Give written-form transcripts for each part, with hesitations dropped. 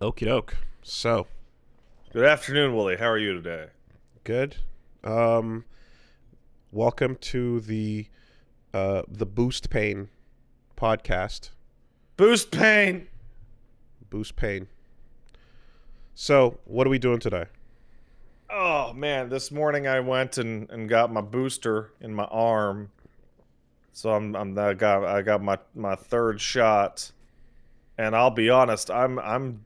Okie doke. So, Good afternoon, Willie. How are you today? good. Welcome to the Boost Pain podcast. Boost pain. Boost Pain. So, what are we doing today? Oh man, this morning I went and got my booster in my arm. So I got my third shot, and I'll be honest, I'm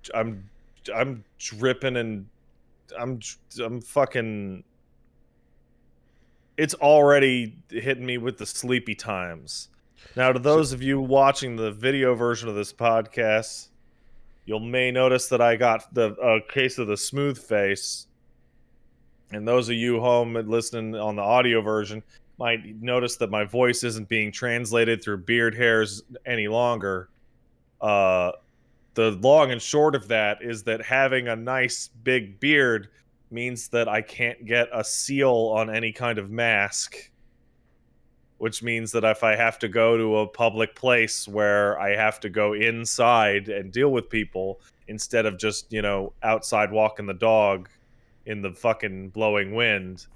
dripping and I'm fucking. It's already hitting me with the sleepy times. Now, to So, those of you watching the video version of this podcast, you'll may notice that I got the case of the smooth face. And those of you home and listening on the audio version might notice that my voice isn't being translated through beard hairs any longer. Uh, the long and short of that is that having a nice big beard means that I can't get a seal on any kind of mask, which means that if I have to go to a public place where I have to go inside and deal with people instead of just, outside walking the dog in the fucking blowing wind,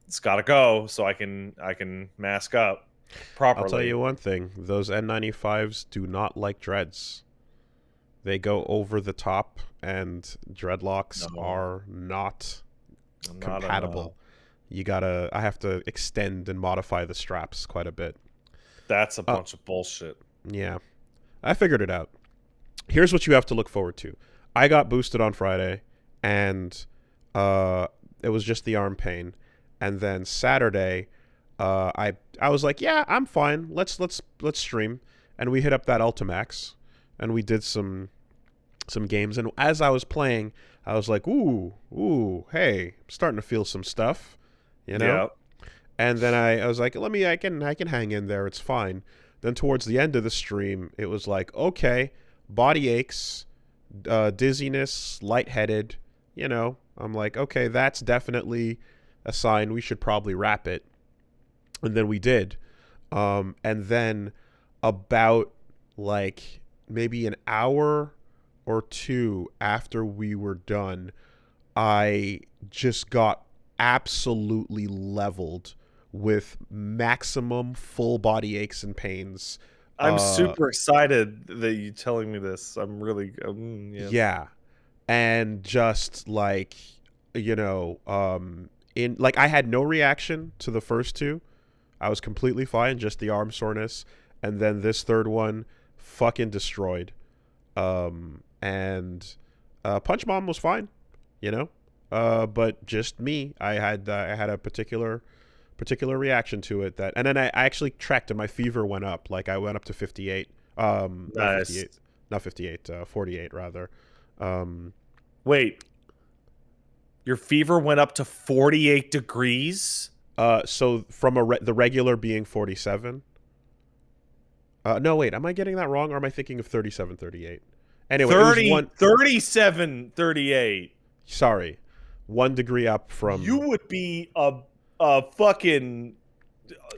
it's got to go so I can mask up I'll tell properly. you one thing. Those N95s do not like dreads. They go over the top, and dreadlocks No, are not not compatible. I have to extend and modify the straps quite a bit. that's a Uh, bunch of bullshit. yeah. I figured it out. Here's what you have to look forward to. I got boosted on Friday, and uh, it was just the arm pain. And then Saturday, I was like, yeah, I'm fine. Let's stream. And we hit up that Ultimax, and we did some games. And as I was playing, I was like, ooh, hey, I'm starting to feel some stuff, you know. Yeah. And then I was like, I can hang in there. It's fine. Then towards the end of the stream, it was like, okay, body aches, dizziness, lightheaded. I'm like, okay, that's definitely a sign we should probably wrap it. And then we did. And then about like maybe an hour or two after we were done, I just got absolutely leveled with maximum full body aches and pains. I'm Uh, super excited that you telling me this. I'm really yeah. yeah, and just like in like I had no reaction to the first two. I was completely fine, just the arm soreness, and then this third one, fucking destroyed. And Punch Mom was fine, you know, but just me, I had a particular reaction to it and then I actually tracked and my fever went up. Like I went up to 58. Not Nice. 58, not 58, 48 rather. Um, Wait, your fever went up to 48 degrees? so from the regular being 47. No, wait, am I getting that wrong or am I thinking of 37, 38? Anyway, it was 30, 37, 38. sorry, 1 degree up You from, would be a fucking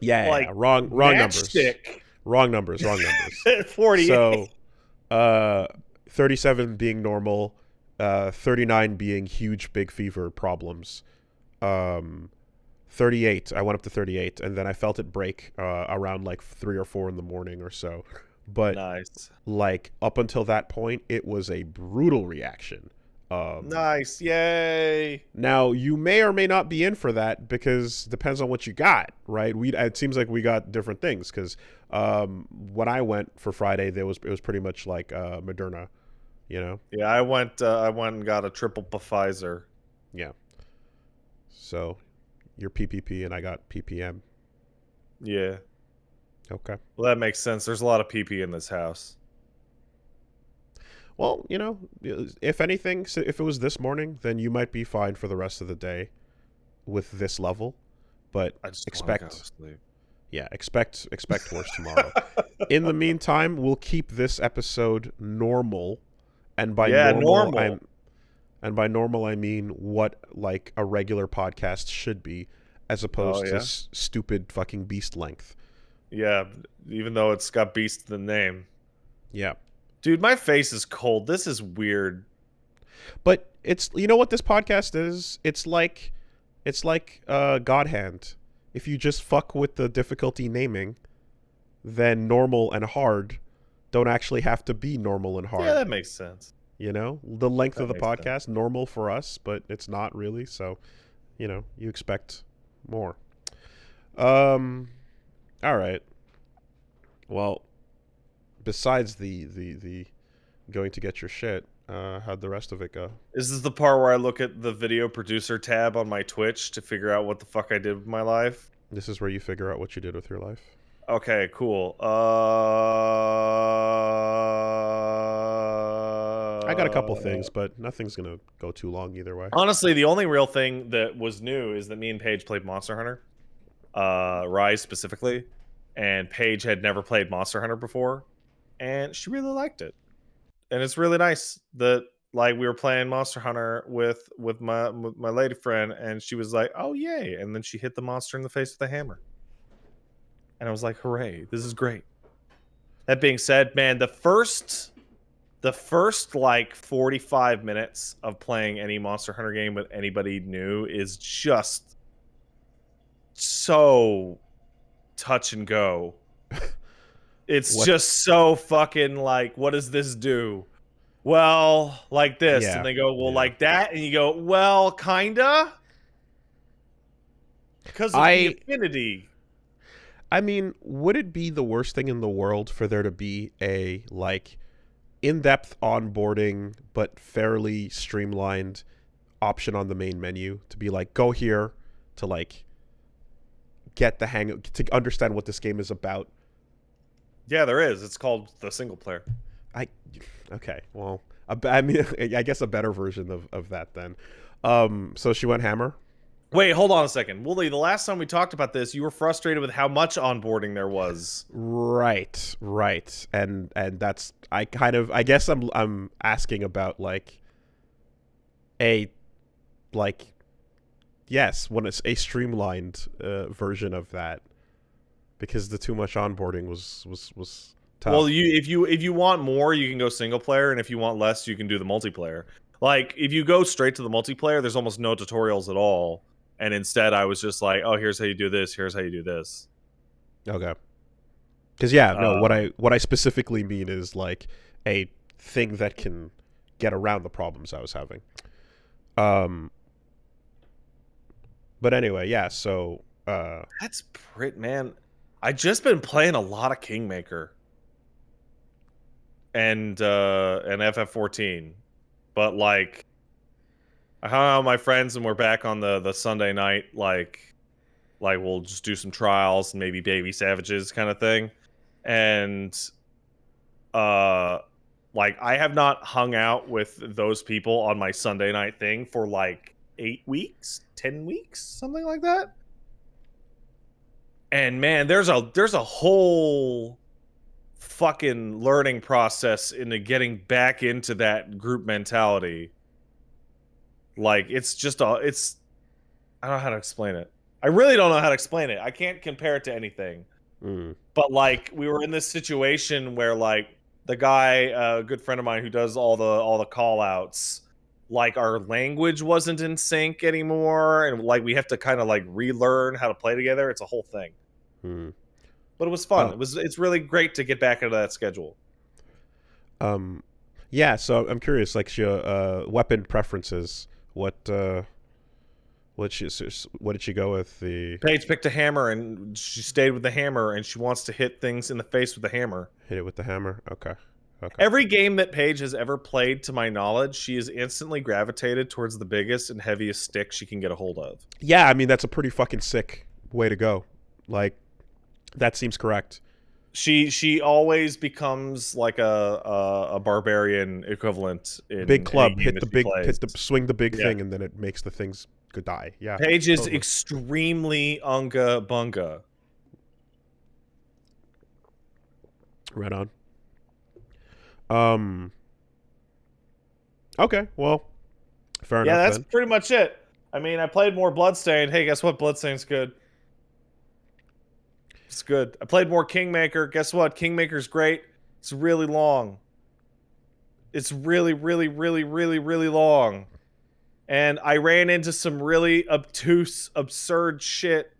like wrong numbers. matchstick Wrong numbers, wrong numbers. at 48. So, uh, 37 being normal, 39 being huge, big fever problems. 38, I went up to 38, and then I felt it break around like 3 or 4 in the morning or so. But, Nice. like, up until that point, it was a brutal reaction. Nice. Yay. Now, you may or may not be in for that because depends on what you got, right? It seems like we got different things because when I went for Friday, it was pretty much like Moderna, you know? Yeah, I went and got a triple Pfizer. Yeah. So you're PPP and I got PPM. Yeah. Okay. Well, that makes sense. There's a lot of PP in this house. Well, if anything, if it was this morning, then you might be fine for the rest of the day with this level. But I just want to go to expect sleep. Yeah, expect worse tomorrow. In the meantime, we'll keep this episode normal, and by Yeah, normal, normal. I mean what like a regular podcast should be, as opposed Oh, to yeah? stupid fucking beast length. Yeah, even though it's got beast in the name. Yeah. Dude, my face is cold. This is weird. But it's, you know what this podcast is? It's like God Hand. If you just fuck with the difficulty naming, then normal and hard don't actually have to be normal and hard. Yeah, that makes sense. You know, the length That of the makes podcast, sense. normal for us, but it's not really. So, you know, you expect more. All right. Well, besides the going to get your shit, how'd the rest of it go? Is this the part where I look at the video producer tab on my Twitch to figure out what the fuck I did with my life? This is where you figure out what you did with your life. Okay, cool. I got a couple things, but nothing's gonna go too long either way. Honestly, the only real thing that was new is that me and Paige played Monster Hunter, Rise specifically, and Paige had never played Monster Hunter before, and she really liked it. And it's really nice that like we were playing Monster Hunter with my lady friend, and she was like, "Oh yay!" And then she hit the monster in the face with a hammer, and I was like, "Hooray! This is great." That being said, man, the first like 45 minutes of playing any Monster Hunter game with anybody new is just so touch and go. It's just so fucking like, what does this do? Well, like this. Yeah, And they go, well, yeah. like that. And you go, well, kinda. Because of the affinity. I mean, would it be the worst thing in the world for there to be a, like, in-depth onboarding but fairly streamlined option on the main menu to be like, go here to, like, get the hang of, to understand what this game is about? Yeah, there is. It's called the single player. Okay, well, I mean, I guess a better version of that then. So she went hammer? Wait, hold on a second. Wooly, the last time we talked about this, you were frustrated with how much onboarding there was. Right. And that's, I guess I'm asking about, like, yes, when it's a streamlined version of that, because the too much onboarding was tough. Well, if you want more, you can go single player, and if you want less, you can do the multiplayer. Like, if you go straight to the multiplayer, there's almost no tutorials at all. And instead, I was just like, oh, here's how you do this, here's how you do this. Okay. Because yeah, no, what I specifically mean is like a thing that can get around the problems I was having. But anyway, yeah. So That's pretty, man. I just been playing a lot of Kingmaker and FF14, but like, I hung out with my friends and we're back on the Sunday night, like we'll just do some trials and maybe baby savages kind of thing. And like I have not hung out with those people on my Sunday night thing for like 8 weeks, 10 weeks, something like that. And man, there's a whole fucking learning process into getting back into that group mentality. Like, it's just I don't know how to explain it. I really don't know how to explain it. I can't compare it to anything. But like, we were in this situation where like the guy, a good friend of mine who does all the call outs, like our language wasn't in sync anymore, and like we have to kind of like relearn how to play together. It's a whole thing. But it was fun. It's really great to get back into that schedule. Yeah, so I'm curious, like, your weapon preferences. What did she go with? The Paige picked a hammer and she stayed with the hammer, and she wants to hit things in the face with the hammer. Hit it with the hammer. Okay. Every game that Paige has ever played, to my knowledge, she has instantly gravitated towards the biggest and heaviest stick she can get a hold of. Yeah, I mean, that's a pretty fucking sick way to go. Like, that seems correct. She always becomes like a barbarian equivalent in big club, hit the swing the big thing, and then it makes the things go die. Yeah. Paige is extremely unga bunga. Right on. Okay, well, fair enough. Yeah, that's pretty much it. I mean, I played more Bloodstained. Hey, guess what? Bloodstained's good. It's good. I played more Kingmaker. Guess what? Kingmaker's great. It's really long. It's really, really, really, really, really long. And I ran into some really obtuse, absurd shit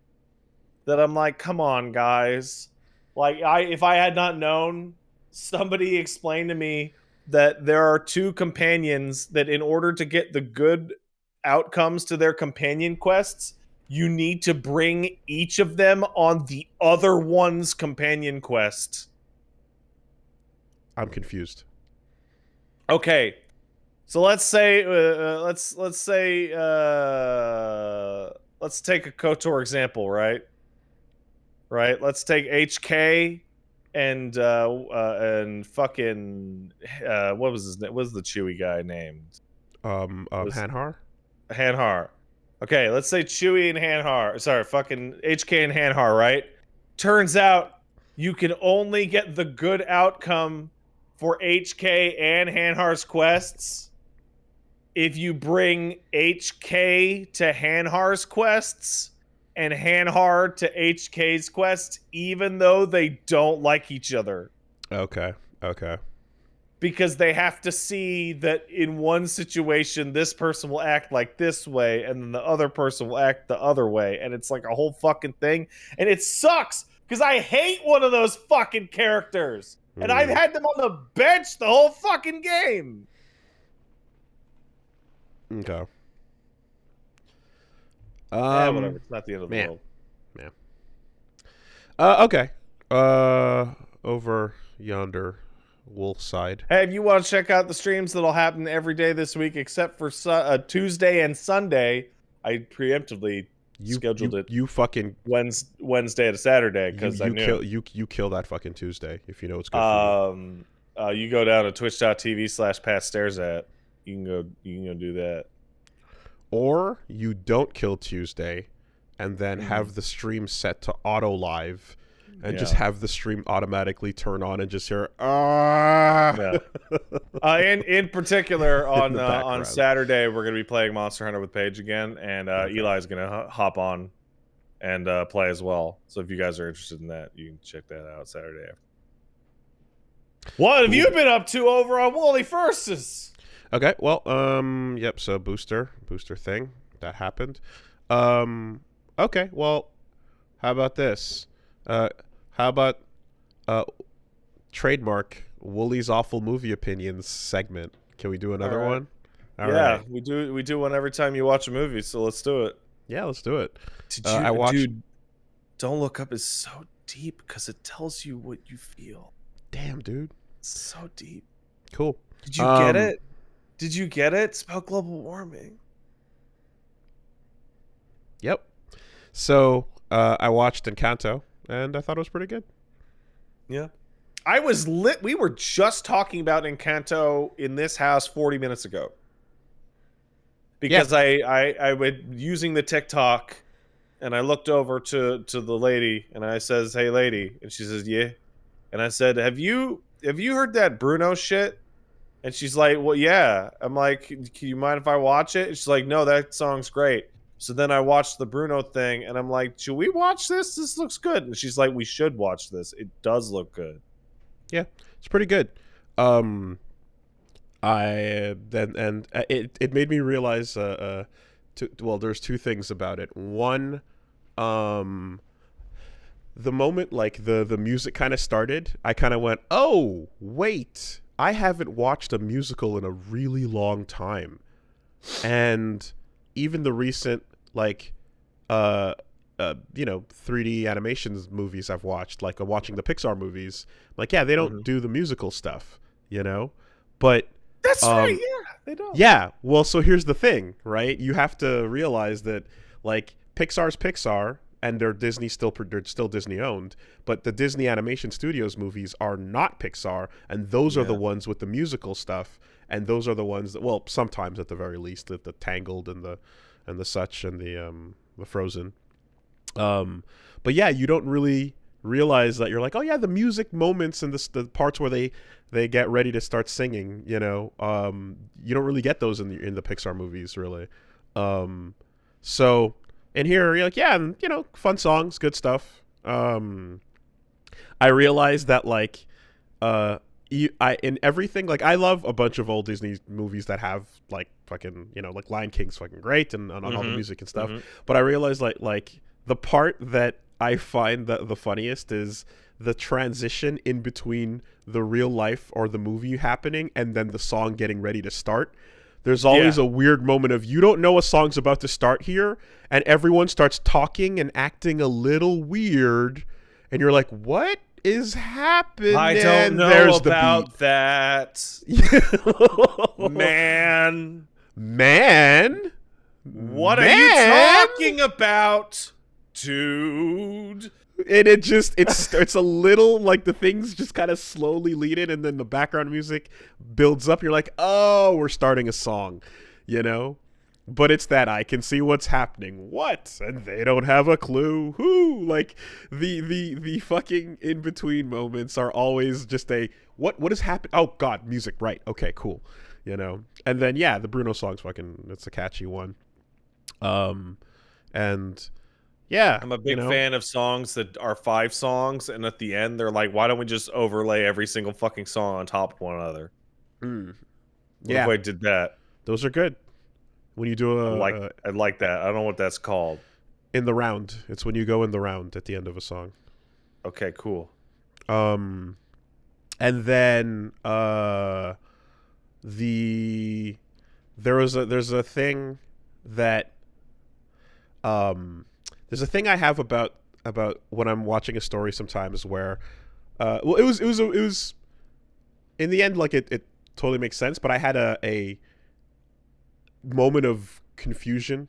that I'm like, come on, guys. Like, if I had not known, somebody explained to me that there are two companions that in order to get the good outcomes to their companion quests, you need to bring each of them on the other one's companion quest. I'm confused. Okay, so let's say let's take a KOTOR example, right? Right. Let's take HK and fucking what was his name? What was the Chewy guy named? Was Hanhar? Hanhar. Okay, let's say Chewy and Hanhar. Sorry, fucking HK and Hanhar, right? Turns out you can only get the good outcome for HK and Hanhar's quests if you bring HK to Hanhar's quests and Hanhar to HK's quests, even though they don't like each other. Okay. Okay. Because they have to see that in one situation, this person will act like this way, and then the other person will act the other way. And it's like a whole fucking thing. And it sucks, because I hate one of those fucking characters. And I've had them on the bench the whole fucking game. Okay. Whatever. It's not the end of the world. Yeah. Okay. Over yonder wolf side. Hey, if you want to check out the streams that'll happen every day this week, except for Tuesday and Sunday, I preemptively scheduled it. You fucking Wednesday to Saturday because I knew you kill that fucking Tuesday if you know it's good for you. You go down to twitch.tv/PatStaresAt. You can go do that. Or you don't kill Tuesday and then have the stream set to auto live and just have the stream automatically turn on and just hear in particular on Saturday we're gonna be playing Monster Hunter with Paige again, and Eli's gonna hop on and play as well. So if you guys are interested in that, you can check that out Saturday after. What have you been up to over on Wooly Versus? Okay, well, yep, so booster thing, that happened. Okay, well, how about this? How about trademark Wooly's Awful Movie Opinions segment? Can we do another one? All right. We do one every time you watch a movie, so let's do it. Yeah, let's do it. Dude, Don't Look Up is so deep because it tells you what you feel. Damn, dude. It's so deep. Cool. Did you get it? Did you get it? It's about global warming. Yep. So I watched Encanto, and I thought it was pretty good. Yeah. I was lit. We were just talking about Encanto in this house 40 minutes ago. Because I was using the TikTok, and I looked over to the lady, and I says, "Hey, lady," and she says, "Yeah," and I said, "Have you heard that Bruno shit?" And she's like, "Well, yeah." I'm like, "Can you mind if I watch it?" And she's like, "No, that song's great." So then I watched the Bruno thing, and I'm like, "Should we watch this? This looks good." And she's like, "We should watch this. It does look good." Yeah, it's pretty good. It made me realize there's two things about it. One, the moment like the music kind of started, I kind of went, "Oh, wait. I haven't watched a musical in a really long time." And even the recent 3D animations movies I've watched, like watching the Pixar movies, like, yeah, they don't do the musical stuff, but that's right. Yeah, they don't. Yeah, well, so here's the thing, right? You have to realize that like Pixar's Pixar, and they're still Disney owned, but the Disney Animation Studios movies are not Pixar, and those are the ones with the musical stuff, and those are the ones that, well, sometimes at the very least, the Tangled and the such and the Frozen. But yeah, you don't really realize that. You're like, oh yeah, the music moments and the parts where they get ready to start singing, you don't really get those in the Pixar movies, really. So in here, you're like, yeah, fun songs, good stuff. I realized that in everything, like I love a bunch of old Disney movies that have like fucking, like Lion King's fucking great and on all the music and stuff. But I realized like the part that I find the funniest is the transition in between the real life or the movie happening and then the song getting ready to start. There's always a weird moment of you don't know a song's about to start here, and everyone starts talking and acting a little weird, and you're like, what is happening? I don't know There's about that. Man. What are you talking about, dude? And it's a little like the things just kind of slowly lead in, and then the background music builds up. You're like, oh, we're starting a song, But it's that I can see what's happening. What? And they don't have a clue. Who? Like the fucking in between moments are always just a what is happening? Oh God, music. Right. Okay. Cool. And then the Bruno song's fucking. It's a catchy one. And. Yeah, I'm a big fan of songs that are 5 songs, and at the end they're like, "Why don't we just overlay every single fucking song on top of one another?" What if I did that? Those are good. When you do I like that. I don't know what that's called. In the round. It's when you go in the round at the end of a song. Okay, cool. And then there's a thing that there's a thing I have about when I'm watching a story sometimes where, it was in the end, like it totally makes sense, but I had a moment of confusion,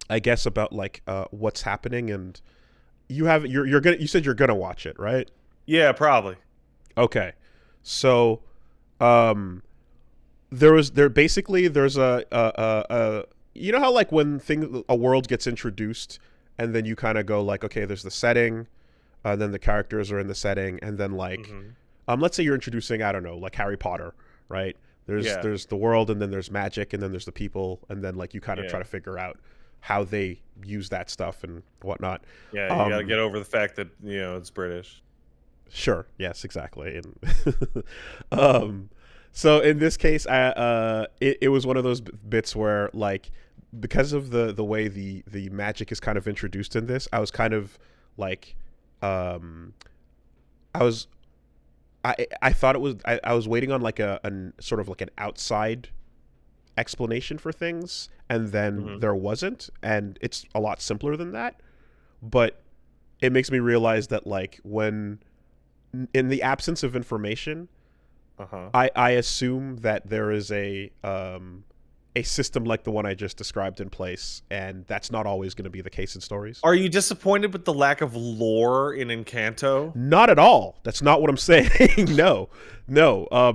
I guess, about like what's happening, and you said you're gonna watch it, right? Yeah, probably. Okay, so there's a how like when a world gets introduced. And then you kind of go like, okay, there's the setting, then the characters are in the setting, and then like, let's say you're introducing, I don't know, like Harry Potter, right? There's the world, and then there's magic, and then there's the people, and then like you kind of try to figure out how they use that stuff and whatnot. Yeah, you gotta get over the fact that it's British. Sure. Yes. Exactly. And so in this case, it was one of those bits where like, because of the way the magic is kind of introduced in this, I was kind of like, I thought it was, I was waiting on like a sort of like an outside explanation for things, and then there wasn't, and it's a lot simpler than that. But it makes me realize that like when in the absence of information, I assume that there is a system like the one I just described in place, and that's not always going to be the case in stories. Are you disappointed with the lack of lore in Encanto? Not at all. That's not what I'm saying. No,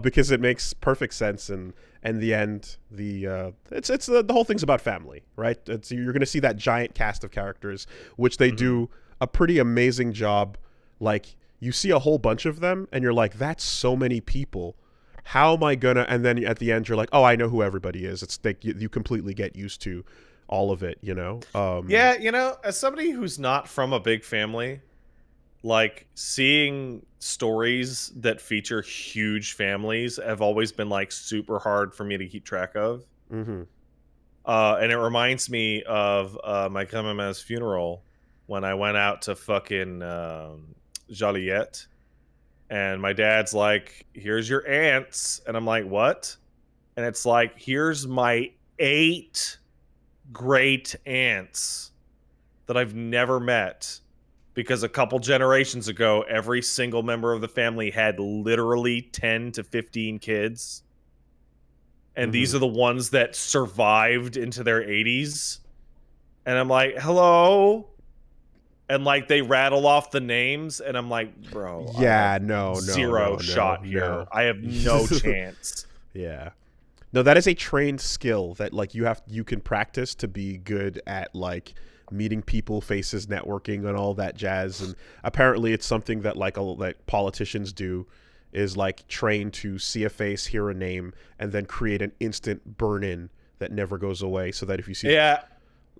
because it makes perfect sense, and the end, it's the whole thing's about family, right? You're going to see that giant cast of characters, which they do a pretty amazing job. Like, you see a whole bunch of them, and you're like, that's so many people. How am I gonna? And then at the end, you're like, oh, I know who everybody is. It's like you completely get used to all of it, Yeah, as somebody who's not from a big family, like seeing stories that feature huge families have always been like super hard for me to keep track of. And it reminds me of my grandma's funeral when I went out to fucking Joliet. And my dad's like, here's your aunts. And I'm like, what? And it's like, here's my 8 great aunts that I've never met. Because a couple generations ago, every single member of the family had literally 10 to 15 kids. And these are the ones that survived into their 80s. And I'm like, hello? And like they rattle off the names, and I'm like, bro, yeah, no, zero shot here. No. I have no chance. Yeah, no, that is a trained skill that like you can practice to be good at like meeting people, faces, networking, and all that jazz. And apparently, it's something that like politicians do, is like train to see a face, hear a name, and then create an instant burn-in that never goes away, so that if you see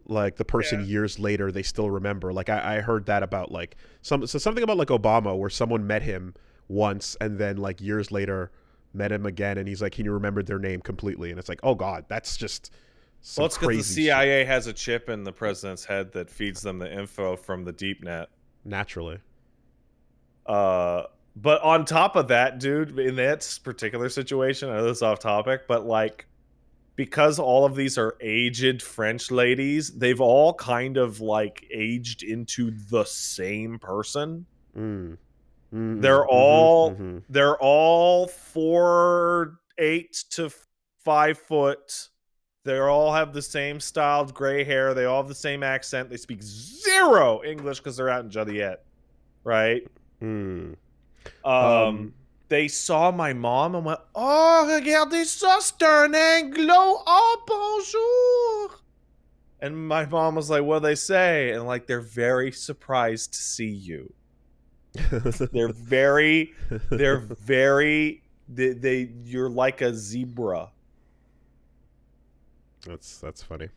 like the person years later, they still remember. Like I heard that about like something about like Obama, where someone met him once, and then like years later met him again, and he's like, he remembered their name completely, and it's like, oh god, that's just Well, some it's because the crazy shit. CIA has a chip in the president's head that feeds them the info from the deep net. Naturally. But on top of that, dude, in that particular situation, I know this is off topic, but like, because all of these are aged French ladies, they've all kind of like aged into the same person. Mm. They're Mm-hmm. all Mm-hmm. they're all 4'8" to 5 foot. They all have the same styled gray hair. They all have the same accent. They speak zero English because they're out in Joliet, right? Mm. They saw my mom and went, "Oh, regardez ça, c'est un Anglo. Oh, bonjour." And my mom was like, "What do they say?" And like, they're very surprised to see you. They're very, you're like a zebra. That's funny.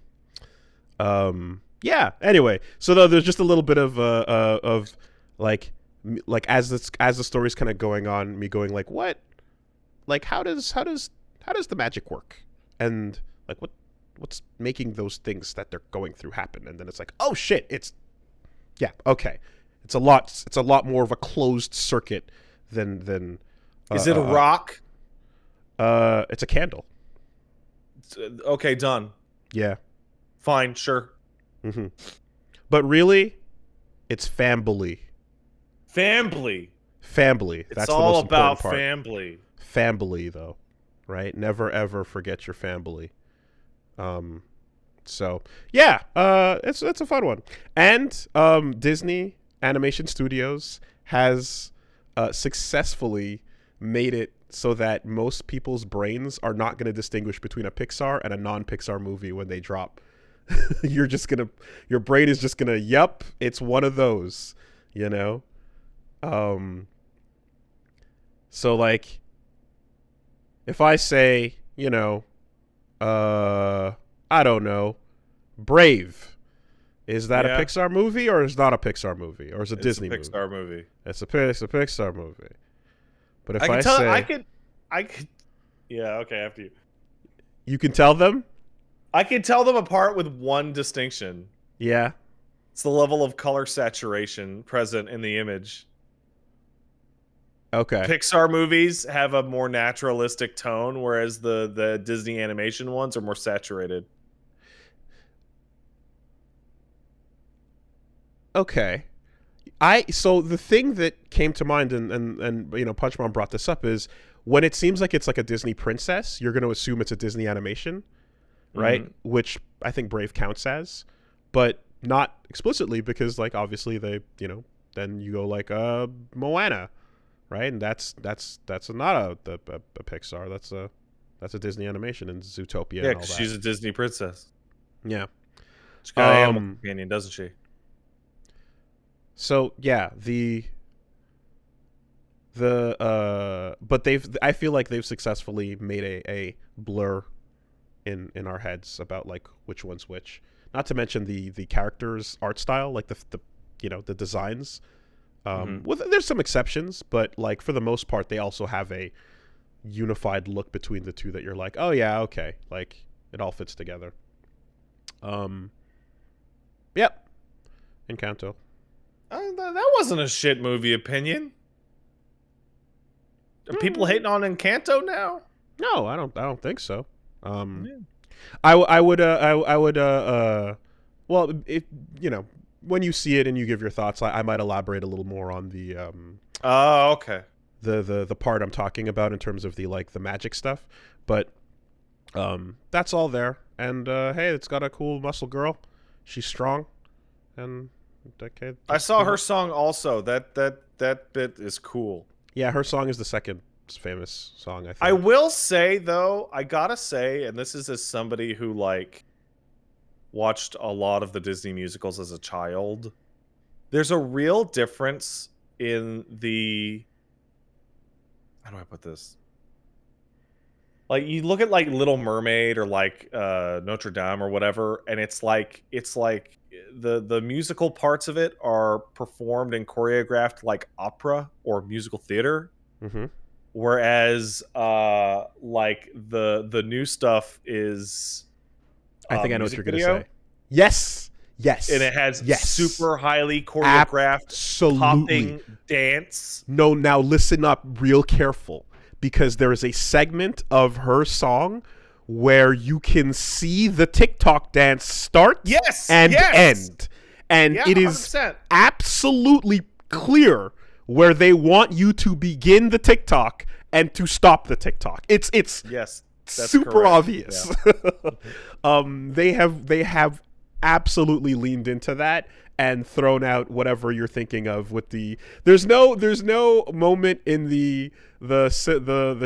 Yeah. Anyway, so though there's just a little bit of like as the story's kind of going on, me going like, what, like how does the magic work, and like what's making those things that they're going through happen, and then it's like, oh shit, it's yeah, okay, it's a lot more of a closed circuit than Is it a rock? It's a candle. Okay, done. Yeah. Fine, sure. Mm-hmm. But really, it's family. Family. Family. It's That's all the most about important part. family. Family, though, right? Never ever forget your family. So yeah, it's a fun one. And Disney Animation Studios has successfully made it so that most people's brains are not going to distinguish between a Pixar and a non-Pixar movie when they drop. Your brain is just gonna, yep, it's one of those, you know. So like, if I say, I don't know, Brave, is that a Pixar movie or is not a Pixar movie, or is it a Disney movie? It's a Pixar movie. It's a Pixar movie. But if I could. Yeah. Okay. After you. You can tell them. I can tell them apart with one distinction. Yeah. It's the level of color saturation present in the image. Okay. Pixar movies have a more naturalistic tone, whereas the Disney animation ones are more saturated. Okay. So the thing that came to mind, and Punchmon brought this up, is when it seems like it's like a Disney princess, you're going to assume it's a Disney animation, right? Mm-hmm. Which I think Brave counts as, but not explicitly, because like obviously they, then you go like Moana, right? And that's not a Pixar. That's a Disney animation, and Zootopia. Yeah, and all because that. she's a Disney princess. Yeah, she's got an animal companion, doesn't she? So yeah, but I feel like they've successfully made a blur in our heads about like which one's which. Not to mention the characters' art style, like the designs. Well, there's some exceptions, but like for the most part, they also have a unified look between the two that you're like, oh yeah, okay, like it all fits together. Yep, Encanto. That wasn't a shit movie opinion. Are people hating on Encanto now? No, I don't think so. I would well, if when you see it and you give your thoughts, I might elaborate a little more on the oh, okay. The part I'm talking about in terms of the magic stuff, but that's all there. And hey, it's got a cool muscle girl. She's strong, and okay. I saw her song also. That bit is cool. Yeah, her song is the second famous song, I think. I will say though, I gotta say, and this is as somebody who like watched a lot of the Disney musicals as a child, there's a real difference in the, how do I put this? Like you look at like Little Mermaid or like Notre Dame or whatever, and it's like the musical parts of it are performed and choreographed like opera or musical theater. Mm-hmm. Whereas like the new stuff is I think I know what music you're gonna video. say. Yes. And Yes. it has Yes. super highly choreographed Absolutely. popping dance. No, now listen up real careful, because there is a segment of her song where you can see the TikTok dance start Yes, and yes. end. And Yeah, it is 100%. absolutely clear where they want you to begin the TikTok and to stop the TikTok. It's Yes, that's super correct. obvious. Yeah. They have absolutely leaned into that and thrown out whatever you're thinking of with the there's no moment in the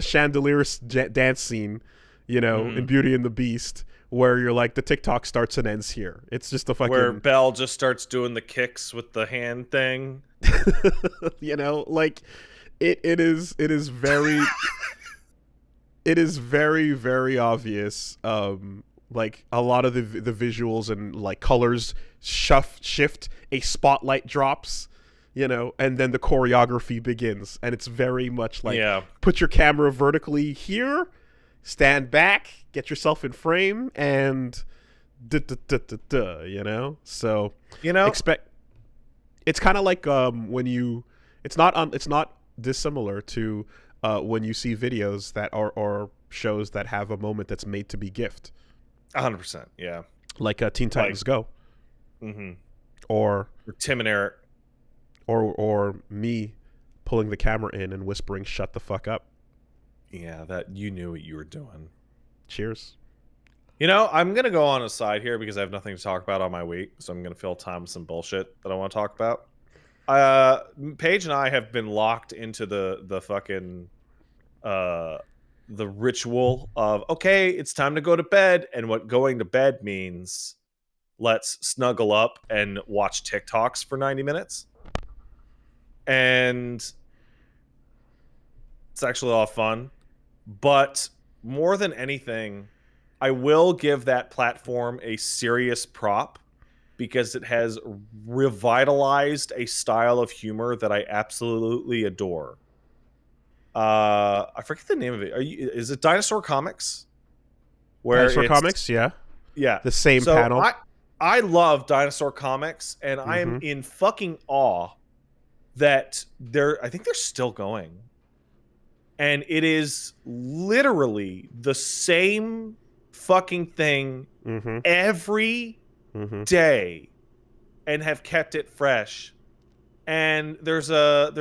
chandelier dance scene, you know, in Beauty and the Beast, where you're like the TikTok starts and ends here. It's just a Where fucking Belle just starts doing the kicks with the hand thing. you know, like it is very it is very, very obvious. Like a lot of the visuals and like colors shift, a spotlight drops, you know, and then the choreography begins, and it's very much like put your camera vertically here, stand back, get yourself in frame, and you know. So expect. It's kind of like when you. It's not dissimilar to when you see videos that are or shows that have a moment that's made to be GIFed. 100%, yeah. Like Teen Titans Go. Mm-hmm. Or Tim and Eric. Or me pulling the camera in and whispering, "Shut the fuck up." Yeah, that you knew what you were doing. Cheers. You know, I'm going to go on a side here because I have nothing to talk about on my week. So I'm going to fill time with some bullshit that I want to talk about. Paige and I have been locked into the fucking the ritual of, okay, it's time to go to bed, and what going to bed means, let's snuggle up and watch TikToks for 90 minutes. And it's actually a lot of fun. But more than anything, I will give that platform a serious prop because it has revitalized a style of humor that I absolutely adore. I forget the name of it. Is it Dinosaur Comics? Dinosaur Comics, yeah. Yeah. The same panel. I love Dinosaur Comics, and I am in fucking awe that I think they're still going. And it is literally the same fucking thing every day, and have kept it fresh. And there's an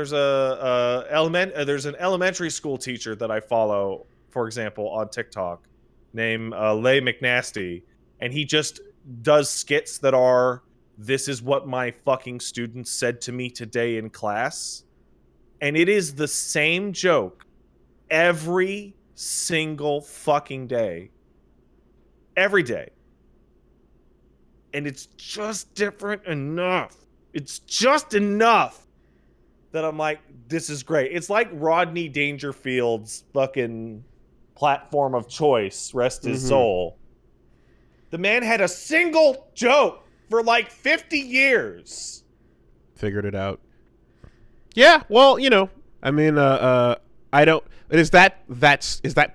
elementary school teacher that I follow, for example, on TikTok, named Leigh McNasty, and he just does skits that are, "This is what my fucking students said to me today in class," and it is the same joke every single fucking day, every day, and it's just different enough. It's just enough that I'm like, this is great. It's like Rodney Dangerfield's fucking platform of choice, rest his soul. The man had a single joke for like 50 years. Figured it out. Yeah, well, you know, I mean, I don't. Is that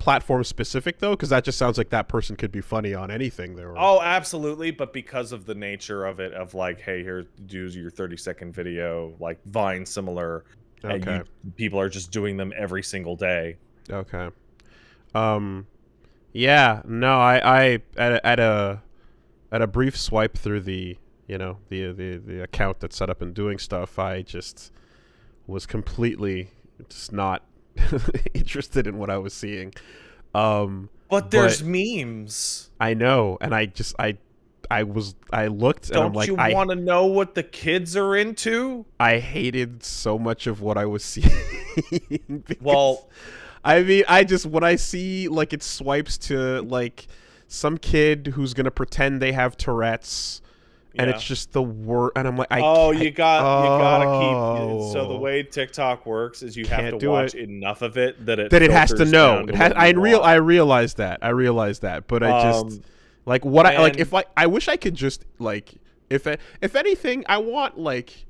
platform specific though? Because that just sounds like that person could be funny on anything there. Oh, absolutely, but because of the nature of it, of like, hey, here, do your 30-second video, like Vine similar, and people are just doing them every single day. Okay. Yeah. No, I at a brief swipe through the the account that's set up and doing stuff, I just was completely just not interested in what I was seeing. But there's memes. I know, and I looked and I'm like, don't you want to know what the kids are into? I hated so much of what I was seeing. Well, I mean, when I see like it swipes to like some kid who's gonna pretend they have Tourette's. And it's just the word, and I'm like, you gotta keep. So the way TikTok works is you have to watch enough of it that it has to know. I realize that. But I just like what I like. If I wish I could just like if anything, I want like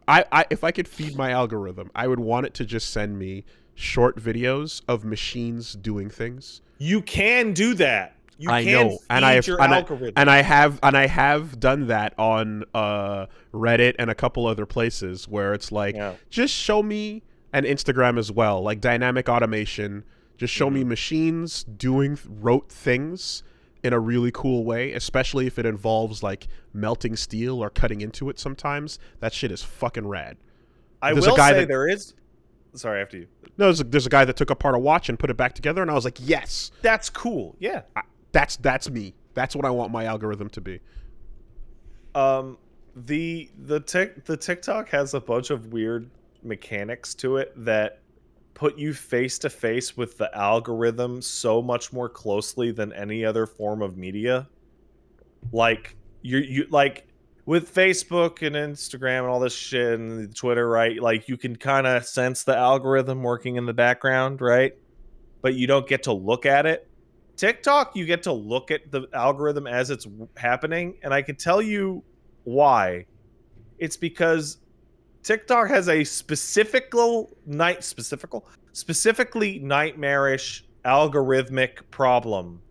if I could feed my algorithm, I would want it to just send me short videos of machines doing things. You can do that. You I can know, feed your algorithm. and I have done that on Reddit and a couple other places where it's like, just show me, and Instagram as well, like dynamic automation. Just show me machines doing rote things in a really cool way, especially if it involves like melting steel or cutting into it. Sometimes that shit is fucking rad. I will say there is. Sorry, after you. No, there's a guy that took apart a watch and put it back together, and I was like, yes, that's cool. Yeah. That's me. That's what I want my algorithm to be. The TikTok has a bunch of weird mechanics to it that put you face to face with the algorithm so much more closely than any other form of media. Like you like with Facebook and Instagram and all this shit and Twitter, right? Like you can kind of sense the algorithm working in the background, right? But you don't get to look at it. TikTok, you get to look at the algorithm as it's happening, and I can tell you why. It's because TikTok has a specifically nightmarish algorithmic problem,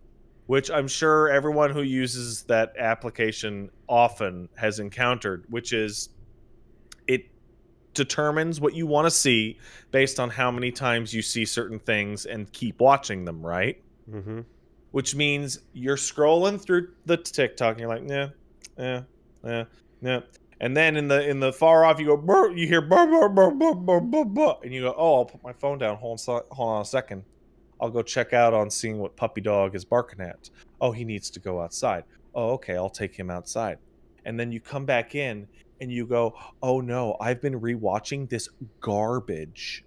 which I'm sure everyone who uses that application often has encountered, which is it determines what you want to see based on how many times you see certain things and keep watching them, right? Mm-hmm. Which means you're scrolling through the TikTok and you're like, nah. And then in the far off, you go, burr, you hear burr, burr, burr, burr, burr, burr, burr, and you go, oh, I'll put my phone down. Hold on a second. I'll go check out on seeing what puppy dog is barking at. Oh, he needs to go outside. Oh, okay, I'll take him outside. And then you come back in and you go, oh no, I've been rewatching this garbage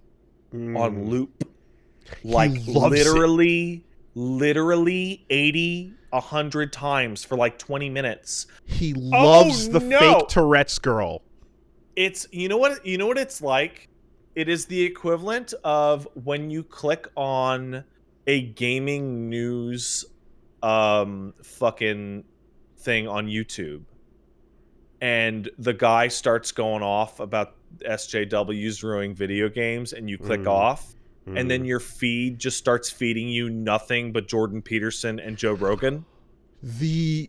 on loop. Like literally 80, 100 times for like 20 minutes. He loves the fake Tourette's girl. It's you know what it's like? It is the equivalent of when you click on a gaming news fucking thing on YouTube and the guy starts going off about SJWs ruining video games and you click off. And then your feed just starts feeding you nothing but Jordan Peterson and Joe Rogan. Nothing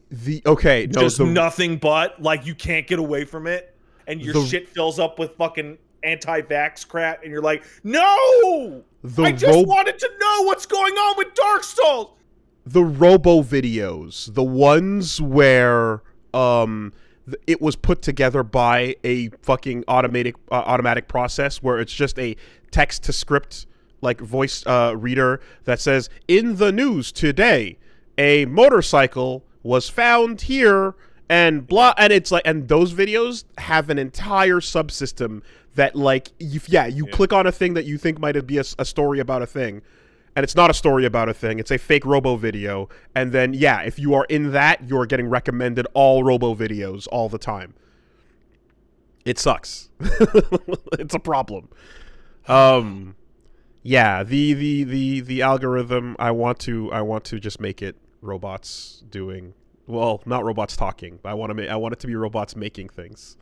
but, like, you can't get away from it, and your shit fills up with fucking anti-vax crap, and you're like, no! I just wanted to know what's going on with Dark Souls! The robo videos, the ones where it was put together by a fucking automatic process where it's just a text to script like voice reader that says, in the news today, a motorcycle was found here and blah, and it's like, and those videos have an entire subsystem that like, you click on a thing that you think might be a story about a thing, and it's not a story about a thing, it's a fake robo video, and then if you are in that, you're getting recommended all robo videos all the time. It sucks. It's a problem. Yeah, the algorithm, I want to just make it robots doing, well, not robots talking, but I want it to be robots making things.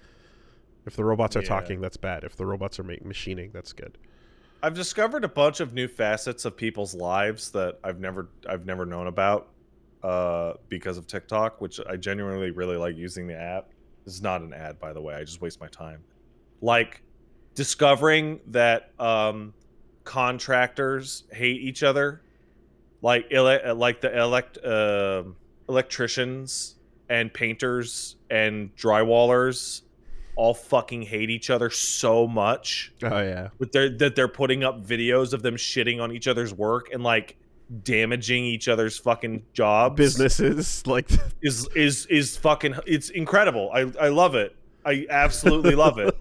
If the robots are talking, that's bad. If the robots are machining, that's good. I've discovered a bunch of new facets of people's lives that I've never known about because of TikTok, which I genuinely really like using the app. This is not an ad, by the way. I just waste my time. Like discovering that contractors hate each other, like the electricians and painters and drywallers all fucking hate each other so much. Oh yeah, that they're putting up videos of them shitting on each other's work and like damaging each other's fucking jobs, businesses. Like is fucking, it's incredible. I love it. I absolutely love it.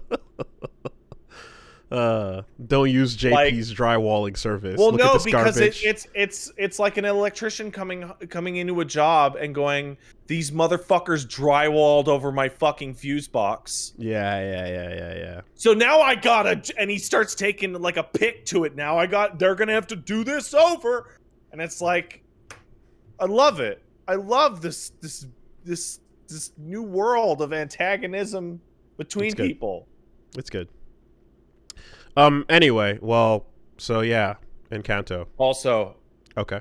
Don't use JP's drywalling service. Well, Look no, at this because garbage. it's like an electrician coming into a job and going, these motherfuckers drywalled over my fucking fuse box. Yeah. So now I gotta, and he starts taking like a pick to it. Now they're gonna have to do this over, and it's like, I love it. I love this new world of antagonism between people. It's good. Anyway, well, so yeah, Encanto. Also, Okay.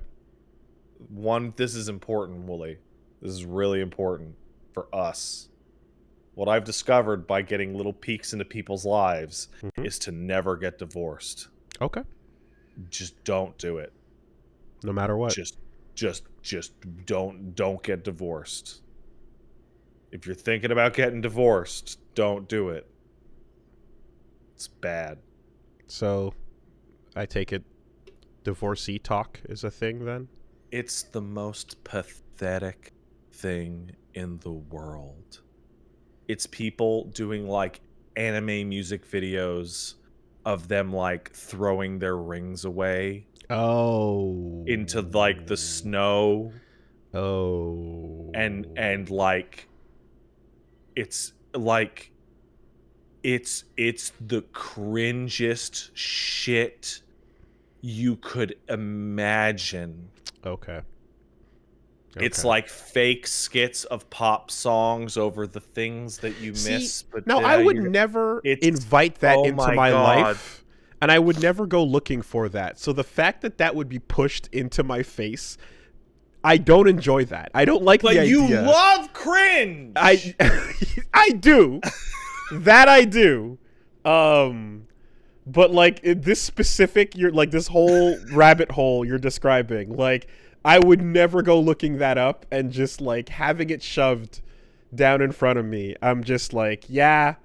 this is important, Wooly. This is really important for us. What I've discovered by getting little peeks into people's lives is to never get divorced. Okay. Just don't do it. No matter what. Just don't get divorced. If you're thinking about getting divorced, don't do it. It's bad. So, I take it Divorcee Tok is a thing then? It's the most pathetic thing in the world. It's people doing like anime music videos of them like throwing their rings away into like the snow. And like it's like it's the cringiest shit you could imagine. Okay. It's like fake skits of pop songs over the things that you miss. But now I would never invite that into my life, and I would never go looking for that. So the fact that that would be pushed into my face, I don't enjoy that. I don't like the idea. But you love cringe. I do. That I do. But like this specific, you're like this whole rabbit hole you're describing, like I would never go looking that up, and just like having it shoved down in front of me, I'm just like, yeah,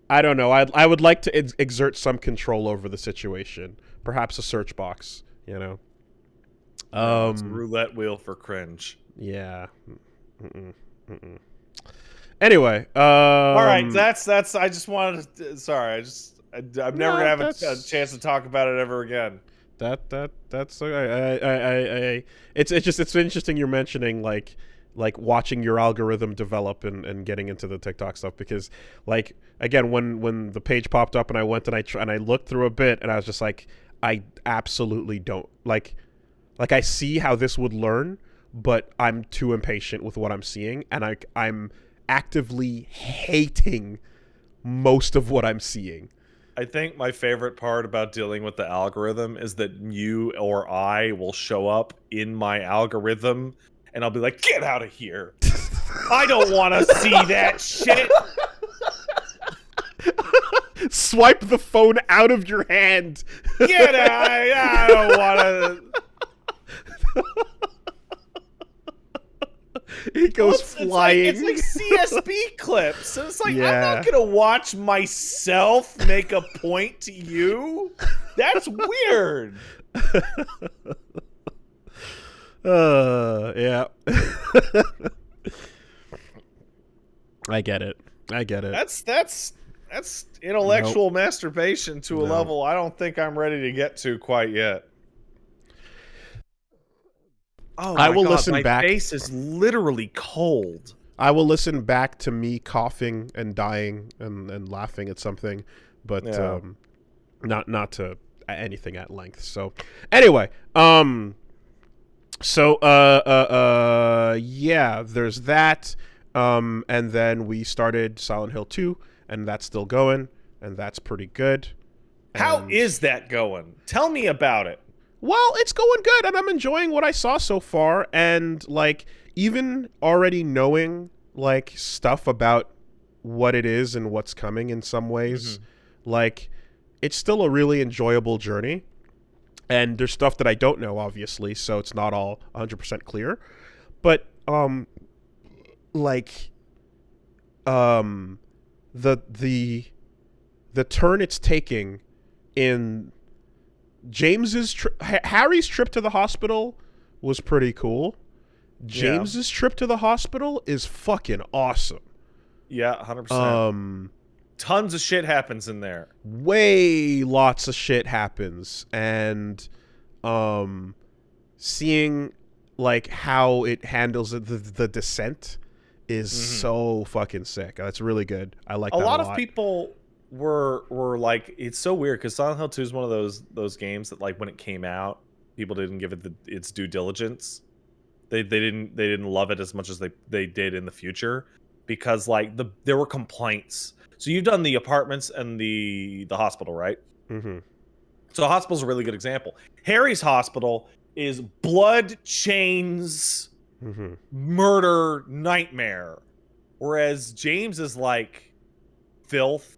I don't know. I would like to exert some control over the situation. Perhaps a search box, you know. It's a roulette wheel for cringe. Yeah. Anyway, all right, that's. I just wanted to. Sorry, I'm never gonna have a chance to talk about it ever again. That's it's interesting you're mentioning like watching your algorithm develop and getting into the TikTok stuff, because like again when the page popped up and I went and I looked through a bit, and I was just like, I absolutely don't like I see how this would learn, but I'm too impatient with what I'm seeing, and I'm actively hating most of what I'm seeing. I think my favorite part about dealing with the algorithm is that you or I will show up in my algorithm and I'll be like, get out of here. I don't want to see that shit. Swipe the phone out of your hand. Get out. I don't want to. It goes flying. It's like CSB clips. And it's like, yeah. I'm not going to watch myself make a point to you. That's weird. Yeah. I get it. That's intellectual masturbation to a level I don't think I'm ready to get to quite yet. Oh my God, listen my back. face is literally cold. I will listen back to me coughing and dying and laughing at something, but not to anything at length. So anyway, yeah, there's that. And then we started Silent Hill 2, and that's still going, and that's pretty good. How is that going? Tell me about it. Well, it's going good, and I'm enjoying what I saw so far, and like even already knowing like stuff about what it is and what's coming in some ways, like it's still a really enjoyable journey. And there's stuff that I don't know, obviously, so it's not all 100% clear. But the turn it's taking in Harry's trip to the hospital was pretty cool. James's trip to the hospital is fucking awesome. Yeah, 100%. Tons of shit happens in there. Way lots of shit happens, and seeing like how it handles the descent is so fucking sick. That's really good. I like that a lot. A lot of people were like, it's so weird because Silent Hill 2 is one of those games that like when it came out, people didn't give it its due diligence. They didn't love it as much as they did in the future, because like there were complaints So you've done the apartments and the hospital, right? Mm-hmm. So hospital's a really good example. Harry's hospital is blood, chains, Mm-hmm. murder, nightmare. Whereas James is like filth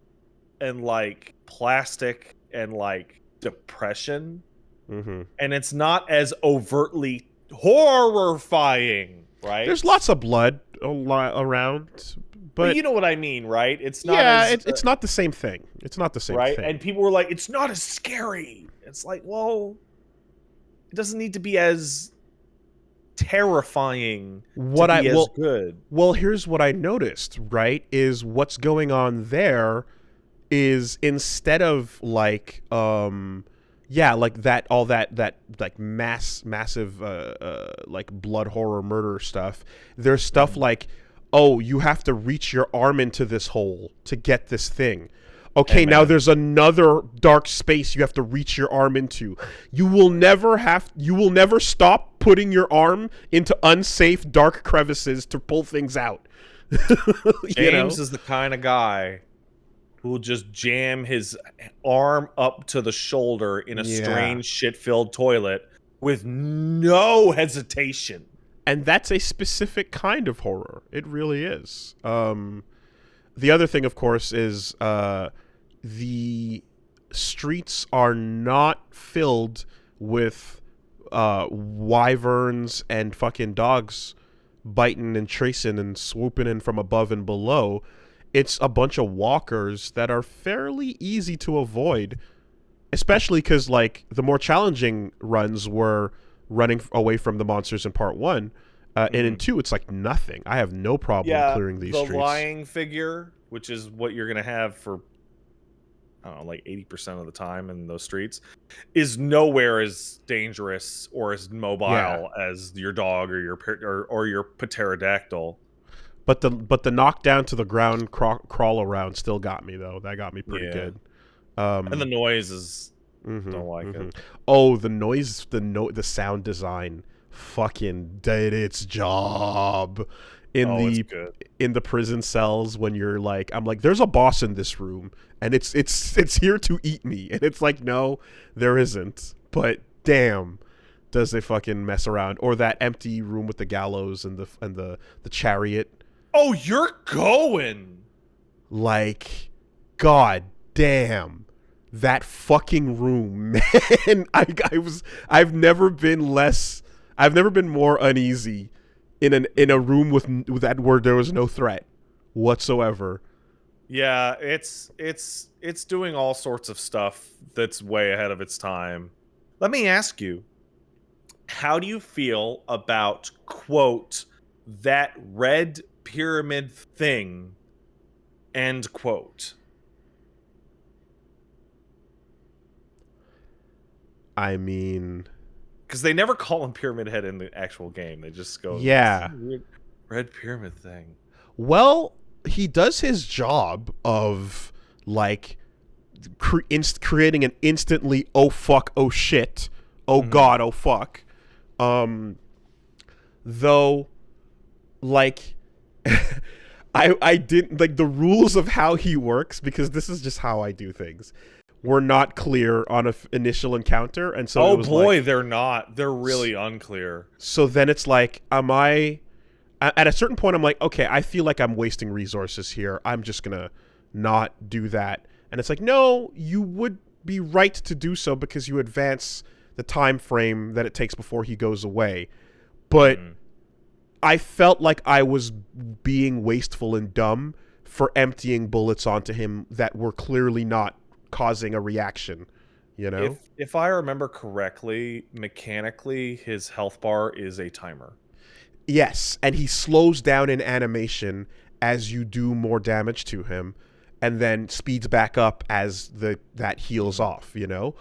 and like plastic and like depression. Mm-hmm. And it's not as overtly horrifying, right? There's lots of blood around, But but you know what I mean, right? It's not yeah, as it's not the same thing. It's not the same right. thing. And people were like, "It's not as scary." It's like, well, it doesn't need to be as terrifying to be as good. Well, here's what I noticed, right? Is what's going on there is instead of like yeah, like that all that like massive like blood horror murder stuff. There's stuff like, oh, you have to reach your arm into this hole to get this thing. Okay, Hey, now man. there's another dark space you have to reach your arm into. You will never stop putting your arm into unsafe dark crevices to pull things out. James is the kind of guy who will just jam his arm up to the shoulder in a strange shit-filled toilet with no hesitation. And that's a specific kind of horror. It really is. The other thing, of course, is the streets are not filled with wyverns and fucking dogs biting and tracing and swooping in from above and below. It's a bunch of walkers that are fairly easy to avoid, especially because like the more challenging runs were running away from the monsters in part 1. And in 2, it's like nothing. I have no problem clearing these streets. The lying figure, which is what you're going to have for, I don't know, like 80% of the time in those streets, is nowhere as dangerous or as mobile as your dog or your pterodactyl. But the knockdown to the ground crawl around still got me, though. That got me pretty good. And the noise is, don't like it. Oh, the noise, the sound design fucking did its job in the prison cells when you're like, I'm like, there's a boss in this room and it's here to eat me, and it's like, no, there isn't, but damn, does they fucking mess around. Or that empty room with the gallows and the chariot. Oh, you're going like, god damn, that fucking room, man. I've never been more uneasy in a room with that where there was no threat whatsoever. Yeah, it's doing all sorts of stuff that's way ahead of its time. Let me ask you, how do you feel about, quote, that red pyramid thing, end quote? I mean, because they never call him Pyramid Head in the actual game. They just go, red pyramid thing. Well, he does his job of like creating an instantly oh fuck, oh shit, oh god, oh fuck. Though, like, I didn't like the rules of how he works, because this is just how I do things, were not clear on an initial encounter, and so it was they're not. They're really unclear. So then it's like, am I? At a certain point, I'm like, okay, I feel like I'm wasting resources here. I'm just gonna not do that. And it's like, no, you would be right to do so because you advance the time frame that it takes before he goes away. But I felt like I was being wasteful and dumb for emptying bullets onto him that were clearly not causing a reaction, you know? If I remember correctly, mechanically, his health bar is a timer. Yes, and he slows down in animation as you do more damage to him, and then speeds back up as that heals off, you know?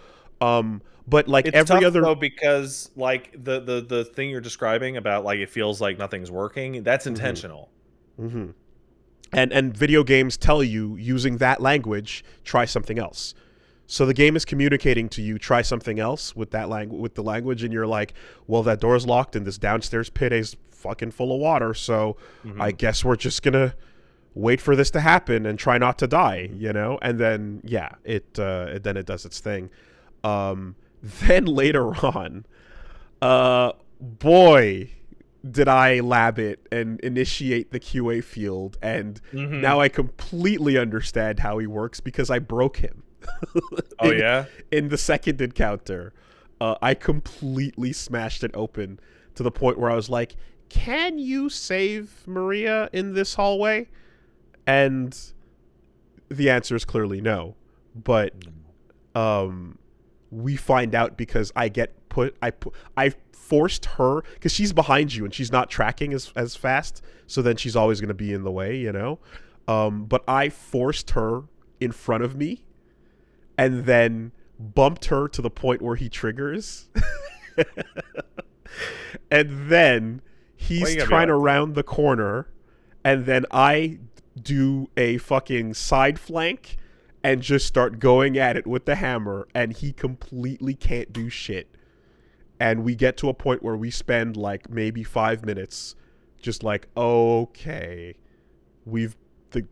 But like it's every tough, other, though, because like the thing you're describing about like it feels like nothing's working, that's intentional. And video games tell you, using that language, try something else. So the game is communicating to you, try something else with that with the language, and you're like, well, that door's locked and this downstairs pit is fucking full of water, so I guess we're just gonna wait for this to happen and try not to die, you know? And then, yeah, it does its thing. Then later on, boy, did I lab it and initiate the QA field, and now I completely understand how he works because I broke him. In the second encounter, I completely smashed it open to the point where I was like, can you save Maria in this hallway? And the answer is clearly no. But we find out because I forced her, because she's behind you and she's not tracking as fast, so then she's always going to be in the way, you know? But I forced her in front of me and then bumped her to the point where he triggers. And then he's trying to round the corner, and then I do a fucking side flank and just start going at it with the hammer, and he completely can't do shit. And we get to a point where we spend like maybe 5 minutes just like, okay,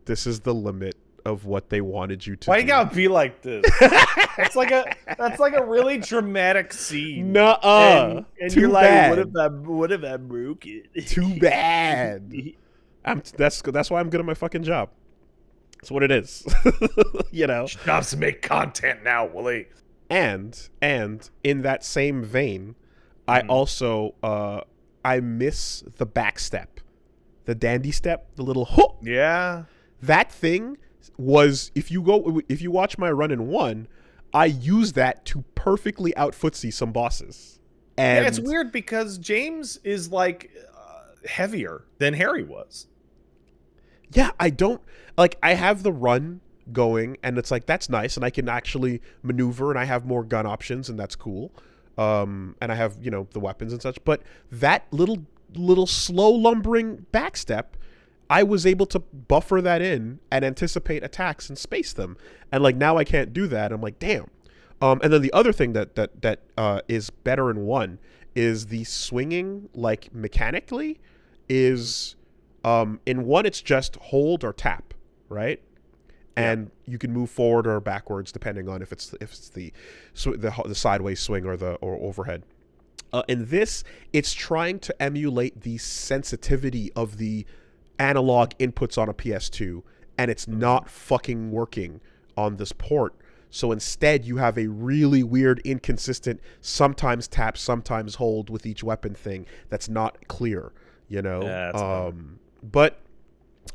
this is the limit of what they wanted you to do. Why you gotta be like this? That's like a really dramatic scene. Nuh-uh. And Too you're bad. like, what if I broke it? Too bad. That's why I'm good at my fucking job. That's what it is. You know? Jobs to make content now, Willie. And in that same vein, I also I miss the back step. The dandy step, the little hook. Yeah. That thing was, if you watch my run in 1, I use that to perfectly out footsie some bosses. And yeah, it's weird because James is like heavier than Harry was. Yeah, I have the run going, and it's like, that's nice, and I can actually maneuver, and I have more gun options, and that's cool. And I have, you know, the weapons and such. But that little slow lumbering backstep, I was able to buffer that in and anticipate attacks and space them. And like, now I can't do that. I'm like, damn. And then the other thing that is better in 1 is the swinging, like mechanically, is in 1 it's just hold or tap, right? And you can move forward or backwards depending on if it's the sideways swing or overhead. In this, it's trying to emulate the sensitivity of the analog inputs on a PS2, and it's not fucking working on this port. So instead, you have a really weird, inconsistent, sometimes tap, sometimes hold with each weapon thing that's not clear, you know? Yeah, but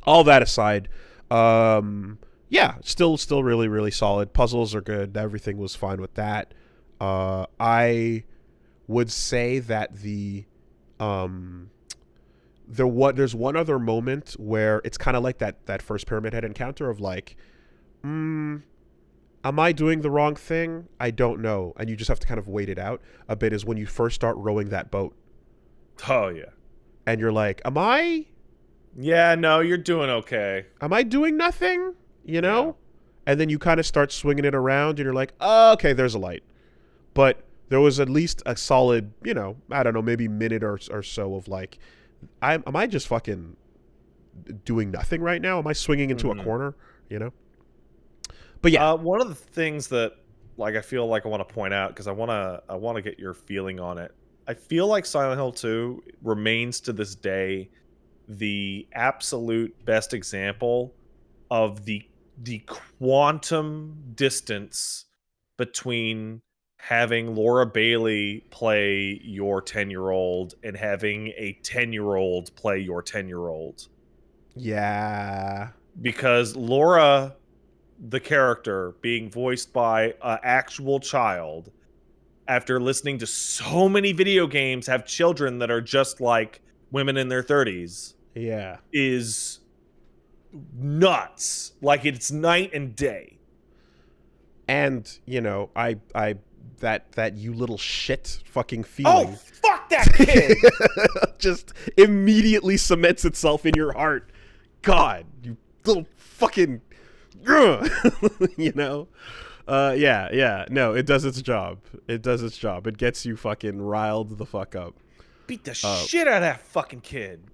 all that aside, yeah, still really, really solid. Puzzles are good. Everything was fine with that. I would say that there's one other moment where it's kind of like that first Pyramid Head encounter of like, am I doing the wrong thing? I don't know. And you just have to kind of wait it out a bit, is when you first start rowing that boat. Oh, yeah. And you're like, am I you're doing okay. Am I doing nothing? You know? Yeah. And then you kind of start swinging it around, and you're like, oh, okay, there's a light. But there was at least a solid, you know, I don't know, maybe minute or so of like, am I just fucking doing nothing right now? Am I swinging into a corner? You know? But yeah. One of the things that, like, I feel like I want to point out, because I want to get your feeling on it. I feel like Silent Hill 2 remains to this day the absolute best example of the quantum distance between having Laura Bailey play your 10-year-old and having a 10-year-old play your 10-year-old. Yeah. Because Laura, the character, being voiced by an actual child, after listening to so many video games have children that are just like women in their 30s. Yeah. Is nuts. Like, it's night and day. And, you know, that you little shit fucking feeling. Oh, fuck that kid! Just immediately cements itself in your heart. God, you little fucking, you know? Yeah. No, it does its job. It gets you fucking riled the fuck up. Beat the shit out of that fucking kid.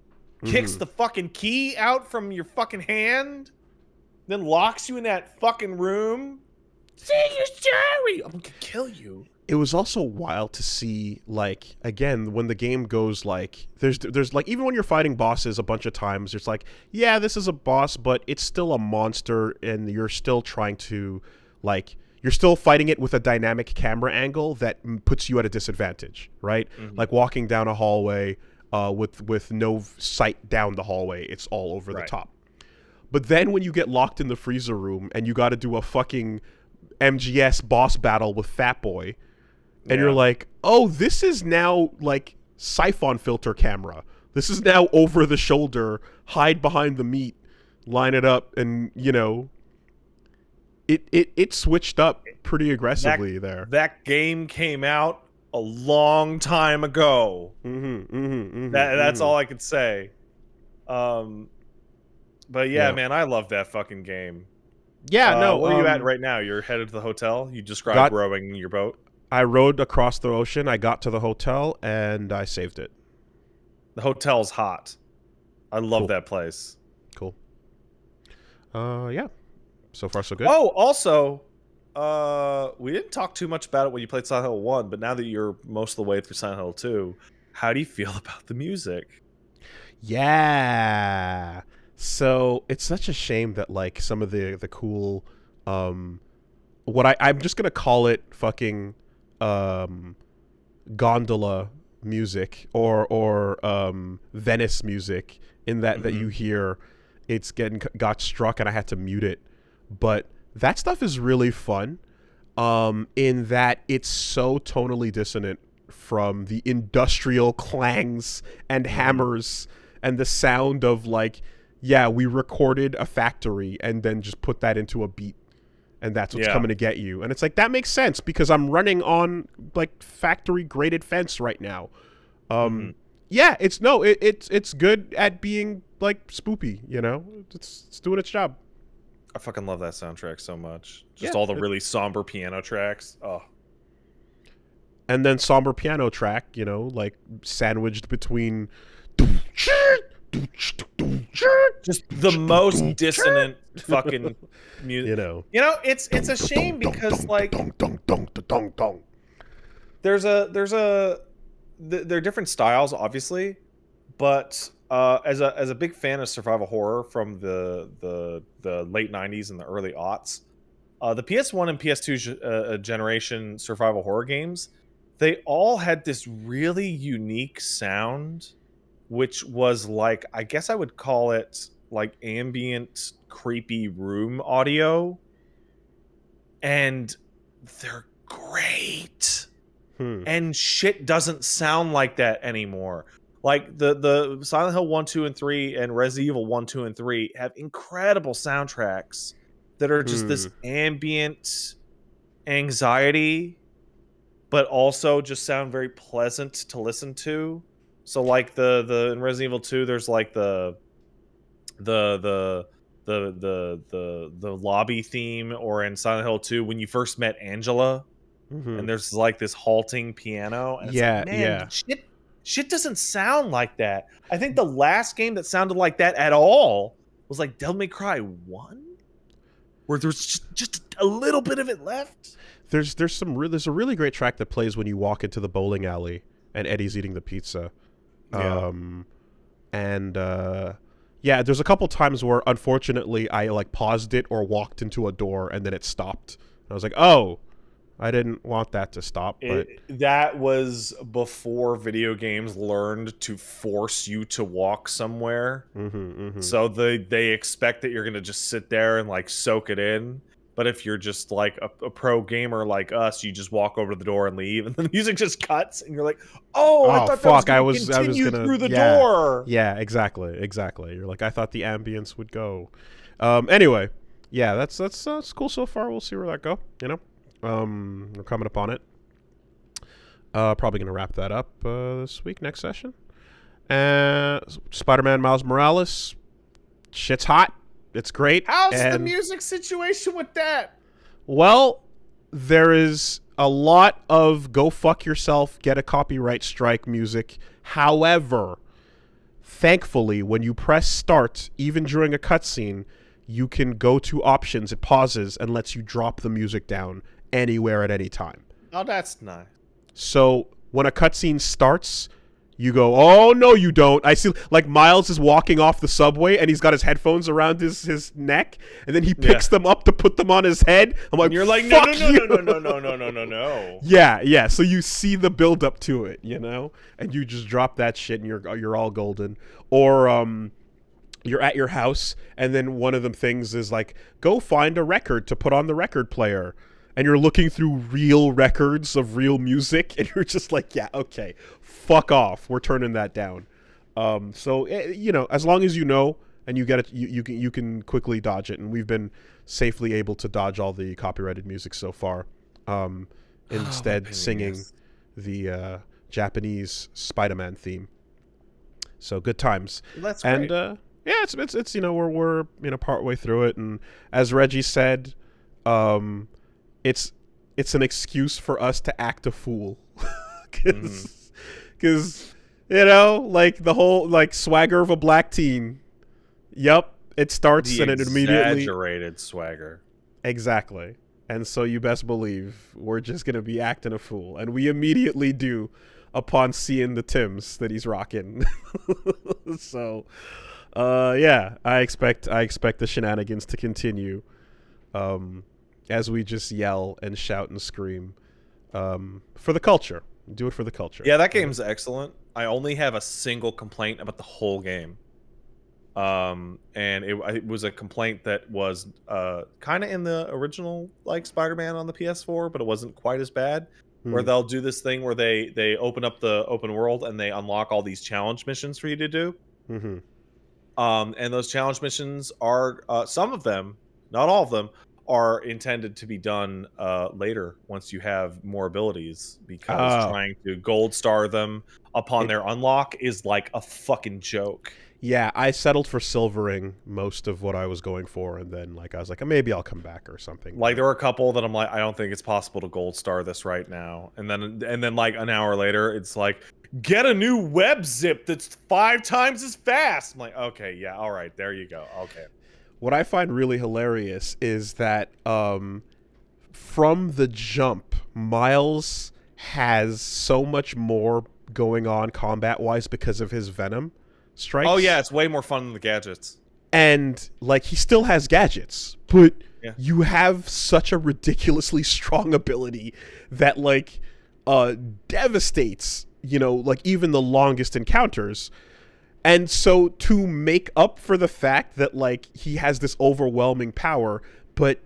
kicks the fucking key out from your fucking hand, then locks you in that fucking room. Say you're sorry. I'm gonna kill you. It was also wild to see, like, again, when the game goes, like, there's like, even when you're fighting bosses a bunch of times, it's like, yeah, this is a boss, but it's still a monster, and you're still trying to, like, you're still fighting it with a dynamic camera angle that puts you at a disadvantage, right? Like walking down a hallway with no sight down the hallway, it's all over the top. But then when you get locked in the freezer room and you got to do a fucking MGS boss battle with Fat Boy, and you're like, oh, this is now like siphon filter camera. This is now over the shoulder, hide behind the meat, line it up, and you know, it switched up pretty aggressively there. That game came out a long time ago. That's all I could say. But yeah, man, I love that fucking game. Yeah, no. Where are you at right now? You're headed to the hotel? You described rowing your boat? I rowed across the ocean. I got to the hotel, and I saved it. The hotel's hot. I love that place. Cool. Yeah. So far, so good. Oh, also, we didn't talk too much about it when you played Silent Hill 1, but now that you're most of the way through Silent Hill 2, how do you feel about the music? Yeah. So it's such a shame that like some of the cool what I'm just gonna call it fucking gondola music or Venice music in that you hear it's got struck and I had to mute it, but that stuff is really fun in that it's so tonally dissonant from the industrial clangs and hammers and the sound of like, yeah, we recorded a factory and then just put that into a beat and that's what's coming to get you. And it's like, that makes sense because I'm running on like factory graded fence right now. Yeah, it's good at being like spoopy, you know? It's doing its job. I fucking love that soundtrack so much. Just all the really somber piano tracks. Oh. And then somber piano track, you know, like sandwiched between just the most dissonant fucking music. You know, it's a shame because like there are different styles, obviously, but as a big fan of survival horror from the late 90s and the early aughts, the PS1 and PS2 generation survival horror games, they all had this really unique sound, which was like, I guess I would call it like ambient, creepy room audio. And they're great. And shit doesn't sound like that anymore. Like the Silent Hill 1, 2, and 3 and Resident Evil 1, 2, and 3 have incredible soundtracks that are just this ambient anxiety, but also just sound very pleasant to listen to. So like the in Resident Evil 2, there's like the lobby theme, or in Silent Hill 2 when you first met Angela, and there's like this halting piano, and it's like, man, shit doesn't sound like that. I think the last game that sounded like that at all was like Devil May Cry 1, where there's just a little bit of it left. There's a really great track that plays when you walk into the bowling alley and Eddie's eating the pizza. There's a couple times where unfortunately I like paused it or walked into a door and then it stopped. And I was like, oh, I didn't want that to stop. But that was before video games learned to force you to walk somewhere. So they expect that you're gonna just sit there and like soak it in. But if you're just like a pro gamer like us, you just walk over to the door and leave, and the music just cuts, and you're like, "Oh, I thought fuck, that was gonna continue through the door." Yeah, exactly. You're like, I thought the ambience would go. Anyway, yeah, that's cool so far. We'll see where that go. You know, we're coming upon it. Probably gonna wrap that up this week, next session. Spider-Man Miles Morales, shit's hot. It's great. How's the music situation with that? Well, there is a lot of go fuck yourself, get a copyright strike music. However, Thankfully, when you press start, even during a cutscene, you can go to options. It pauses and lets you drop the music down anywhere at any time. Oh, that's nice. So when a cutscene starts, you go, oh, no, you don't. I see, like, Miles is walking off the subway, and he's got his headphones around his neck, and then he picks them up to put them on his head. I'm like, and you're like, fuck no. Yeah. So you see the build up to it, you know? And you just drop that shit, and you're all golden. Or, you're at your house, and then one of the things is like, go find a record to put on the record player. And you're looking through real records of real music, and you're just like, yeah, okay, fuck off. We're turning that down. So, you know, as long as you know and you get it, you can quickly dodge it. And we've been safely able to dodge all the copyrighted music so far. Instead, singing the Japanese Spider-Man theme. So good times. That's great. And yeah, it's you know, we're you know, part way through it, and as Reggie said, it's an excuse for us to act a fool, because you know, like the whole like swagger of a black teen. Yep, it starts and it immediately exaggerated swagger. Exactly, and so you best believe we're just gonna be acting a fool, and we immediately do upon seeing the Tims that he's rocking. So, yeah, I expect the shenanigans to continue. As we just yell and shout and scream for the culture. Do it for the culture. Yeah, that game's excellent. I only have a single complaint about the whole game. And it was a complaint that was kind of in the original like Spider-Man on the PS4, but it wasn't quite as bad. Where they'll do this thing where they open up the open world and they unlock all these challenge missions for you to do. Mm-hmm. And those challenge missions are some of them, not all of them, are intended to be done later once you have more abilities, because trying to gold star them upon their unlock is like a fucking joke. Yeah, I settled for silvering most of what I was going for, and then like I was like, maybe I'll come back or something. Like there were a couple that I'm like, I don't think it's possible to gold star this right now. And then like an hour later, it's like, get a new web zip that's 5 times as fast. I'm like, okay, yeah, all right, there you go. Okay. What I find really hilarious is that from the jump, Miles has so much more going on combat-wise because of his Venom strikes. Oh yeah, it's way more fun than the gadgets. And like he still has gadgets, but you have such a ridiculously strong ability that like devastates, you know, like even the longest encounters. And so to make up for the fact that like he has this overwhelming power, but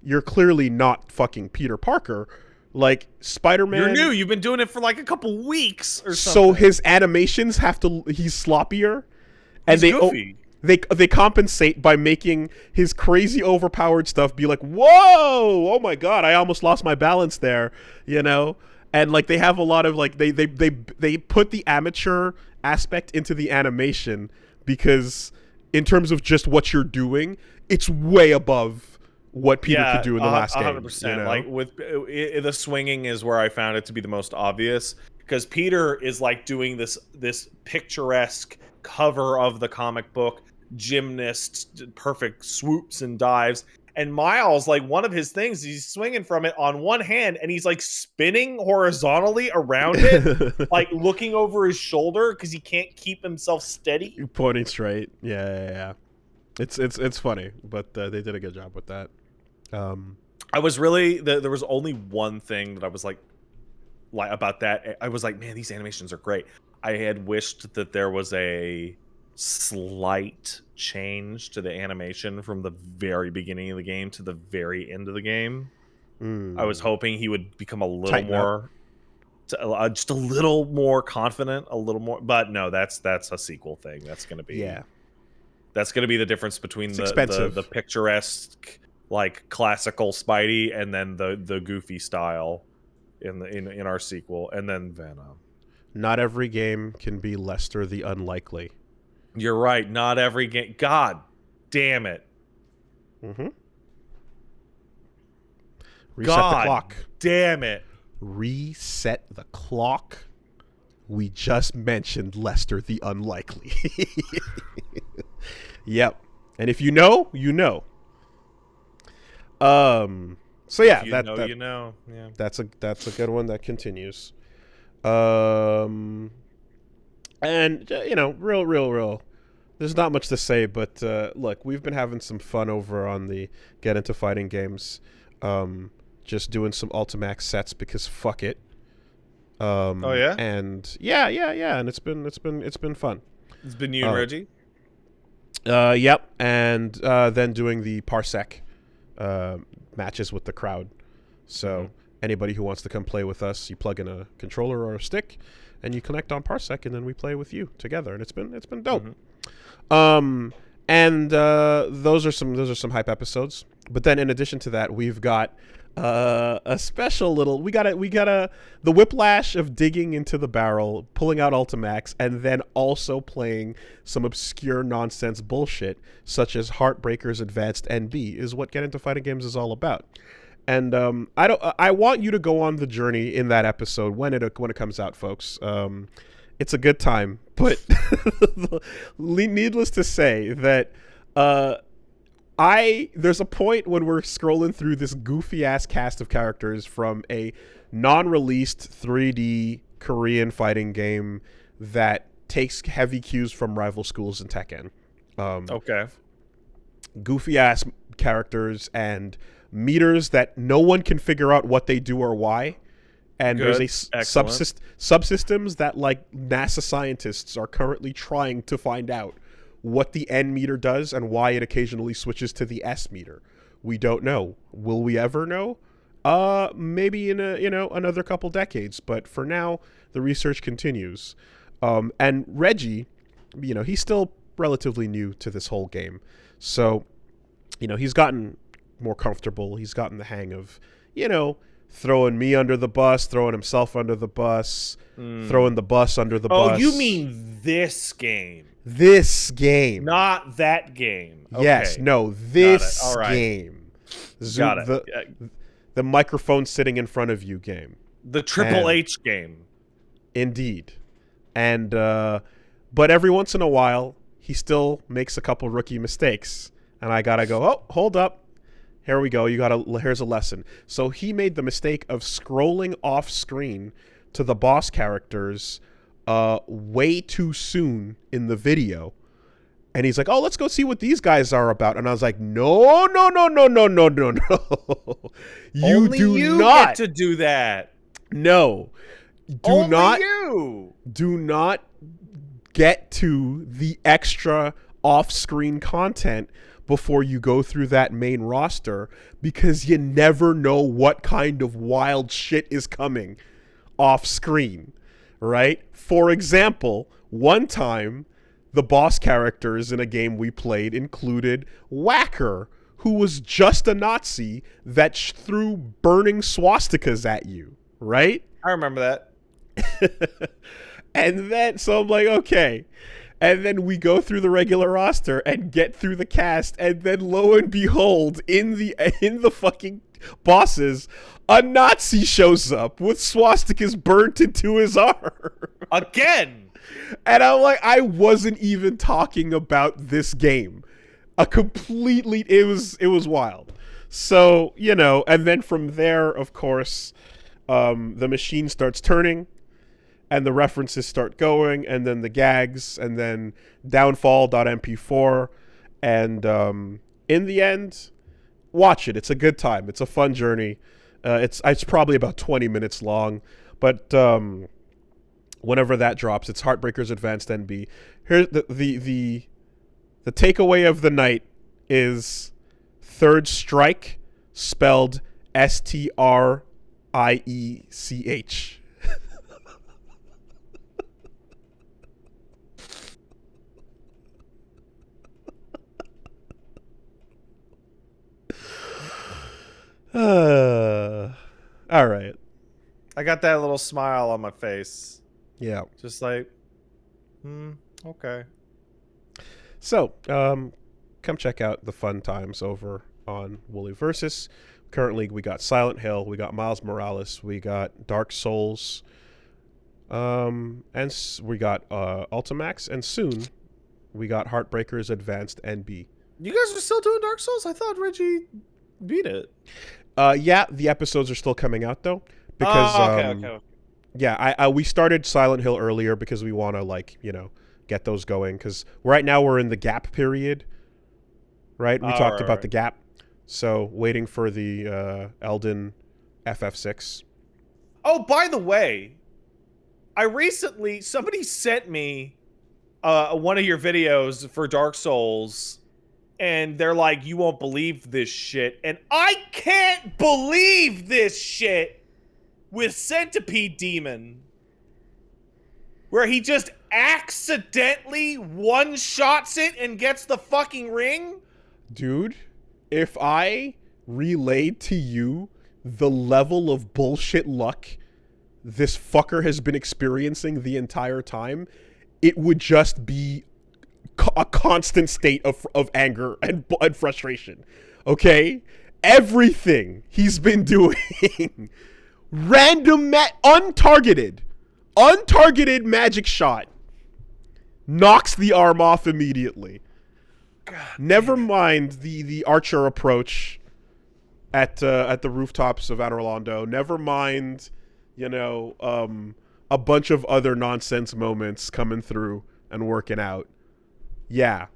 you're clearly not fucking Peter Parker, like Spider-Man. You're new. You've been doing it for like a couple weeks or something. So his animations have to. He's sloppier, and he's goofy. They compensate by making his crazy overpowered stuff be like, whoa, oh my god, I almost lost my balance there, you know. And like they have a lot of like they put the amateur aspect into the animation, because in terms of just what you're doing, it's way above what Peter could do in the last 100%, game. You know? Like with the swinging is where I found it to be the most obvious, because Peter is like doing this picturesque cover of the comic book, gymnast, perfect swoops and dives. And Miles, like one of his things, he's swinging from it on one hand and he's like spinning horizontally around it, like looking over his shoulder because he can't keep himself steady. Pointing straight. Yeah. It's funny, but they did a good job with that. I was really there was only one thing that I was like about that. I was like, man, these animations are great. I had wished that there was a slight change to the animation from the very beginning of the game to the very end of the game. I was hoping he would become a little more just a little more confident, a little more, but no, that's a sequel thing. That's going to be that's going to be the difference between the picturesque, like classical Spidey and then the goofy style in our sequel, and then Venom. Not every game can be Lester the Unlikely. You're right. Not every game. God damn it. Reset the clock. Damn it. Reset the clock. We just mentioned Lester the Unlikely. Yep. And if you know, you know. So yeah, you know. Yeah. That's a good one that continues. And real. There's not much to say, but look, we've been having some fun over on the Get Into Fighting Games. Just doing some Ultimax sets because fuck it. Oh yeah. And yeah, and it's been fun. It's been you and Reggie. Yep, and then doing the Parsec matches with the crowd. So anybody who wants to come play with us, you plug in a controller or a stick, and you connect on Parsec, and then we play with you together, and it's been dope. And those are some hype episodes. But then in addition to that, we've got a special little we got the whiplash of digging into the barrel, pulling out Ultimax, and then also playing some obscure nonsense bullshit such as Heartbreakers Advanced NB is what Get Into Fighting Games is all about. And I want you to go on the journey in that episode when it comes out, folks. It's a good time, but needless to say that there's a point when we're scrolling through this goofy ass cast of characters from a non-released 3D Korean fighting game that takes heavy cues from rival schools in Tekken. Okay. Goofy ass characters and meters that no one can figure out what they do or why. And Good. There's a subsystems that like NASA scientists are currently trying to find out what the N meter does and why it occasionally switches to the S meter. We don't know. Will we ever know? Maybe in another couple decades. But for now, the research continues. And Reggie, he's still relatively new to this whole game, so he's gotten more comfortable. He's gotten the hang of throwing me under the bus, throwing himself under the bus, throwing the bus under the bus. Oh, you mean this game? This game. Not that game. Okay. Yes, no, this All right. game. Got it. The microphone sitting in front of you game. The Triple H game. Indeed. And, but every once in a while, he still makes a couple rookie mistakes. And I gotta go, oh, hold up. Here we go. Here's a lesson. So he made the mistake of scrolling off screen to the boss characters way too soon in the video. And he's like, oh, let's go see what these guys are about. And I was like, no. Only you get to do that. No. You. Do not get to the extra off-screen content before you go through that main roster, because you never know what kind of wild shit is coming off screen, right? For example, one time the boss characters in a game we played included Whacker, who was just a Nazi that threw burning swastikas at you, right? I remember that. And then, so I'm like, okay. And then we go through the regular roster and get through the cast, and then lo and behold, in the fucking bosses, a Nazi shows up with swastikas burnt into his arm. Again! And I'm like, I wasn't even talking about this game. It was wild. So, and then from there, of course, the machine starts turning. And the references start going, and then the gags, and then downfall.mp4. And in the end, watch it. It's a good time. It's a fun journey. It's probably about 20 minutes long. But whenever that drops, it's Heartbreakers Advanced NB. Here's the takeaway of the night is third Streich, spelled Striech. All right. I got that little smile on my face. Yeah. Just like, okay. So, come check out the fun times over on Wooly Versus. Currently, we got Silent Hill, we got Miles Morales, we got Dark Souls. We got Ultimax, and soon we got Heartbreakers Advanced NB. You guys are still doing Dark Souls? I thought Reggie beat it. Yeah, the episodes are still coming out though, because okay. yeah, we started Silent Hill earlier because we want to get those going, because right now we're in the gap period, right? We talked about the gap, so waiting for the Elden FF6. Oh, by the way, somebody sent me one of your videos for Dark Souls, and they're like, you won't believe this shit. And I can't believe this shit with Centipede Demon, where he just accidentally one-shots it and gets the fucking ring. Dude, if I relayed to you the level of bullshit luck this fucker has been experiencing the entire time, it would just be a constant state of anger and frustration. Okay? Everything he's been doing. Random, untargeted magic shot. Knocks the arm off immediately. God, never mind the archer approach at the rooftops of Anne Orlando. Never mind, a bunch of other nonsense moments coming through and working out. Yeah.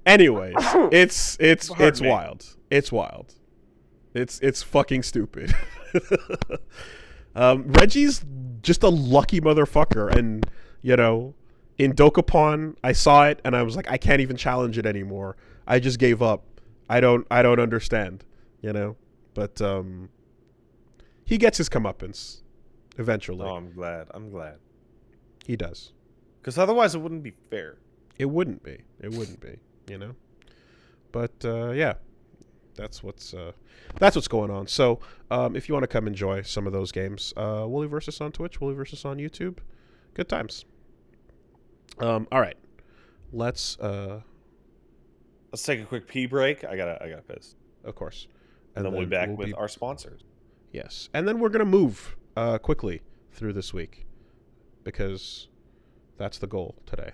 Anyways, it's wild. It's wild. It's fucking stupid. Reggie's just a lucky motherfucker, and in Dokapon, I saw it and I was like, I can't even challenge it anymore. I just gave up. I don't understand, But he gets his comeuppance eventually. Oh, I'm glad. He does. Because otherwise it wouldn't be fair. It wouldn't be, But yeah, that's what's going on. So if you want to come enjoy some of those games, Wooly Versus on Twitch, Wooly Versus on YouTube, good times. All right, let's take a quick pee break. I gotta piss. Of course, and then we'll be back with our sponsors. Yes, and then we're gonna move quickly through this week, because that's the goal today.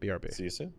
BRB. See you soon.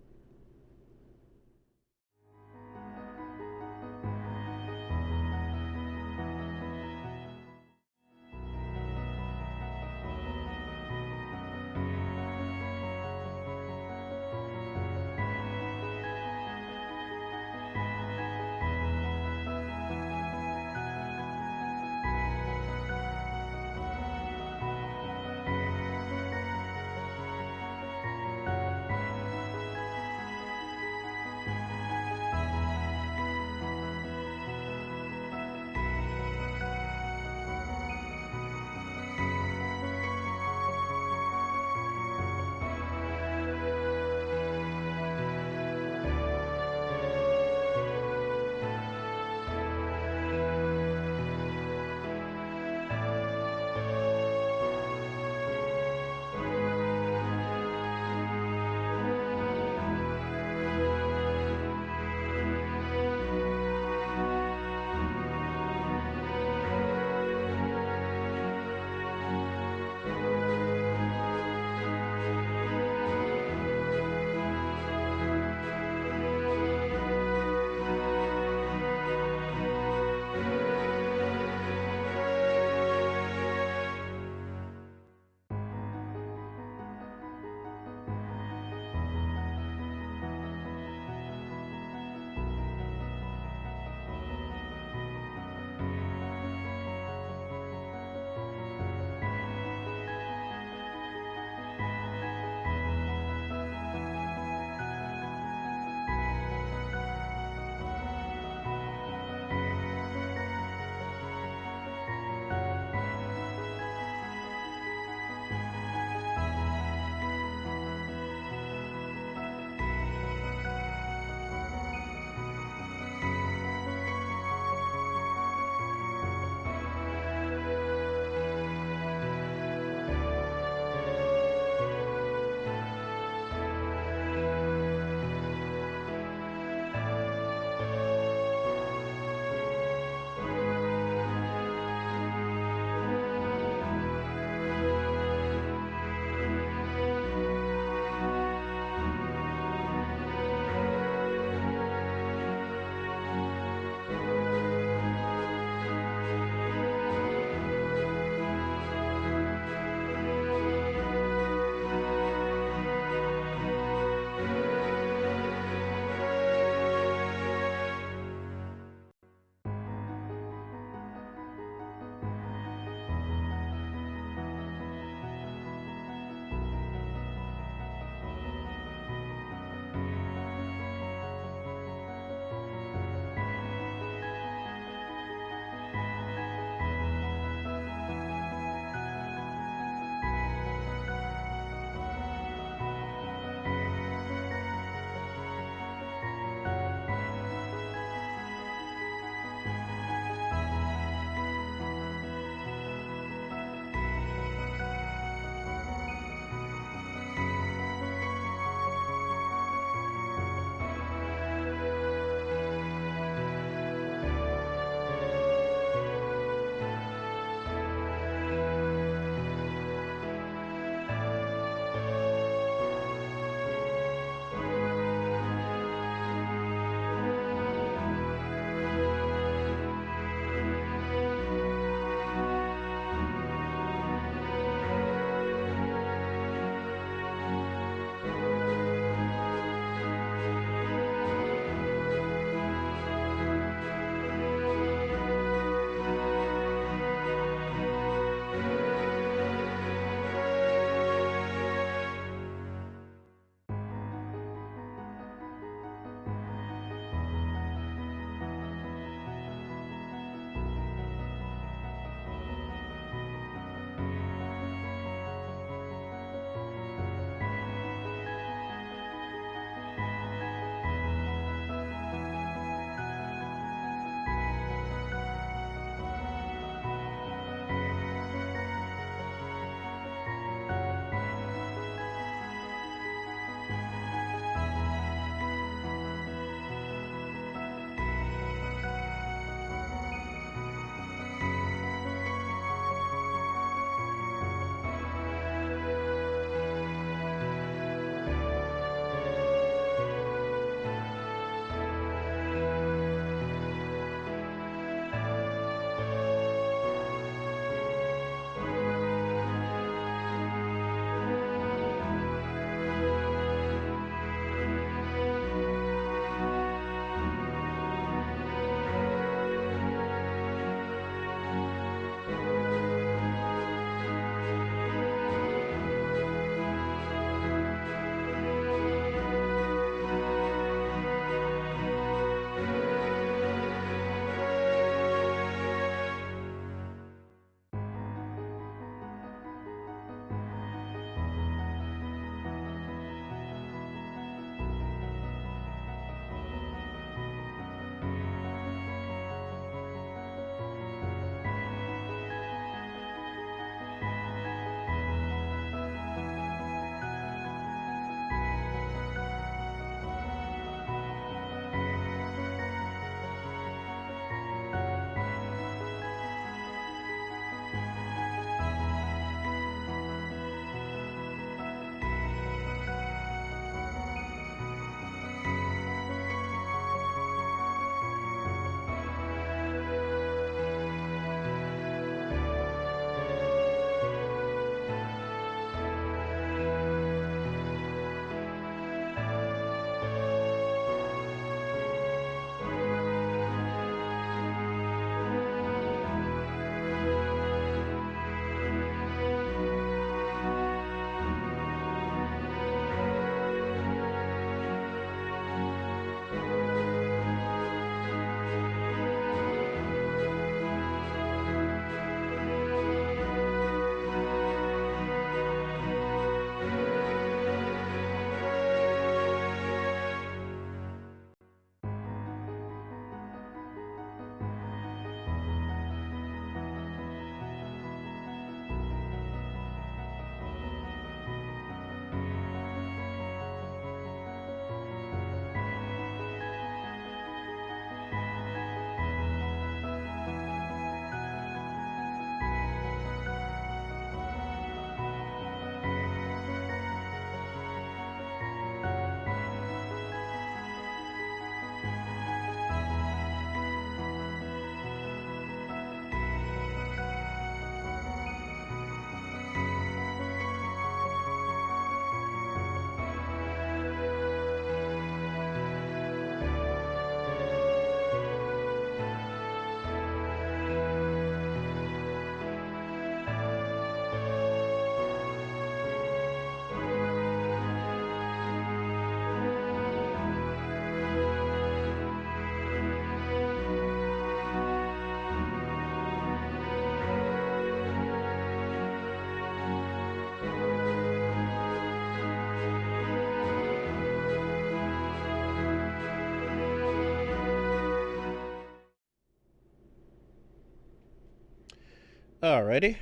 Alrighty.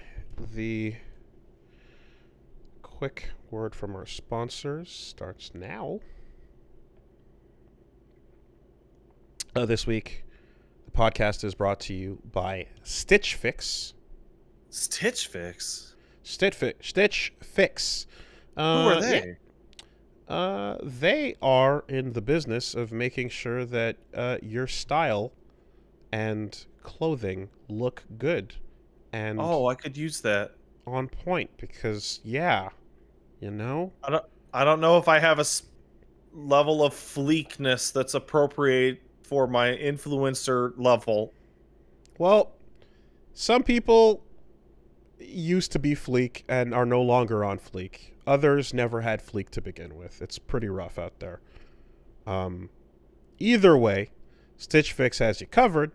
The quick word from our sponsors starts now. This week, the podcast is brought to you by Stitch Fix. Stitch Fix? Stitch Fix. Who are they? They are in the business of making sure that your style and clothing look good and I could use that. on point because, yeah, you know? I don't know if I have a level of fleekness that's appropriate for my influencer level. Well, some people used to be fleek and are no longer on fleek. Others never had fleek to begin with. It's pretty rough out there. Either way, Stitch Fix has you covered.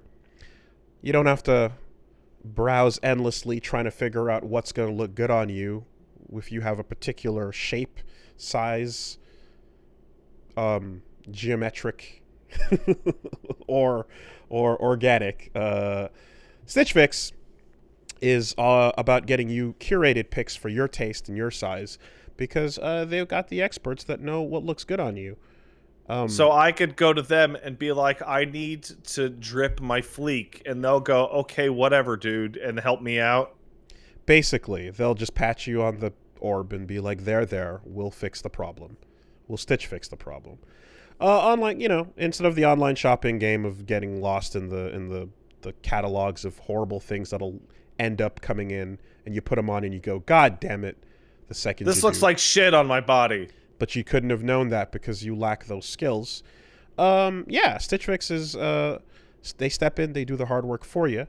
You don't have to browse endlessly trying to figure out what's going to look good on you if you have a particular shape, size, geometric, or organic. Stitch Fix is about getting you curated picks for your taste and your size because they've got the experts that know what looks good on you. So I could go to them and be like, I need to drip my fleek, and they'll go, okay, whatever, dude, and help me out. Basically, they'll just patch you on the orb and be like, there, we'll fix the problem. We'll Stitch Fix the problem. Unlike, instead of the online shopping game of getting lost in the catalogs of horrible things that'll end up coming in, and you put them on and you go, God damn it, the second this looks like shit on my body. But you couldn't have known that because you lack those skills. Stitch Fix is, they step in, they do the hard work for you.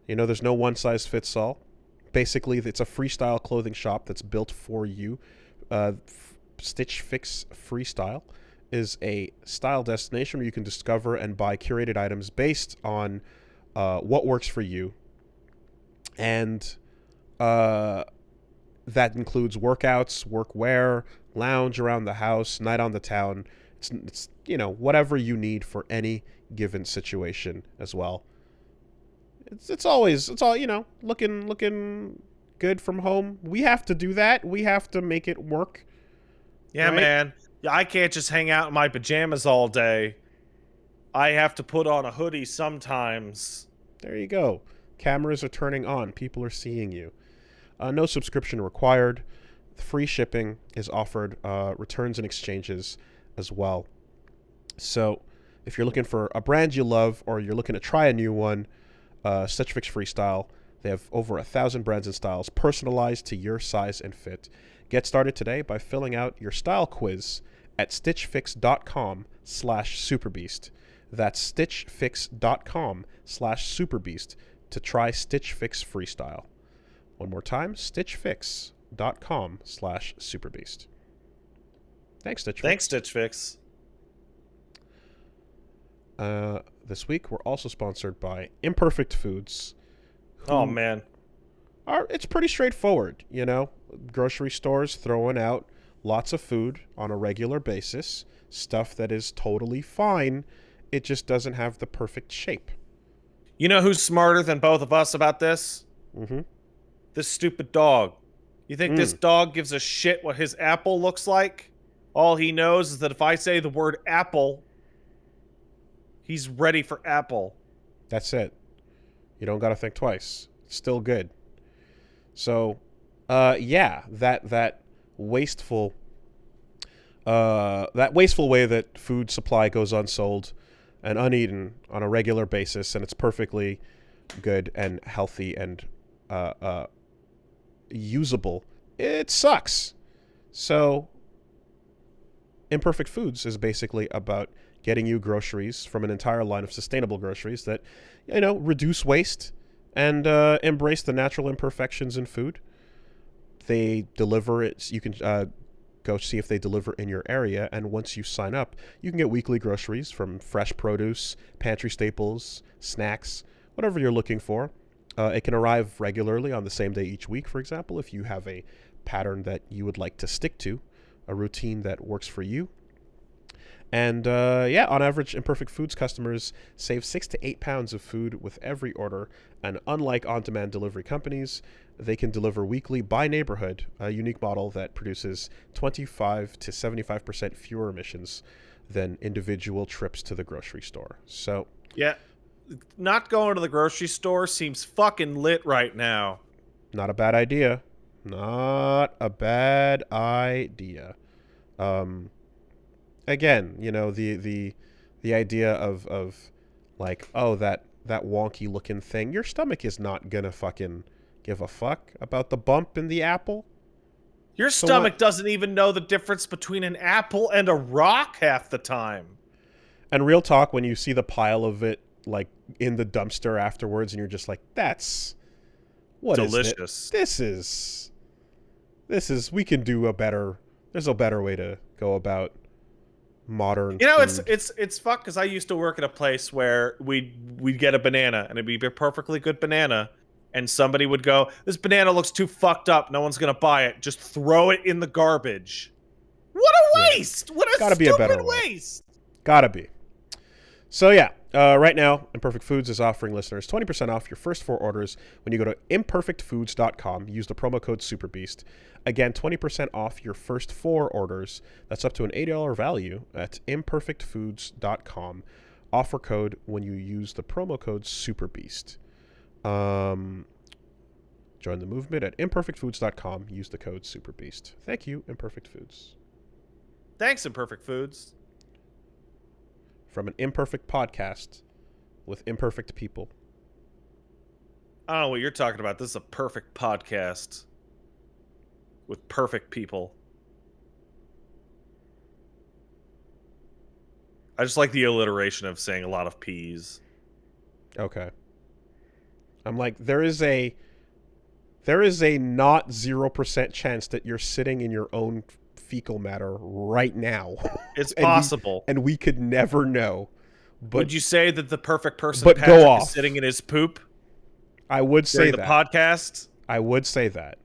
There's no one size fits all. Basically, it's a freestyle clothing shop that's built for you. Stitch Fix Freestyle is a style destination where you can discover and buy curated items based on what works for you. And that includes workouts, workwear, lounge around the house, night on the town. It's whatever you need for any given situation as well. It's all looking good from home. We have to do that. We have to make it work. Yeah, right? man. I can't just hang out in my pajamas all day. I have to put on a hoodie sometimes. There you go. Cameras are turning on. People are seeing you. No subscription required. Free shipping is offered. Returns and exchanges as well. So if you're looking for a brand you love or you're looking to try a new one, Stitch Fix Freestyle, they have over 1,000 brands and styles personalized to your size and fit. Get started today by filling out your style quiz at stitchfix.com/superbeast. That's stitchfix.com/superbeast to try Stitch Fix Freestyle. One more time, stitchfix.com/superbeast. Thanks, Stitch Fix. Thanks, Stitch Fix. This week, we're also sponsored by Imperfect Foods. Oh, man. It's pretty straightforward, Grocery stores throwing out lots of food on a regular basis. Stuff that is totally fine. It just doesn't have the perfect shape. You know who's smarter than both of us about this? Mm-hmm. This stupid dog. You think this dog gives a shit what his apple looks like? All he knows is that if I say the word apple, he's ready for apple. That's it. You don't got to think twice. It's still good. So, that wasteful way that food supply goes unsold and uneaten on a regular basis, and it's perfectly good and healthy and usable. It sucks. So, Imperfect Foods is basically about getting you groceries from an entire line of sustainable groceries that, reduce waste and embrace the natural imperfections in food. They deliver it. You can go see if they deliver in your area, and once you sign up, you can get weekly groceries from fresh produce, pantry staples, snacks, whatever you're looking for. It can arrive regularly on the same day each week, for example, if you have a pattern that you would like to stick to, a routine that works for you. And on average, Imperfect Foods customers save 6 to 8 pounds of food with every order. And unlike on-demand delivery companies, they can deliver weekly by neighborhood, a unique model that produces 25 to 75% fewer emissions than individual trips to the grocery store. So, yeah, not going to the grocery store seems fucking lit right now. not a bad idea. Not a bad idea. Again, the idea of like, oh, that wonky looking thing, your stomach is not gonna fucking give a fuck about the bump in the apple. Your stomach doesn't even know the difference between an apple and a rock half the time. And real talk, when you see the pile of it like in the dumpster afterwards, and you're just like, that's delicious. This is we can do a better. There's a better way to go about modern food. It's fucked, because I used to work at a place where we'd get a banana, and it'd be a perfectly good banana, and somebody would go, this banana looks too fucked up, no one's gonna buy it, just throw it in the garbage. What a waste! What a stupid waste! Gotta be. So yeah, right now, Imperfect Foods is offering listeners 20% off your first 4 orders when you go to imperfectfoods.com. Use the promo code SUPERBEAST. Again, 20% off your first 4 orders. That's up to an $80 value at imperfectfoods.com. Offer code when you use the promo code SUPERBEAST. Join the movement at imperfectfoods.com. Use the code SUPERBEAST. Thank you, Imperfect Foods. Thanks, Imperfect Foods. From an imperfect podcast with imperfect people. I don't know what you're talking about. This is a perfect podcast with perfect people. I just like the alliteration of saying a lot of P's. Okay. I'm like, there is a not 0% chance that you're sitting in your own fecal matter right now. It's possible. And we could never know. But, would you say that the perfect person Patrick is sitting in his poop? I would say that. The podcast? I would say that.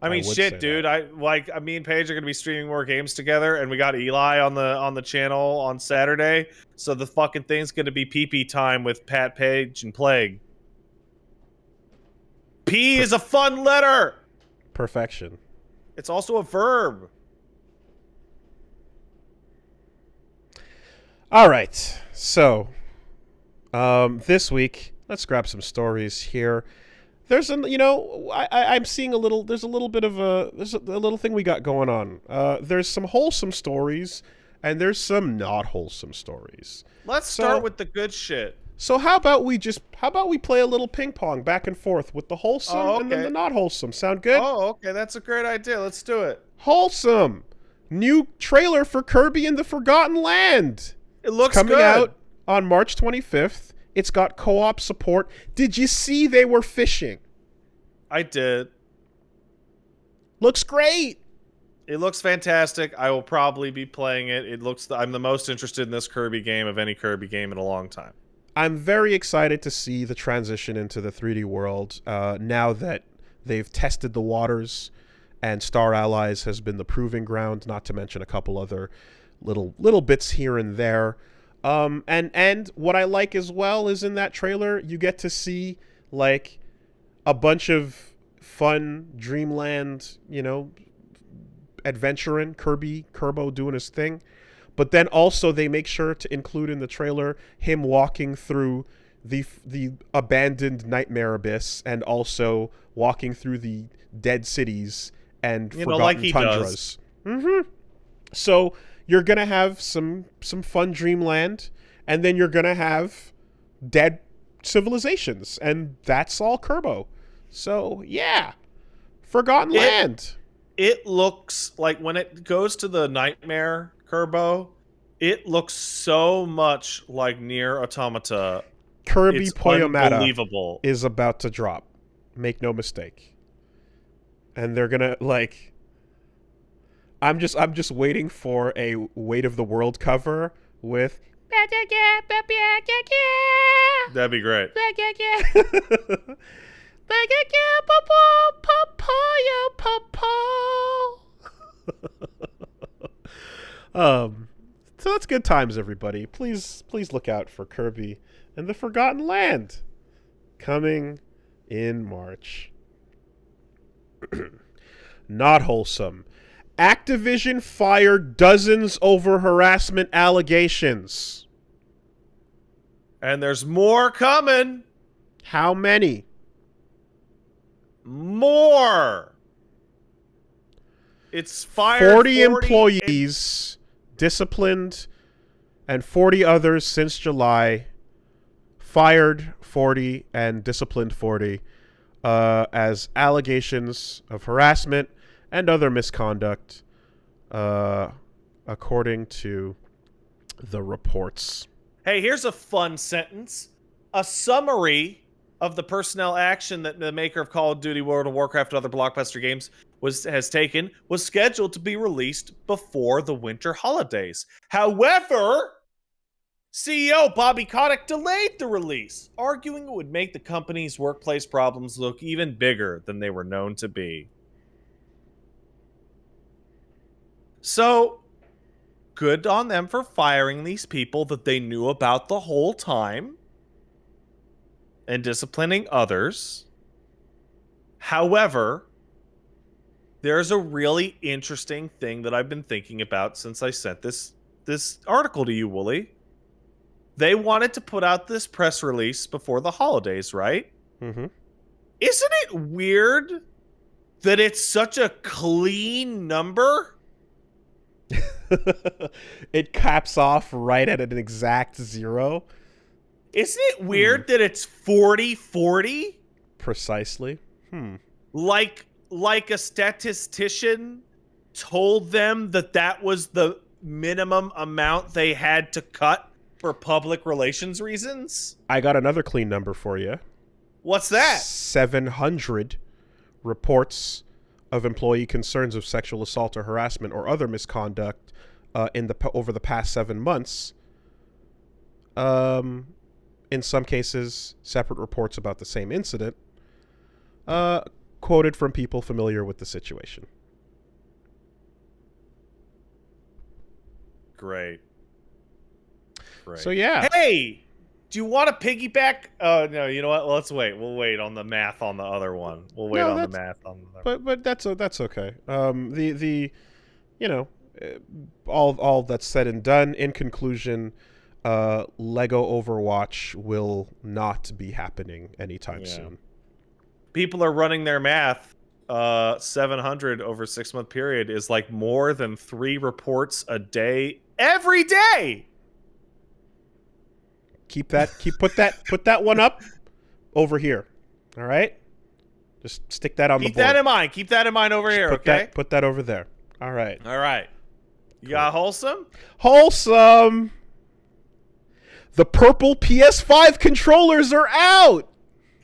I mean, shit, dude. Me and Paige are going to be streaming more games together, and we got Eli on the channel on Saturday, so the fucking thing's going to be pee-pee time with Pat, Paige, and Plague. P is a fun letter! Perfection. It's also a verb. All right, so this week, let's grab some stories here. There's I'm seeing there's a little thing we got going on. There's some wholesome stories, and there's some not wholesome stories. Let's start with the good shit. So how about we play a little ping pong back and forth with the wholesome and then the not wholesome? Sound good? Oh, okay, that's a great idea. Let's do it. Wholesome, new trailer for Kirby and the Forgotten Land. It looks coming good. Out on March 25th. It's got co-op support. Did you see they were fishing? I did. Looks great. It looks fantastic. I will probably be playing it. I'm the most interested in this Kirby game of any Kirby game in a long time. I'm very excited to see the transition into the 3D world now that they've tested the waters, and Star Allies has been the proving ground, not to mention a couple other little bits here and there. And what I like as well is in that trailer, you get to see like a bunch of fun Dreamland, adventuring Kirbo doing his thing. But then also they make sure to include in the trailer him walking through the abandoned Nightmare Abyss, and also walking through the dead cities and forgotten tundras. Mm-hmm. So you're gonna have some fun Dreamland, and then you're gonna have dead civilizations, and that's all Kirbo. So yeah, Forgotten Land. It looks like when it goes to the Nightmare Kirbo, it looks so much like Nier Automata. Kirby Poyomata is about to drop. Make no mistake. And they're gonna like. I'm just waiting for a Weight of the World cover with. That'd be great. So that's good times, everybody. Please look out for Kirby and the Forgotten Land coming in March. Not wholesome. Activision fired dozens over harassment allegations. And there's more coming. How many? More. It's fired 40 employees disciplined and 40 others since July. Fired 40 and disciplined 40 as allegations of harassment and other misconduct, according to the reports. Hey, here's a fun sentence. A summary of the personnel action that the maker of Call of Duty, World of Warcraft, and other blockbuster games was scheduled to be released before the winter holidays. However, CEO Bobby Kotick delayed the release, arguing it would make the company's workplace problems look even bigger than they were known to be. So, good on them for firing these people that they knew about the whole time and disciplining others. However, there's a really interesting thing that I've been thinking about since I sent this article to you, Wooly. They wanted to put out this press release before the holidays, right? Mm-hmm. Isn't it weird that it's such a clean number? It caps off right at an exact 0. Isn't it weird that it's 40-40? Precisely. Like a statistician told them that was the minimum amount they had to cut for public relations reasons? I got another clean number for you. What's that? 700 reports of employee concerns of sexual assault or harassment or other misconduct over the past 7 months. In some cases, separate reports about the same incident, quoted from people familiar with the situation. Great. So, yeah. Hey, do you want to piggyback? No, you know what? Let's wait. We'll wait on the math on the other one. We'll wait on the math on the other one. But that's okay. All that's said and done, in conclusion, Lego Overwatch will not be happening anytime soon. People are running their math. 700 over a 6-month period is like more than 3 reports a day every day. Put that one up over here. All right? Just stick that on the board. Keep that in mind. Keep that in mind over here, okay? Put that over there. All right. All right. You got Wholesome? Wholesome! The purple PS5 controllers are out!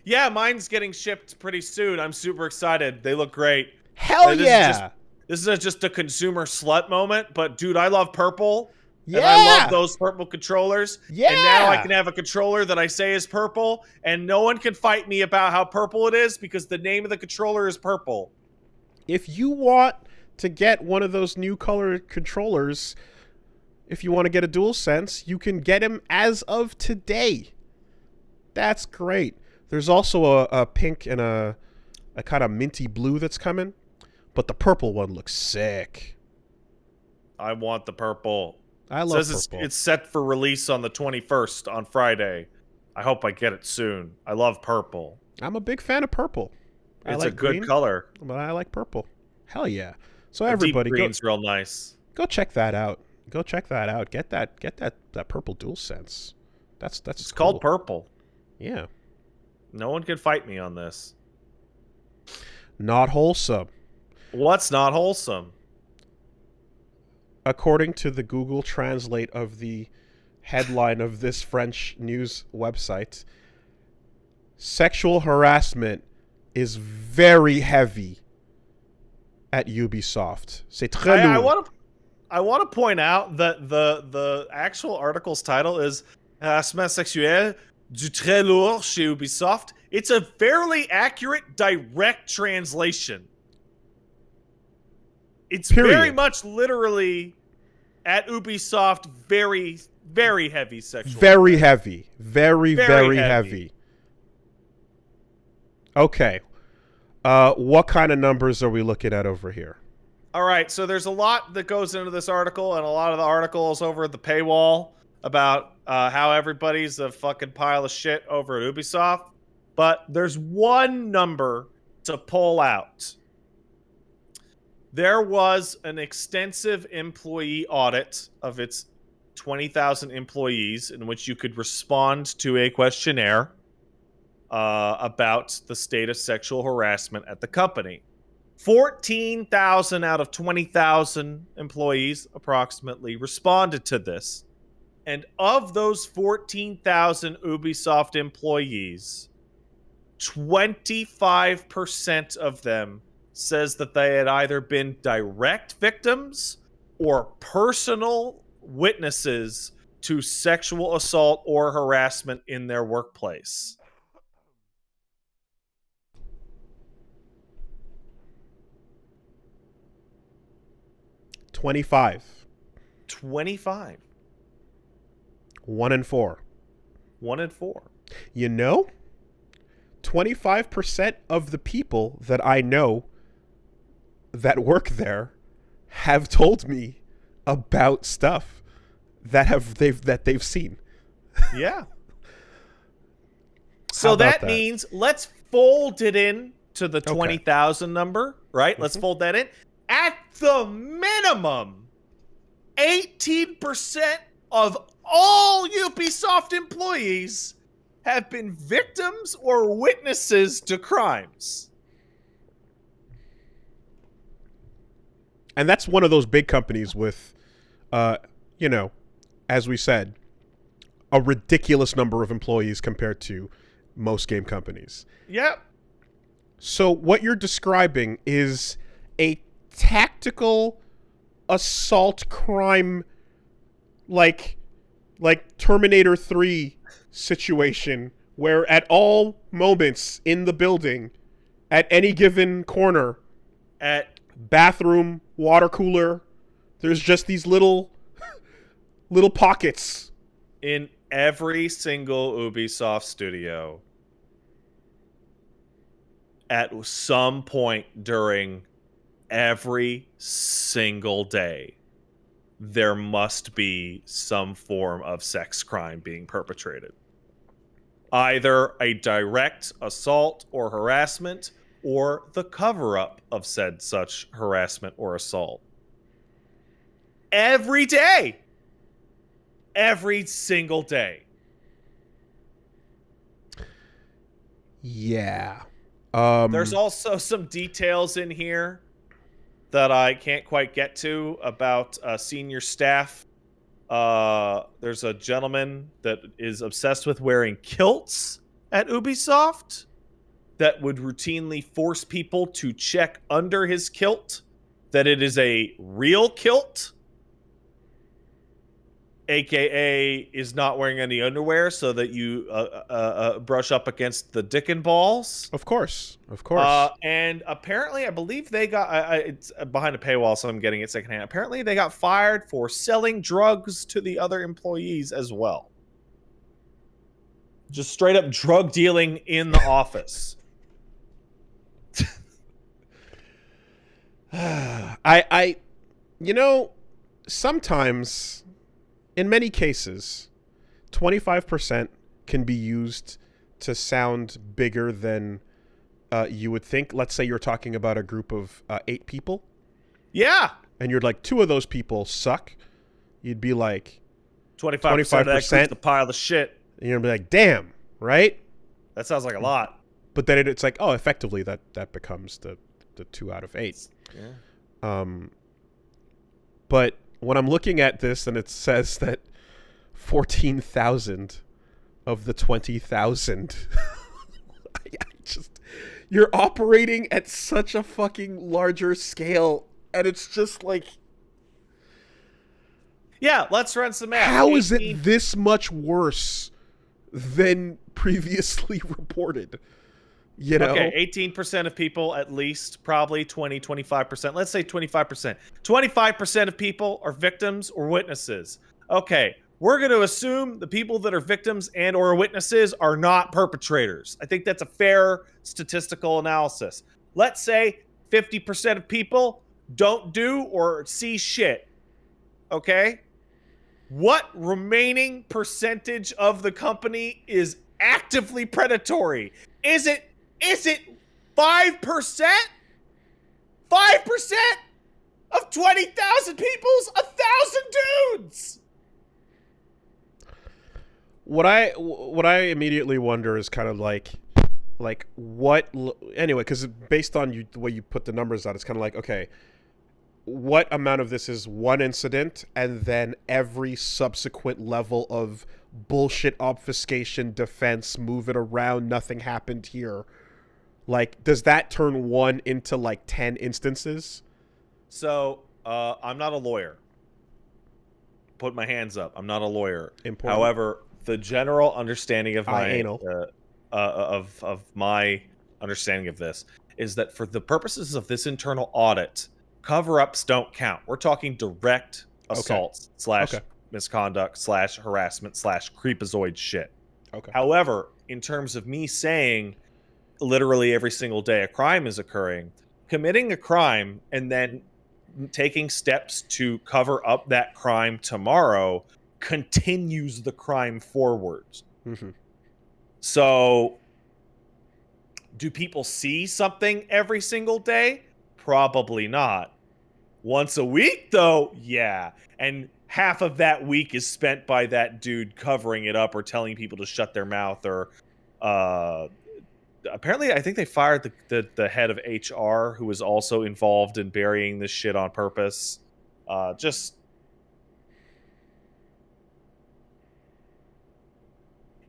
Yeah, mine's getting shipped pretty soon. I'm super excited. They look great. Hell yeah! This is just a consumer slut moment, but dude, I love purple. Yeah! And I love those purple controllers. Yeah! And now I can have a controller that I say is purple, and no one can fight me about how purple it is because the name of the controller is purple. If you want to get one of those new color controllers, if you want to get a DualSense, you can get them as of today. That's great. There's also a pink and a kind of minty blue that's coming, but the purple one looks sick. I want the purple. I love purple. Purple. It's set for release on the 21st on Friday. I hope I get it soon. I love purple. I'm a big fan of purple. It's a good color. But I like purple. Hell yeah. So everybody, deep green's real nice. Go check that out. Get that purple DualSense. That's It's cool. called purple. Yeah. No one can fight me on this. Not wholesome. What's not wholesome? According to the Google Translate of the headline of this French news website, sexual harassment is very heavy at Ubisoft. C'est très lourd. I want to point out that the actual article's title is Harassement sexuel du très lourd chez Ubisoft. It's a fairly accurate direct translation. It's very much literally at Ubisoft, very, very heavy sexual. Very heavy. Very heavy. Okay. What kind of numbers are we looking at over here? All right, so there's a lot that goes into this article, and a lot of the article is over at the paywall about how everybody's a fucking pile of shit over at Ubisoft. But there's one number to pull out. There was an extensive employee audit of its 20,000 employees in which you could respond to a questionnaire about the state of sexual harassment at the company. 14,000 out of 20,000 employees approximately responded to this. And of those 14,000 Ubisoft employees, 25% of them says that they had either been direct victims or personal witnesses to sexual assault or harassment in their workplace. $25. 25. 1 in 4. 1 in 4. You know, 25% of the people that I know that work there have told me about stuff that they've seen. Yeah. So that means let's fold it in to the 20,000 number, right? Mm-hmm. Let's fold that in. At the minimum, 18% of all Ubisoft employees have been victims or witnesses to crimes. And that's one of those big companies with, as we said, a ridiculous number of employees compared to most game companies. Yep. So what you're describing is a tactical assault crime, like Terminator 3 situation, where at all moments in the building, at any given corner, at bathroom, water cooler, there's just these little pockets. In every single Ubisoft studio, at some point during every single day, there must be some form of sex crime being perpetrated. Either a direct assault or harassment, or the cover-up of said such harassment or assault. Every day! Every single day. Yeah. There's also some details in here that I can't quite get to about senior staff. There's a gentleman that is obsessed with wearing kilts at Ubisoft that would routinely force people to check under his kilt that it is a real kilt, aka is not wearing any underwear so that you brush up against the dick and balls. Of course. And apparently, I believe they got, it's behind a paywall, so I'm getting it secondhand. Apparently, they got fired for selling drugs to the other employees as well. Just straight up drug dealing in the office. Sometimes, in many cases, 25% can be used to sound bigger than you would think. Let's say you're talking about a group of 8 people. Yeah. And you're like, 2 of those people suck. You'd be like, 25% of that group's a pile of shit. And you'd be like, damn, right? That sounds like a lot. But then it's like, oh, effectively that becomes the 2 out of 8. Yeah. But when I'm looking at this and it says that 14,000 of the 20,000, you're operating at such a fucking larger scale, and it's just like, yeah, let's run some math. How is it this much worse than previously reported? You Okay, know? 18% of people at least, probably 25%. Let's say 25%. 25% of people are victims or witnesses. Okay, we're going to assume the people that are victims and or witnesses are not perpetrators. I think that's a fair statistical analysis. Let's say 50% of people don't do or see shit. Okay? What remaining percentage of the company is actively predatory? Is it 5%? 5% of 20,000 people's 1,000 dudes. What I immediately wonder is kind of like what anyway, because based on the way you put the numbers out, it's kind of like, okay, what amount of this is one incident and then every subsequent level of bullshit obfuscation, defense, move it around, nothing happened here. Like, does that turn one into like 10 instances? So, I'm not a lawyer. Put my hands up. I'm not a lawyer. Important. However, the general understanding of I my anal. of my understanding of this is that for the purposes of this internal audit, cover-ups don't count. We're talking direct Okay. assaults slash Okay. misconduct slash harassment slash creepazoid shit. Okay. However, in terms of me saying literally every single day a crime is occurring, committing a crime and then taking steps to cover up that crime tomorrow continues the crime forwards. Mm-hmm. So, do people see something every single day? Probably not. Once a week, though, yeah. And half of that week is spent by that dude covering it up or telling people to shut their mouth or uh apparently I think they fired the head of HR who was also involved in burying this shit on purpose. Just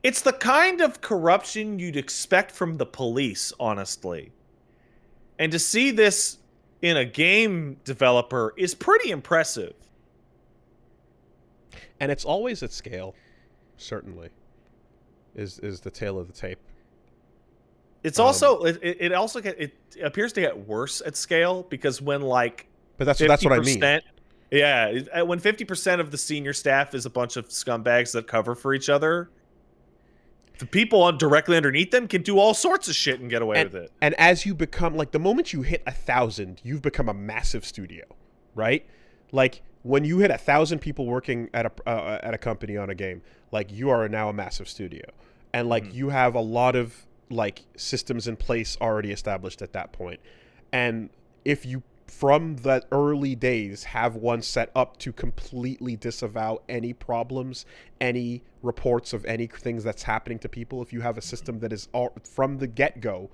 it's the kind of corruption you'd expect from the police, honestly. And to see this in a game developer is pretty impressive. And it's always at scale, certainly. Is the tail of the tape. It's also it also it appears to get worse at scale because when like But that's what I mean. 50%, yeah, when 50% of the senior staff is a bunch of scumbags that cover for each other, the people directly underneath them can do all sorts of shit and get away and with it. and as you become, like, the moment you hit 1,000, you've become a massive studio, right? Like, when you hit 1,000 people working at a company on a game, like, you are now a massive studio, and like you have a lot of like systems in place already established at that point. And if you from the early days have one set up to completely disavow any problems, any reports of any things that's happening to people, if you have a system that is all, from the get-go,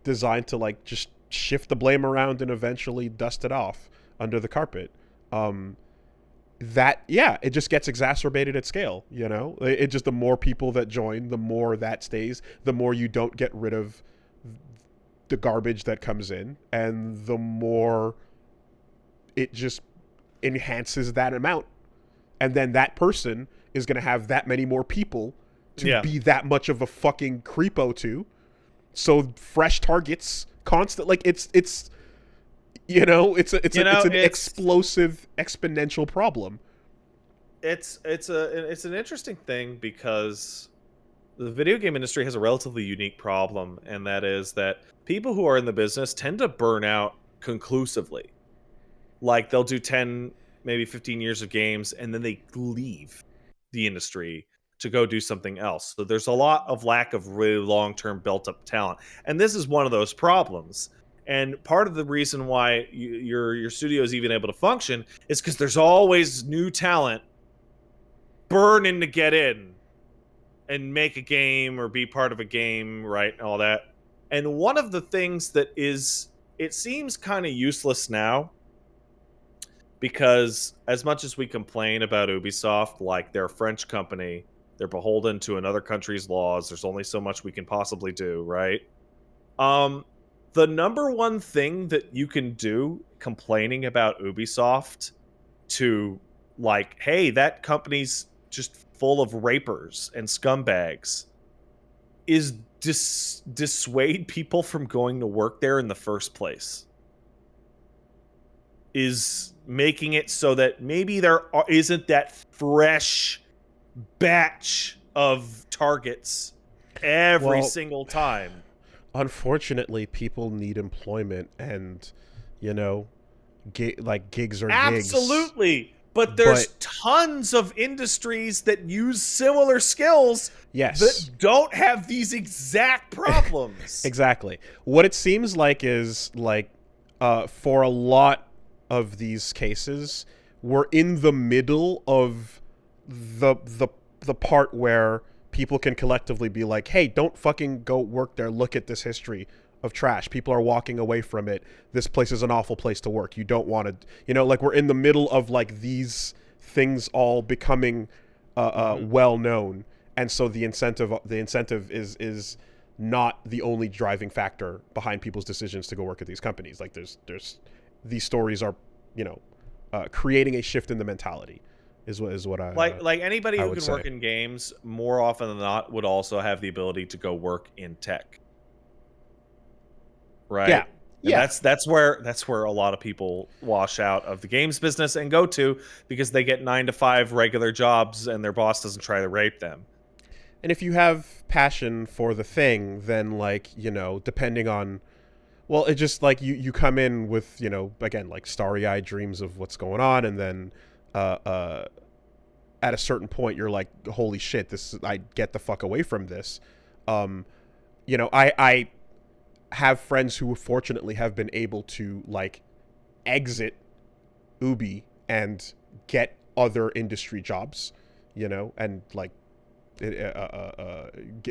designed to like just shift the blame around and eventually dust it off under the carpet, that, yeah, it just gets exacerbated at scale. It just, the more people that join, the more that stays, the more you don't get rid of the garbage that comes in, and the more it just enhances that amount. And then that person is going to have that many more people to be that much of a fucking creepo to. So fresh targets, constant, like it's it's an explosive exponential problem. It's an interesting thing because the video game industry has a relatively unique problem, and that is that people who are in the business tend to burn out conclusively. Like they'll do 10, maybe 15 years of games, and then they leave the industry to go do something else. So there's a lot of lack of really long-term built-up talent, and this is one of those problems. And part of the reason why your studio is even able to function is because there's always new talent burning to get in and make a game or be part of a game, right? And all that. And one of the things that is, it seems kind of useless now, because as much as we complain about Ubisoft, like they're a French company, they're beholden to another country's laws, there's only so much we can possibly do, right? The number one thing that you can do complaining about Ubisoft to, like, hey, that company's just full of rapers and scumbags, is dissuade people from going to work there in the first place. Is making it so that maybe there isn't that fresh batch of targets every single time. Unfortunately, people need employment, and you know, gigs are gigs. Absolutely. But there's tons of industries that use similar skills that don't have these exact problems. Exactly. What it seems like is like for a lot of these cases, we're in the middle of the part where people can collectively be like, hey, don't fucking go work there. Look at this history of trash. People are walking away from it. This place is an awful place to work. You don't want to, like we're in the middle of like these things all becoming well known. And so the incentive is not the only driving factor behind people's decisions to go work at these companies. Like there's these stories are, creating a shift in the mentality is what I like anybody who can say. work in games more often than not would also have the ability to go work in tech. Right? Yeah. And that's where a lot of people wash out of the games business and go to, because they get 9 to 5 regular jobs and their boss doesn't try to rape them. And if you have passion for the thing, then like, depending on, well, it just like you come in with, again, like starry-eyed dreams of what's going on, and then at a certain point you're like, holy shit, I get the fuck away from this. I have friends who fortunately have been able to like exit Ubi and get other industry jobs, and like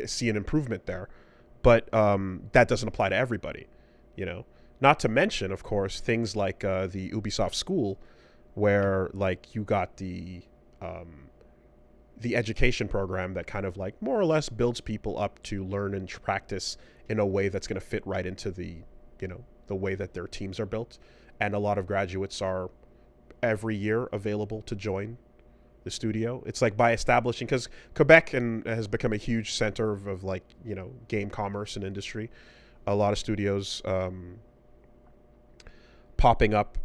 see an improvement there. But that doesn't apply to everybody, not to mention, of course, things like the Ubisoft school, where like you got the education program that kind of like more or less builds people up to learn and practice in a way that's going to fit right into the way that their teams are built. And a lot of graduates are every year available to join the studio. It's like by establishing, because Quebec has become a huge center of like, game commerce and industry. A lot of studios popping up,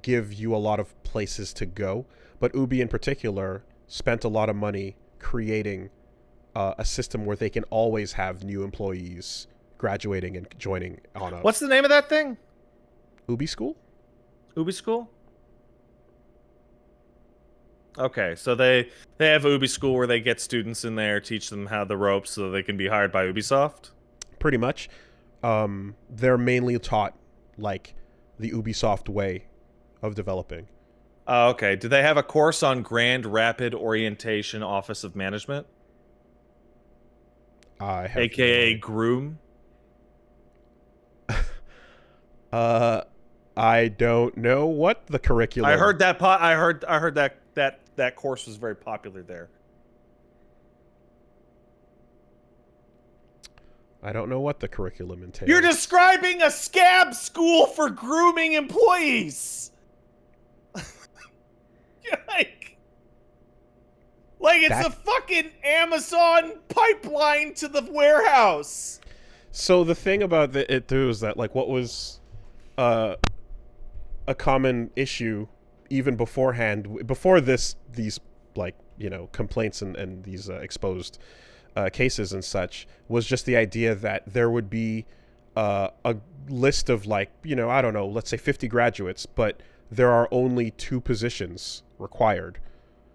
give you a lot of places to go. But Ubi in particular spent a lot of money creating a system where they can always have new employees graduating and joining on a... What's the name of that thing? Ubi School? Ubi School? Okay, so they have Ubi School where they get students in there, teach them how the ropes so they can be hired by Ubisoft? Pretty much. They're mainly taught like the Ubisoft way of developing. Okay. Do they have a course on Grand Rapid Orientation Office of Management? I have AKA Groom? I don't know what the curriculum... I heard that I heard that course was very popular there. I don't know what the curriculum entails. You're describing a scab school for grooming employees. like it's a fucking Amazon pipeline to the warehouse. So the thing about it too is that like what was a common issue even beforehand, before these like complaints and these exposed cases and such, was just the idea that there would be a list of like, I don't know, let's say 50 graduates, but there are only 2 positions required.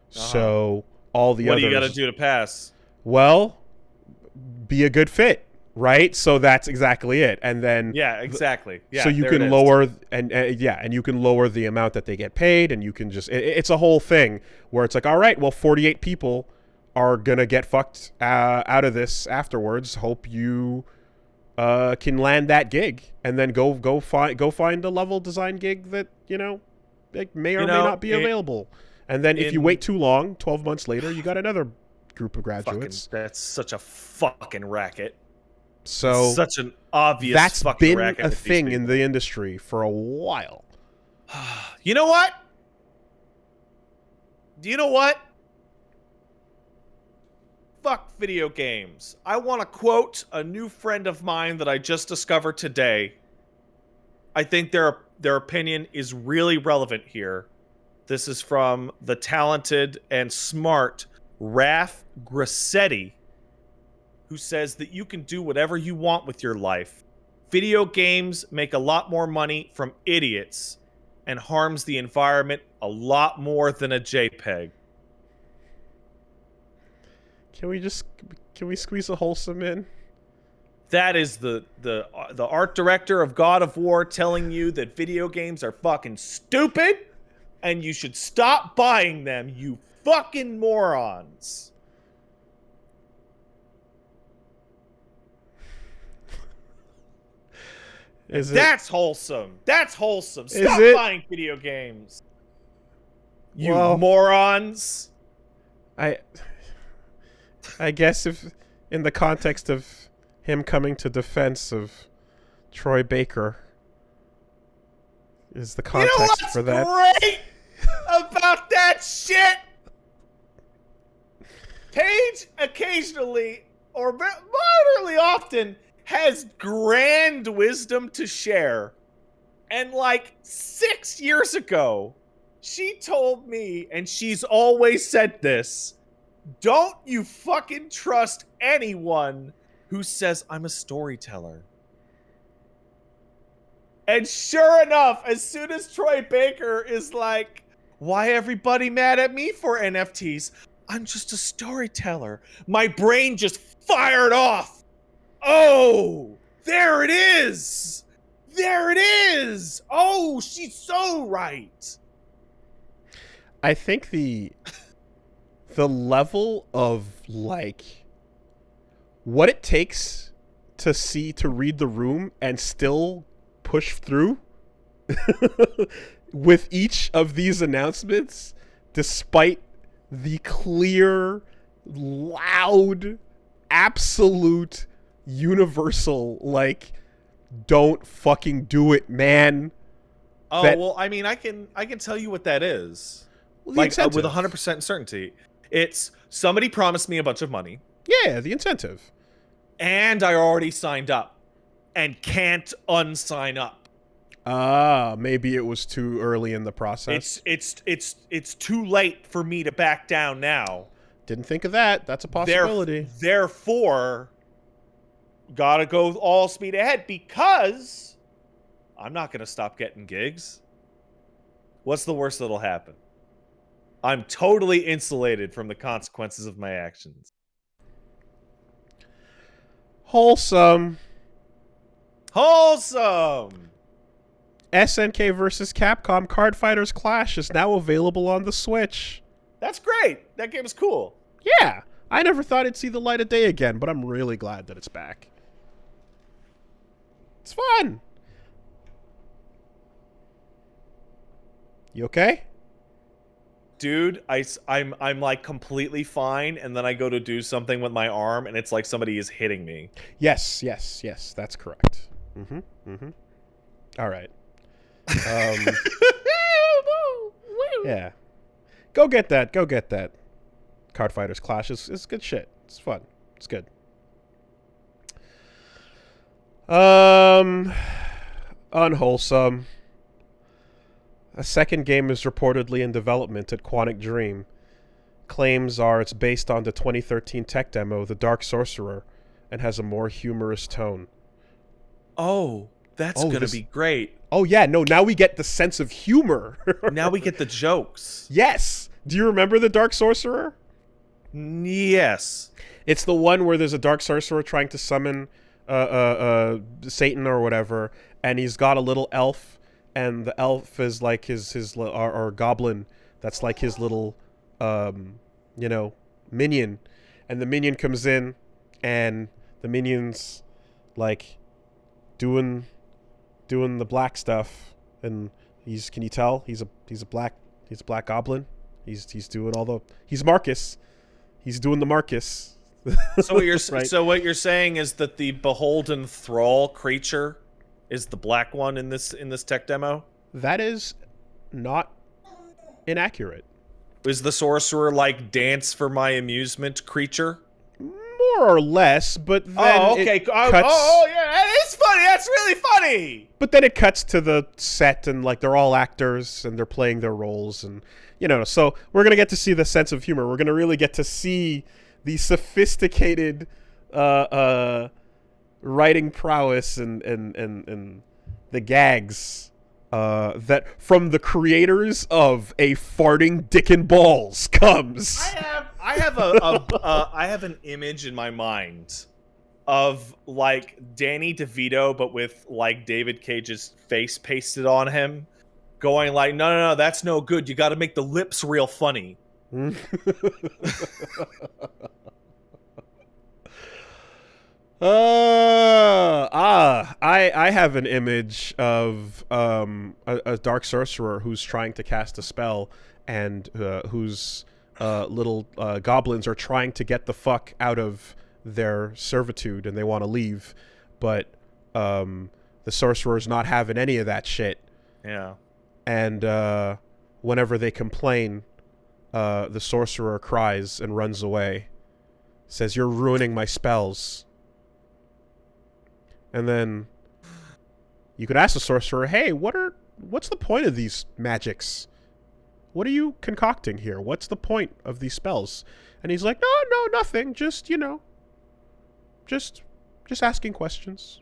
So all the others... What do you got to do to pass? Well, be a good fit, right? So that's exactly it. And then... Yeah, exactly. Yeah, so you can lower... and you can lower the amount that they get paid, and you can just... It's a whole thing where it's like, all right, well, 48 people are gonna get fucked out of this afterwards. Hope you can land that gig, and then go find a level design gig that like may or may not be available. And then if you wait too long, 12 months later, you got another group of graduates. That's such a fucking racket. So such an obvious that's fucking been racket a thing in the industry for a while. You know what? Do you know what? fuck video games. I want to quote a new friend of mine that I just discovered today. I think their opinion is really relevant here. This is from the talented and smart Raf Grassetti, who says that you can do whatever you want with your life. Video games make a lot more money from idiots and harms the environment a lot more than a JPEG. Can we squeeze a Wholesome in? That is the art director of God of War telling you that video games are fucking stupid and you should stop buying them, you fucking morons. That's wholesome. That's wholesome. Stop buying video games. You morons. I guess if in the context of him coming to defense of Troy Baker is the context for that. Great about that shit? Paige occasionally, or moderately often, has grand wisdom to share. And like 6 years ago, she told me, and she's always said this, don't you fucking trust anyone who says I'm a storyteller. And sure enough, as soon as Troy Baker is like, why everybody mad at me for NFTs? I'm just a storyteller. My brain just fired off. Oh, there it is. There it is. Oh, she's so right. I think the level of like what it takes to read the room and still push through with each of these announcements, despite the clear, loud, absolute, universal, like, don't fucking do it, man. Oh, well, I mean, I can tell you what that is. Well, like, with 100% certainty. It's somebody promised me a bunch of money. Yeah, the incentive. And I already signed up and can't unsign up. Maybe it was too early in the process. It's too late for me to back down now. Didn't think of that. That's a possibility. Therefore, gotta go all speed ahead because I'm not gonna stop getting gigs. What's the worst that'll happen? I'm totally insulated from the consequences of my actions. Wholesome. Wholesome! SNK versus Capcom Card Fighters Clash is now available on the Switch. That's great. That game is cool. Yeah. I never thought it'd see the light of day again, but I'm really glad that it's back. It's fun. You okay? Dude, I'm like completely fine, and then I go to do something with my arm, and it's like somebody is hitting me. Yes, that's correct. All right. Yeah. Go get that. Card Fighters Clash is good shit. It's fun. It's good. Unwholesome. A second game is reportedly in development at Quantic Dream. Claims are it's based on the 2013 tech demo, The Dark Sorcerer, and has a more humorous tone. Oh, that's gonna be great. Oh yeah, no, now we get the sense of humor. Now we get the jokes. Yes! Do you remember The Dark Sorcerer? Yes. It's the one where there's a Dark Sorcerer trying to summon Satan or whatever, and he's got a little elf, and the elf is like his or goblin that's like his little minion, and the minion comes in, and the minion's like doing the black stuff, and can you tell he's a black goblin. He's doing he's Marcus. He's doing the Marcus. So what you're right. So what you're saying is that the beholden thrall creature is the black one in this tech demo? That is not inaccurate. Is the sorcerer like dance for my amusement creature? more or less, but then okay. it cuts. Yeah, it's funny. That's really funny. But then it cuts to the set, and like they're all actors and they're playing their roles, and so we're gonna get to see the sense of humor. We're gonna really get to see the sophisticated writing prowess and the gags that from the creators of A Farting Dick and Balls comes. I have an image in my mind of like Danny DeVito, but with like David Cage's face pasted on him, going like, no, that's no good. You got to make the lips real funny. I have an image of a Dark Sorcerer who's trying to cast a spell, and whose little goblins are trying to get the fuck out of their servitude, and they want to leave, but the sorcerer's not having any of that shit. Yeah. And whenever they complain, the sorcerer cries and runs away, says, "You're ruining my spells." And then you could ask the sorcerer, "Hey, what's the point of these magics? What are you concocting here? What's the point of these spells?" And he's like, No, nothing. Just asking questions.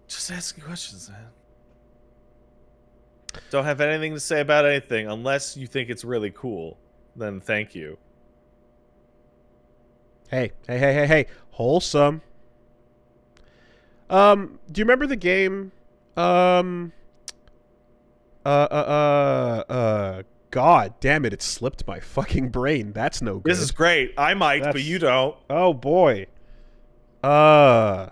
Just asking questions, man. Don't have anything to say about anything unless you think it's really cool. Then thank you. Hey. Wholesome. Do you remember the game? God damn it! It slipped my fucking brain. That's no good. This is great. I might, but you don't. Oh boy. The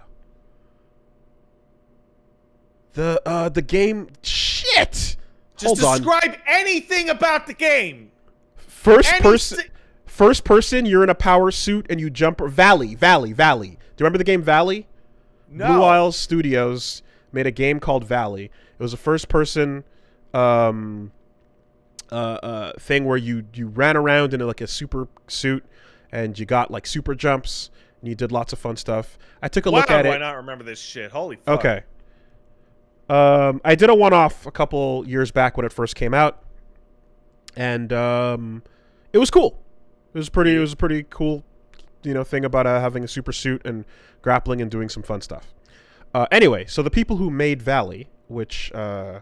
game. Shit. Just describe anything about the game. First person. You're in a power suit and you jump. Valley. Do you remember the game Valley? No. BlueIsle Studios made a game called Valley. It was a first-person thing where you ran around in like a super suit and you got like super jumps and you did lots of fun stuff. I took a look at it. Why not remember this shit? Holy fuck. Okay. I did a one-off a couple years back when it first came out, and it was cool. It was a pretty cool, thing about having a super suit and grappling and doing some fun stuff. Anyway, so the people who made Valley, which from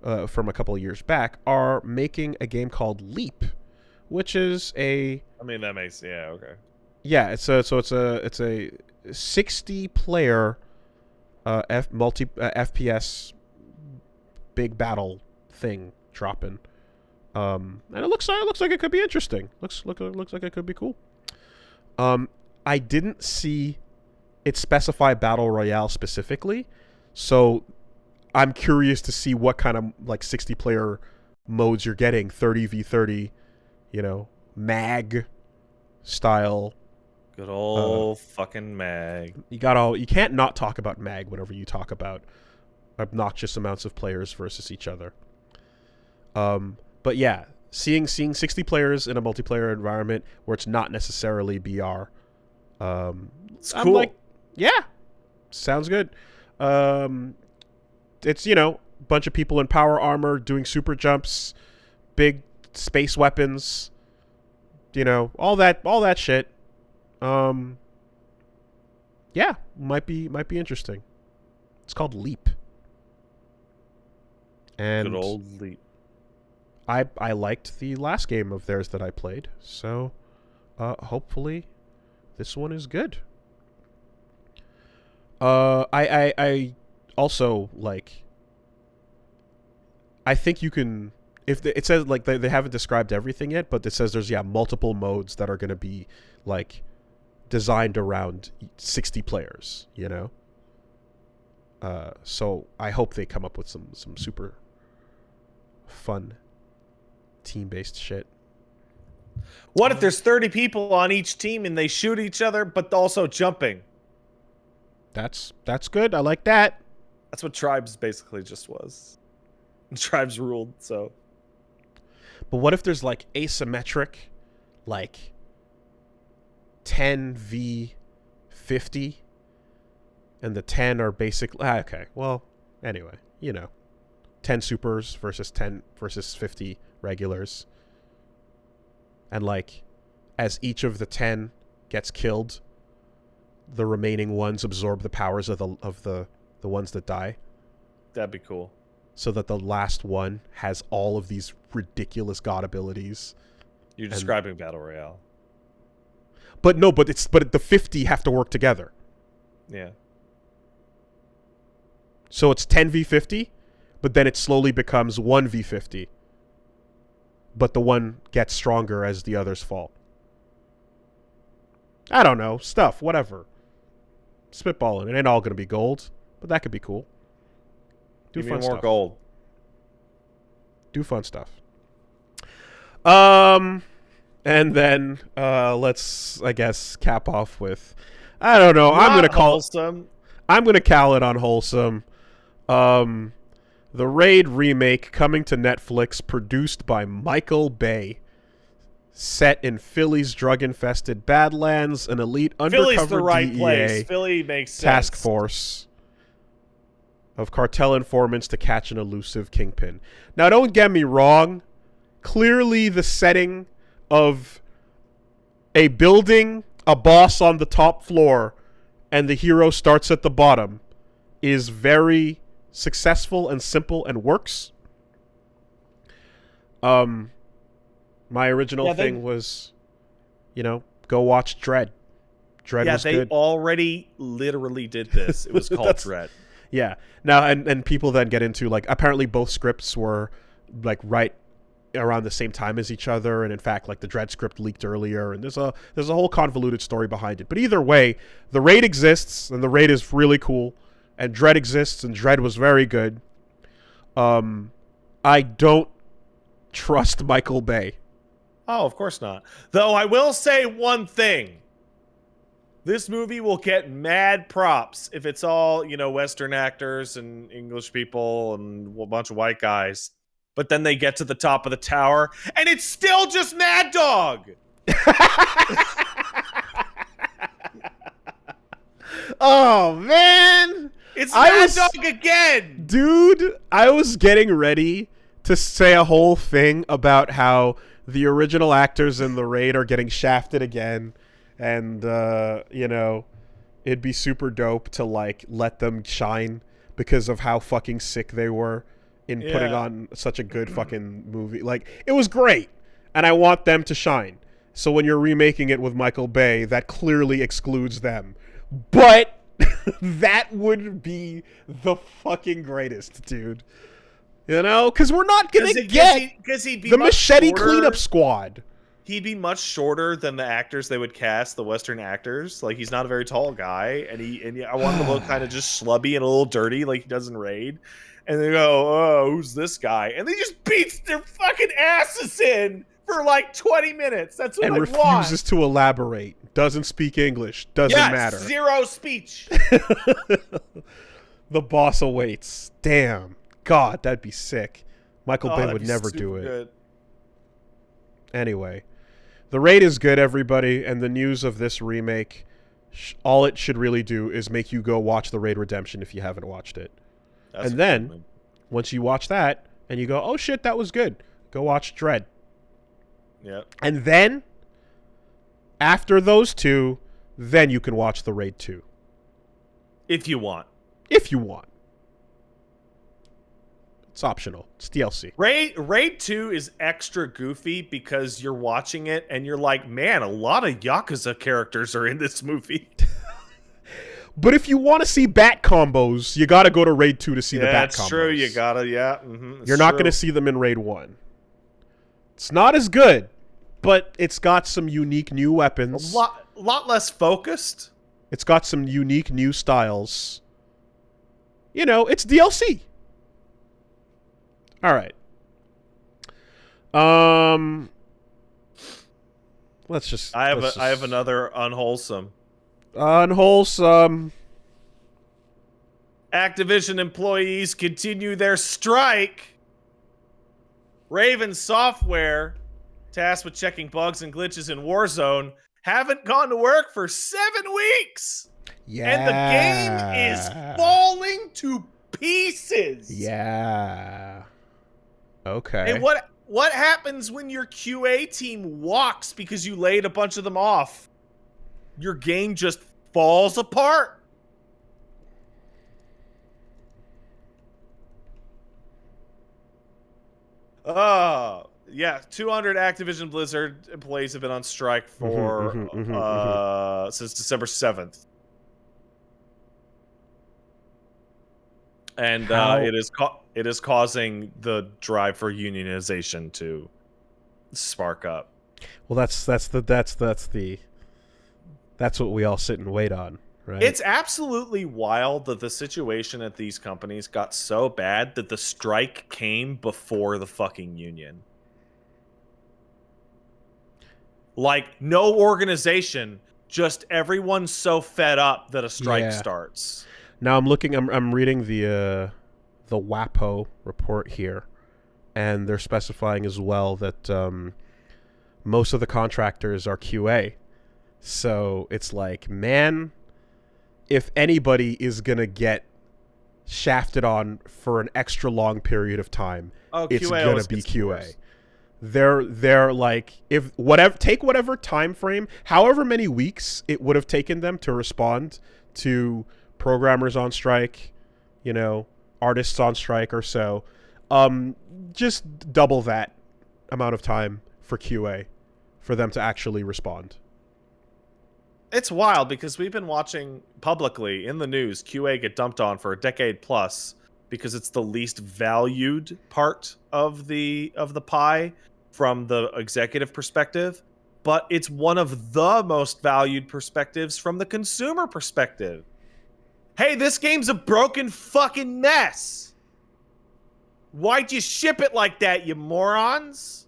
a couple of years back, are making a game called Leap, which is a. I mean, that makes okay. Yeah, it's a 60-player FPS big battle thing dropping. And it looks like it could be interesting. Looks like it could be cool. I didn't see it specify battle royale specifically, so I'm curious to see what kind of like 60-player modes you're getting. 30v30, mag style. Good old fucking mag. You can't not talk about mag whenever you talk about obnoxious amounts of players versus each other. But yeah, seeing 60 players in a multiplayer environment where it's not necessarily BR. It's I'm cool. like, yeah, sounds good. It's, a bunch of people in power armor doing super jumps, big space weapons, all that shit. Yeah, might be interesting. It's called Leap. And good old Leap. I liked the last game of theirs that I played, so hopefully this one is good. I also like. I think you can. If it says like they haven't described everything yet, but it says there's multiple modes that are going to be like designed around 60 players. So I hope they come up with some super fun team-based shit. What if there's 30 people on each team and they shoot each other, but also jumping? That's good. I like that. That's what Tribes basically just was. Tribes ruled, so. But what if there's like asymmetric, like 10v50, and the 10 are basically okay. Well, anyway, 10 supers versus 10 versus 50 regulars, and like as each of the 10 gets killed, the remaining ones absorb the powers of the ones that die. That'd be cool. So that the last one has all of these ridiculous god abilities. You're describing Battle Royale. But no, but the 50 have to work together. Yeah. So it's 10v50, but then it slowly becomes 1v50. But the one gets stronger as the others fall. I don't know. Stuff, whatever. Spitballing. It ain't all going to be gold, but that could be cool. Give me more gold. Do fun stuff. And then let's, I guess, cap off with, I don't know. I'm going to call Wholesome. I'm going to call it Unwholesome. The Raid remake coming to Netflix, produced by Michael Bay. Set in Philly's drug-infested Badlands, an elite undercover Philly's the right DEA place. Philly makes sense. task force of cartel informants to catch an elusive kingpin. Now, don't get me wrong. Clearly, the setting of a building, a boss on the top floor, and the hero starts at the bottom is very successful and simple and works. My original thing was, go watch Dredd. Dredd was good. Yeah, they already literally did this. It was called Dredd. Yeah. Now, and people then get into, like, apparently both scripts were, like, right around the same time as each other, and in fact, like, the Dredd script leaked earlier, and there's a whole convoluted story behind it. But either way, the Raid exists, and the Raid is really cool, and Dredd exists, and Dredd was very good. I don't trust Michael Bay. Oh, of course not. Though I will say one thing. This movie will get mad props if it's all, Western actors and English people and a bunch of white guys. But then they get to the top of the tower, and it's still just Mad Dog! Oh, man! It's Mad Dog again! Dude, I was getting ready to say a whole thing about how the original actors in the Raid are getting shafted again, and it'd be super dope to, like, let them shine because of how fucking sick they were in putting on such a good fucking movie. Like, it was great, and I want them to shine. So when you're remaking it with Michael Bay, that clearly excludes them. But that would be the fucking greatest, dude. Because we're not going to get the Machete Cleanup Squad. He'd be much shorter than the actors they would cast, the Western actors. Like, he's not a very tall guy, and I want him to look kind of just schlubby and a little dirty like he does in Raid. And they go, oh, who's this guy? And they just beats their fucking asses in for like 20 minutes. That's what I want. And refuses to elaborate. Doesn't speak English. Doesn't matter. Zero speech. The boss awaits. Damn. God, that'd be sick. Michael Bay would never do it. Good. Anyway, the Raid is good, everybody, and the news of this remake, all it should really do is make you go watch The Raid Redemption if you haven't watched it. And then, once you watch that, and you go, oh shit, that was good, go watch Dredd. Yep. And then, after those two, then you can watch The Raid 2. If you want. If you want. It's optional. It's DLC. Raid 2 is extra goofy because you're watching it and you're like, man, a lot of Yakuza characters are in this movie. But if you want to see bat combos, you got to go to Raid 2 to see the bat combos. That's true. You got to, You're not going to see them in Raid 1. It's not as good, but it's got some unique new weapons. A lot less focused. It's got some unique new styles. It's DLC. All right. Let's just. I have another Unwholesome. Unwholesome. Activision employees continue their strike. Raven Software, tasked with checking bugs and glitches in Warzone, haven't gone to work for 7 weeks. Yeah. And the game is falling to pieces. Yeah. Okay. And what happens when your QA team walks because you laid a bunch of them off? Your game just falls apart. Yeah, 200 Activision Blizzard employees have been on strike for since December 7th. And it is causing the drive for unionization to spark up. Well, that's what we all sit and wait on, right? It's absolutely wild that the situation at these companies got so bad that the strike came before the fucking union. Like, no organization, just everyone's so fed up that a strike starts. Now I'm reading the WAPO report here, and they're specifying as well that most of the contractors are QA. So it's like, man, if anybody is gonna get shafted on for an extra long period of time, it's gonna be QA. They're like, take whatever time frame, however many weeks it would have taken them to respond to programmers on strike, artists on strike or so, just double that amount of time for QA for them to actually respond. It's wild because we've been watching publicly in the news QA get dumped on for a decade plus because it's the least valued part of the pie from the executive perspective, but it's one of the most valued perspectives from the consumer perspective. Hey, this game's a broken fucking mess. Why'd you ship it like that, you morons?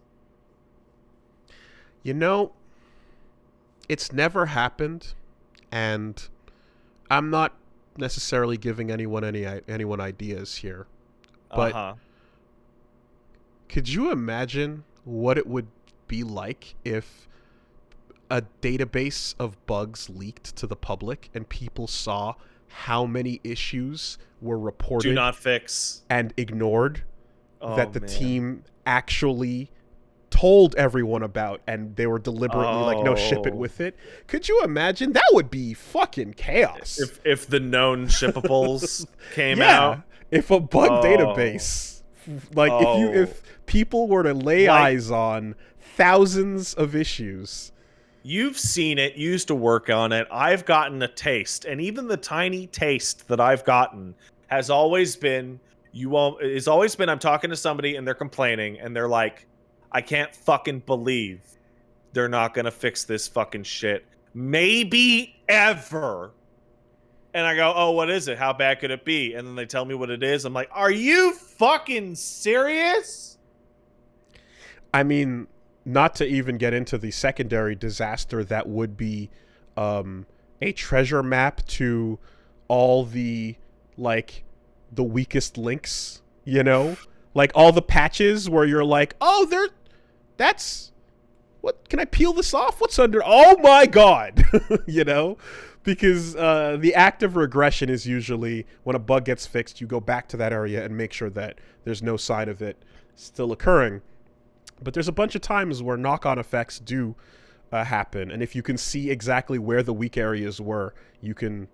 It's never happened, and I'm not necessarily giving anyone ideas here, but could you imagine what it would be like if a database of bugs leaked to the public and people saw how many issues were reported, do not fix, and ignored, that the team actually told everyone about, and they were deliberately like, no, ship it with it? Could you imagine? That would be fucking chaos. If the known shippables came out. If a bug database, like if people were to lay eyes on thousands of issues. You've seen it, you used to work on it. I've gotten a taste, and even the tiny taste that I've gotten has always been, I'm talking to somebody and they're complaining and they're like, I can't fucking believe they're not going to fix this fucking shit. Maybe ever. And I go, oh, what is it? How bad could it be? And then they tell me what it is. I'm like, are you fucking serious? I mean, not to even get into the secondary disaster that would be a treasure map to all the, like, the weakest links, Like all the patches where you're like, oh, what, can I peel this off? What's under? Oh my God. Because the active regression is usually when a bug gets fixed, you go back to that area and make sure that there's no sign of it still occurring. But there's a bunch of times where knock-on effects do happen. And if you can see exactly where the weak areas were, you can,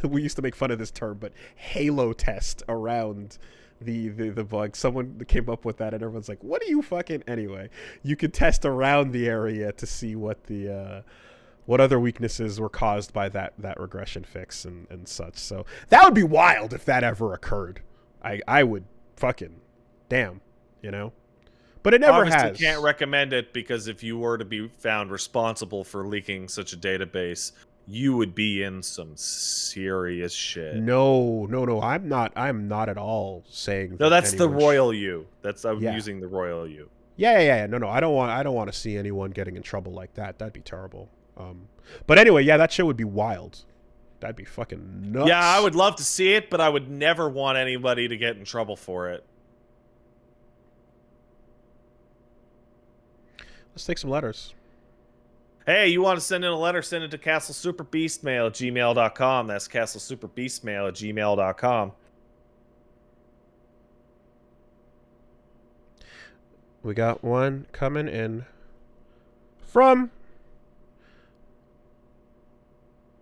we used to make fun of this term, but halo test around the bug. Someone came up with that and everyone's like, what are you fucking... Anyway, you could test around the area to see what the what other weaknesses were caused by that regression fix and such. So that would be wild if that ever occurred. I would fucking damn, but it never Obviously has. Can't recommend it, because if you were to be found responsible for leaking such a database, you would be in some serious shit. No, I'm not at all saying that. No, that's the royal you. I'm using the royal you. Yeah. No, I don't want to see anyone getting in trouble like that. That'd be terrible. But anyway, that shit would be wild. That'd be fucking nuts. Yeah, I would love to see it, but I would never want anybody to get in trouble for it. Let's take some letters. Hey, you want to send in a letter, send it to castlesuperbeastmail@gmail.com. That's castlesuperbeastmail@gmail.com. We got one coming in from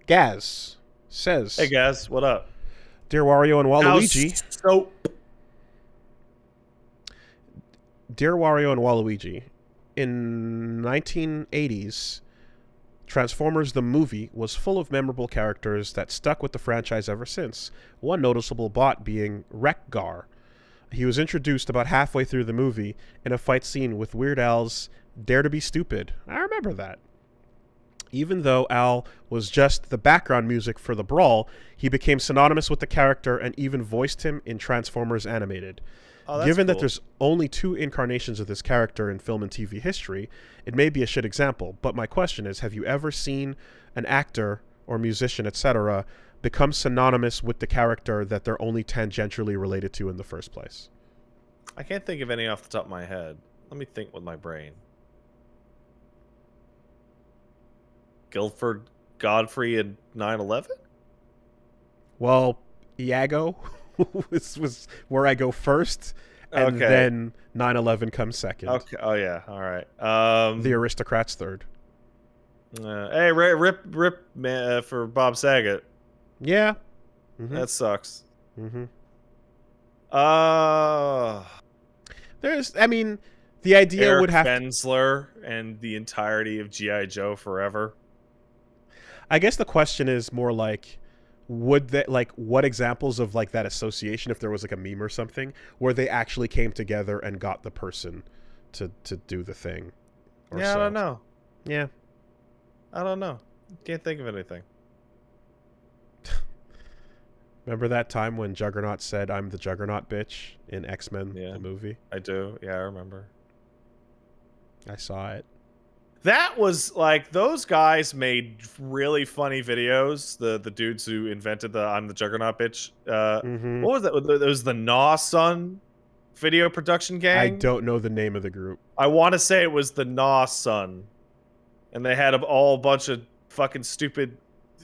Gaz. Says, Hey, guys, what up? Dear Wario and Waluigi. Dear Wario and Waluigi, in 1980s, Transformers the movie was full of memorable characters that stuck with the franchise ever since, one noticeable bot being Wreck-Gar. He was introduced about halfway through the movie in a fight scene with Weird Al's Dare to Be Stupid. I remember that. Even though Al was just the background music for the brawl, he became synonymous with the character and even voiced him in Transformers Animated. Oh, Given cool. that there's only 2 incarnations of this character in film and TV history, it may be a shit example, but my question is, have you ever seen an actor or musician, etc., become synonymous with the character that they're only tangentially related to in the first place? I can't think of any off the top of my head. Let me think with my brain. Guilford Godfrey and 9/11? Well, Iago was where I go first, and then 9/11 comes second. Okay. Oh yeah. All right. The Aristocrats third. Hey, rip, man, for Bob Saget. Yeah. Mm-hmm. That sucks. Mm-hmm. I mean, the idea Eric would have Bensler and the entirety of G.I. Joe forever. I guess the question is more like, would that, like, what examples of like that association, if there was like a meme or something, where they actually came together and got the person to do the thing? Yeah, I don't know. Yeah, I don't know. Can't think of anything. Remember that time when Juggernaut said, "I'm the Juggernaut, bitch," in X-Men, the movie? I do. Yeah, I remember. I saw it. That was like, those guys made really funny videos. The dudes who invented the "I'm the Juggernaut, bitch." What was that? It was the Nah Son video production gang. I don't know the name of the group. I want to say it was the Nah Son, and they had a bunch of fucking stupid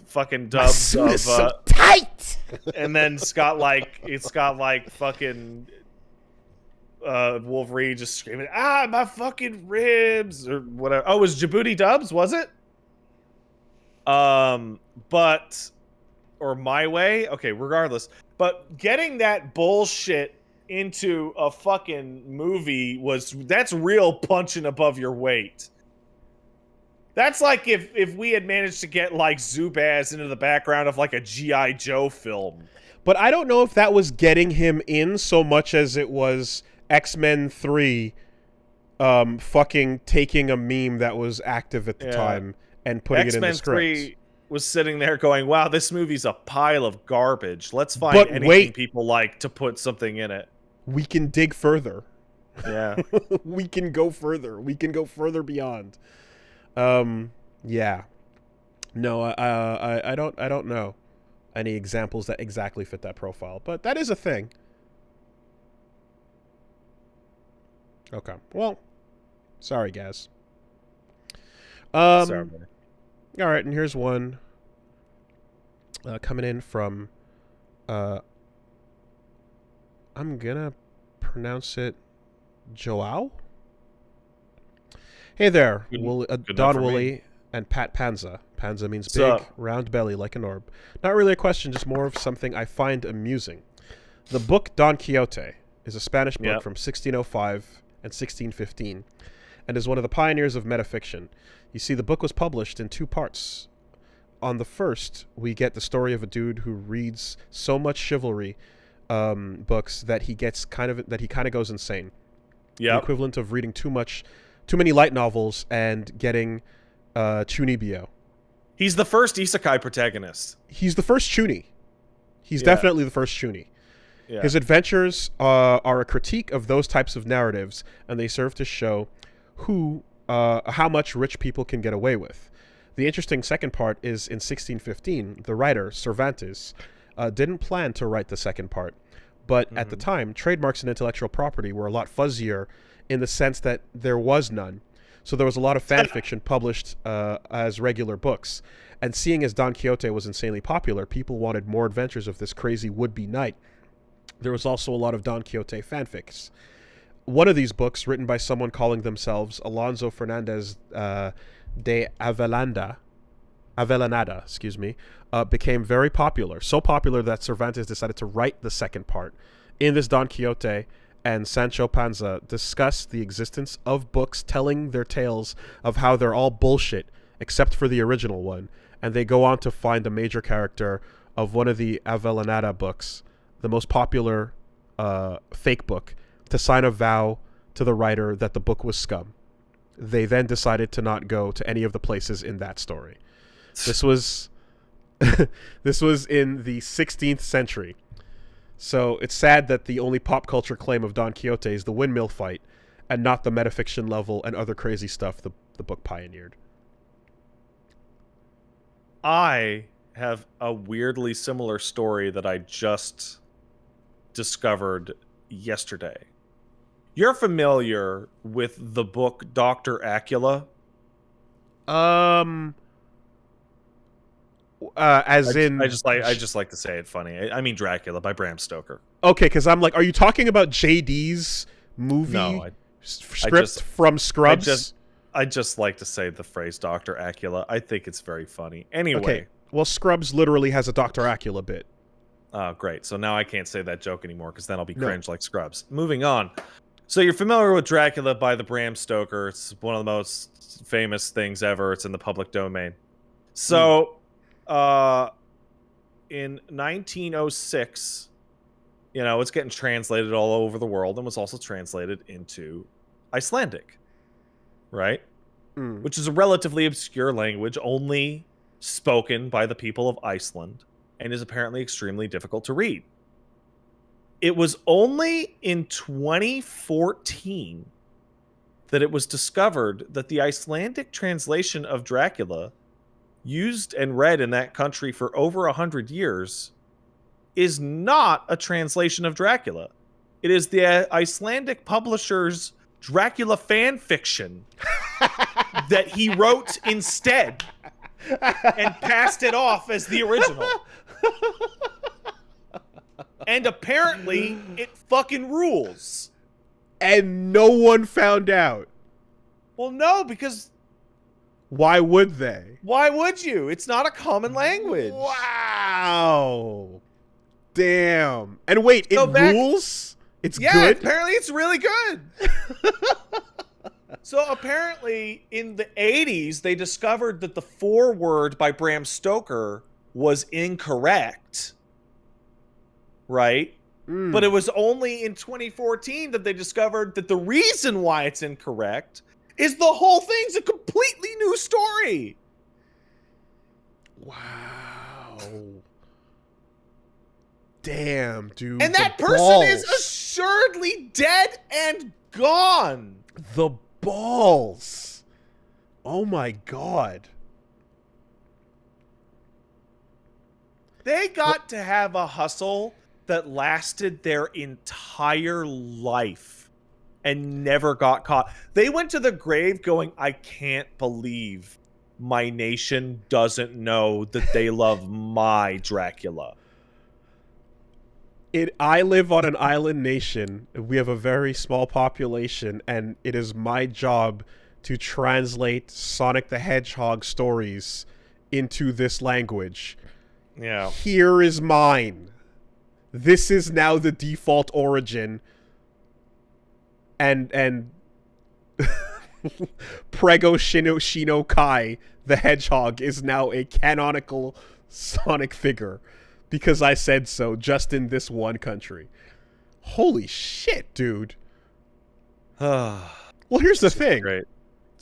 fucking dubs of so tight. And then it's got like fucking Wolverine just screaming, "Ah, my fucking ribs," or whatever. Oh, it was Djibouti dubs, was it? But or My Way. Okay, regardless. But getting that bullshit into a fucking movie that's real punching above your weight. That's like if we had managed to get like Zubaz into the background of like a G.I. Joe film. But I don't know if that was getting him in so much as it was X-Men 3 fucking taking a meme that was active at the time and putting it in the script. X-Men 3 was sitting there going, wow, this movie's a pile of garbage. Let's find anything people like to put something in it. We can dig further. Yeah. We can go further. We can go further beyond. Yeah. No, I don't know any examples that exactly fit that profile, but that is a thing. Okay. Well, sorry, guys. Sorry, man. All right, and here's one coming in from I'm gonna pronounce it Joao. Hey there, Don Woolley and Pat Panza. Panza means big, round belly like an orb. Not really a question, just more of something I find amusing. The book Don Quixote is a Spanish book from 1605 and 1615, and is one of the pioneers of metafiction. You see, the book was published in 2 parts. On the first, we get the story of a dude who reads so much chivalry books that he kind of goes insane. Yeah, the equivalent of reading too many light novels and getting chunibyo. He's the first isekai protagonist. He's the first chuni. He's definitely the first chuni. Yeah. His adventures are a critique of those types of narratives, and they serve to show how much rich people can get away with. The interesting second part is in 1615, the writer, Cervantes, didn't plan to write the second part, but at the time, trademarks and intellectual property were a lot fuzzier in the sense that there was none. So there was a lot of fan fiction published as regular books. And seeing as Don Quixote was insanely popular, people wanted more adventures of this crazy would-be knight. There was also a lot of Don Quixote fanfics. One of these books, written by someone calling themselves Alonso Fernandez de Avellaneda, became very popular. So popular that Cervantes decided to write the second part. In this, Don Quixote and Sancho Panza discuss the existence of books telling their tales of how they're all bullshit, except for the original one. And they go on to find a major character of one of the Avellaneda books, the most popular fake book, to sign a vow to the writer that the book was scum. They then decided to not go to any of the places in that story. This was this was in the 16th century. So it's sad that the only pop culture claim of Don Quixote is the windmill fight and not the metafiction level and other crazy stuff the book pioneered. I have a weirdly similar story that I just discovered yesterday. You're familiar with the book Dr. Acula? I just like to say it funny. I mean Dracula by Bram Stoker. Okay, because I'm like, are you talking about JD's movie script from Scrubs? I just like to say the phrase Dr. Acula. I think it's very funny. Anyway. Okay. Well, Scrubs literally has a Dr. Acula bit. Oh, great. So now I can't say that joke anymore because then I'll be cringe like Scrubs. Moving on. So you're familiar with Dracula by the Bram Stoker. It's one of the most famous things ever. It's in the public domain. So, in 1906, it's getting translated all over the world and was also translated into Icelandic, right? Which is a relatively obscure language, only spoken by the people of Iceland, and is apparently extremely difficult to read. It was only in 2014 that it was discovered that the Icelandic translation of Dracula, used and read in that country for over 100 years, is not a translation of Dracula. It is the Icelandic publisher's Dracula fan fiction that he wrote instead and passed it off as the original. And apparently, it fucking rules. And no one found out. Well, no, because... Why would they? Why would you? It's not a common language. Wow. Damn. And wait, it rules? It's good? Yeah, apparently it's really good. So apparently, in the 80s, they discovered that the foreword by Bram Stoker was incorrect. Right? But it was only in 2014 that they discovered that the reason why it's incorrect is the whole thing's a completely new story. Wow. Damn, dude. And that person is assuredly dead and gone. The balls. Oh my God. They got to have a hustle that lasted their entire life and never got caught. They went to the grave going, I can't believe my nation doesn't know that they love my Dracula. I live on an island nation. We have a very small population, and it is my job to translate Sonic the Hedgehog stories into this language. Yeah. Here is mine. This is now the default origin. And Prego Shino Kai, the hedgehog, is now a canonical Sonic figure. Because I said so, just in this one country. Holy shit, dude. Well, here's the thing. Great.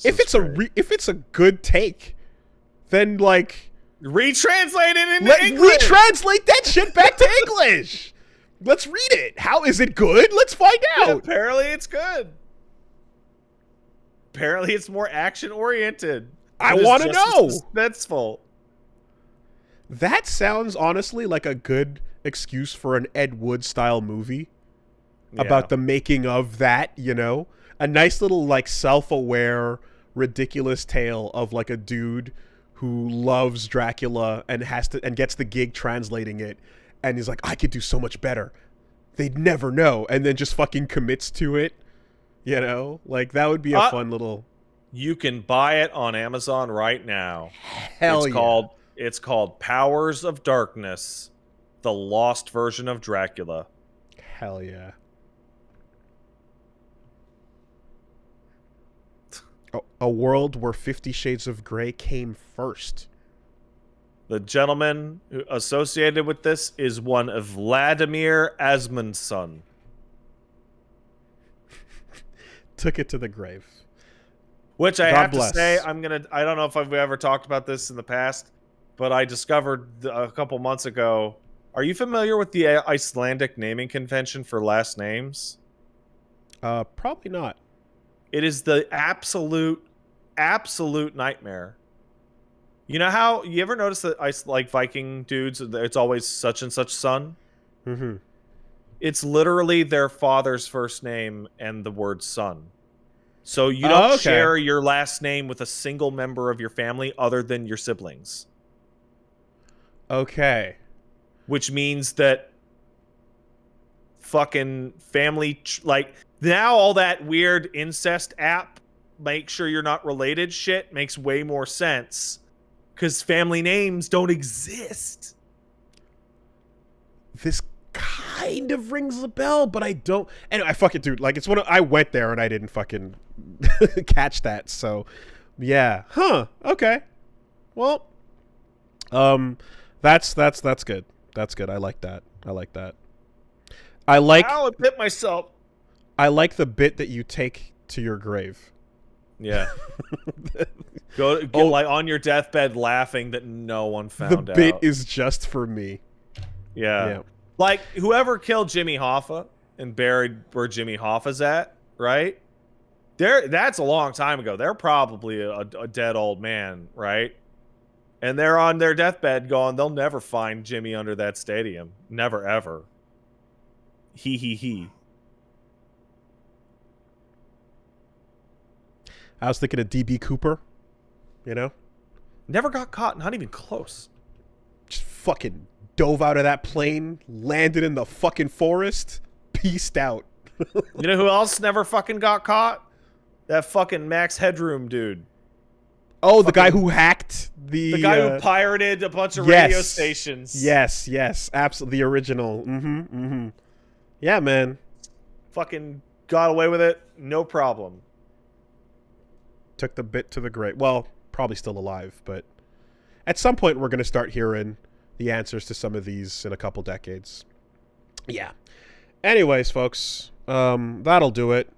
If it's a good take, then like retranslate it into English. Retranslate that shit back to English. Let's read it. How is it good? Let's find out. Yeah, apparently it's good. Apparently it's more action oriented. I want to know. Suspenseful. That sounds honestly like a good excuse for an Ed Wood style movie about the making of that, a nice little like self-aware ridiculous tale of like a dude who loves Dracula and gets the gig translating it, and he's like, I could do so much better. They'd never know, and then just fucking commits to it. You know, like that would be a fun little. You can buy it on Amazon right now. Hell yeah. It's called Powers of Darkness, the lost version of Dracula. Hell yeah. A world where 50 Shades of Grey came first. The gentleman associated with this is one of Vladimir Asmundsson. Took it to the grave. Which I have to say, I don't know if I've ever talked about this in the past, but I discovered a couple months ago. Are you familiar with the Icelandic naming convention for last names? Probably not. It is the absolute nightmare. You know how you ever notice that like Viking dudes, it's always such and such son? Mm-hmm. It's literally their father's first name and the word son. So you don't share your last name with a single member of your family other than your siblings. Okay. Which means that fucking family, like, now all that weird incest app, make sure you're not related shit makes way more sense. Because family names don't exist. This kind of rings a bell, but I don't. Anyway, I fucking dude, like, it's one of, I went there and I didn't fucking catch that. So, yeah, okay. Well, that's good. That's good. I like that. I'll admit myself. I like the bit that you take to your grave. Yeah. Get like on your deathbed laughing that no one found out. The bit is just for me. Yeah. Like, whoever killed Jimmy Hoffa and buried where Jimmy Hoffa's at, right? That's a long time ago. They're probably a dead old man, right? And they're on their deathbed going, they'll never find Jimmy under that stadium. Never, ever. He. I was thinking of DB Cooper, you know? Never got caught, not even close. Just fucking dove out of that plane, landed in the fucking forest, peaced out. You know who else never fucking got caught? That fucking Max Headroom dude. Oh, the guy who hacked the guy who pirated a bunch of radio stations. Yes, absolutely, the original. Yeah, man. Fucking got away with it, no problem. Took the bit to the grave. Well, probably still alive, but at some point we're going to start hearing the answers to some of these in a couple decades. Yeah. Anyways, folks, that'll do it.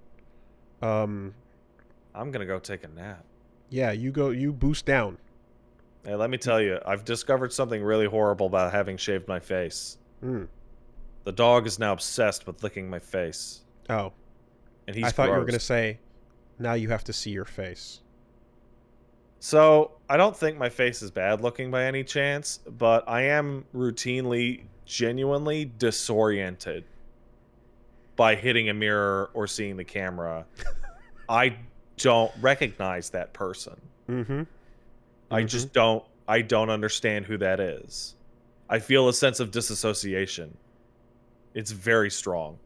I'm going to go take a nap. Yeah, you boost down. Hey, let me tell you, I've discovered something really horrible about having shaved my face. The dog is now obsessed with licking my face. Oh. And he's I thought gross. you were going to say, now you have to see your face. So, I don't think my face is bad looking by any chance, but I am routinely, genuinely disoriented by hitting a mirror or seeing the camera. I don't recognize that person. I just don't. I don't understand who that is. I feel a sense of disassociation. It's very strong.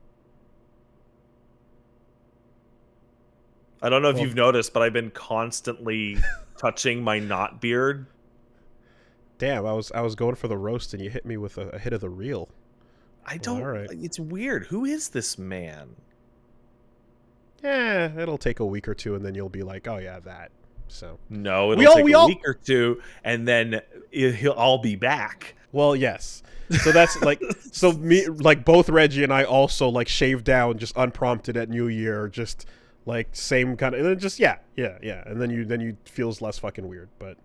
I don't know if you've noticed, but I've been constantly touching my knot beard. Damn, I was going for the roast and you hit me with a hit of the reel. I don't. All right. It's weird. Who is this man? Yeah, it'll take a week or two, and then you'll be like, "Oh yeah, that." So no, it'll take a week or two, and then I'll be back. Well, yes. So that's like, so me, like both Reggie and I also like shaved down just unprompted at New Year, just like same kind of, and then just yeah, and then you feels less fucking weird, but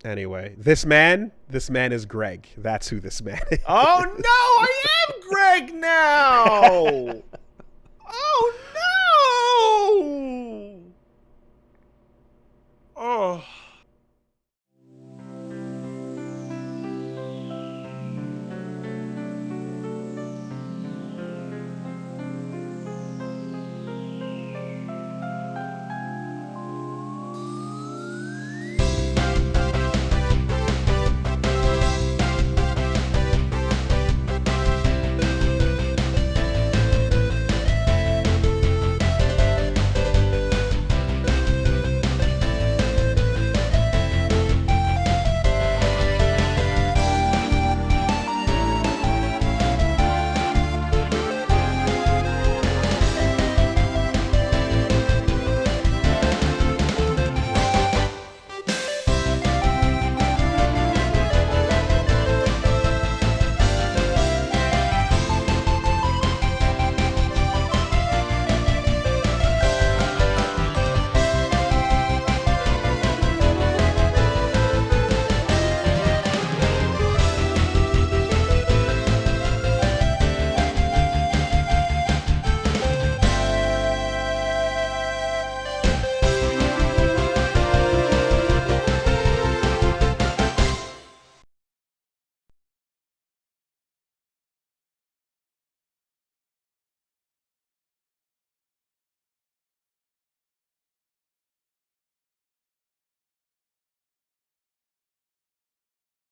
anyway, this man is Greg. That's who this man is. Oh no, I am Greg now.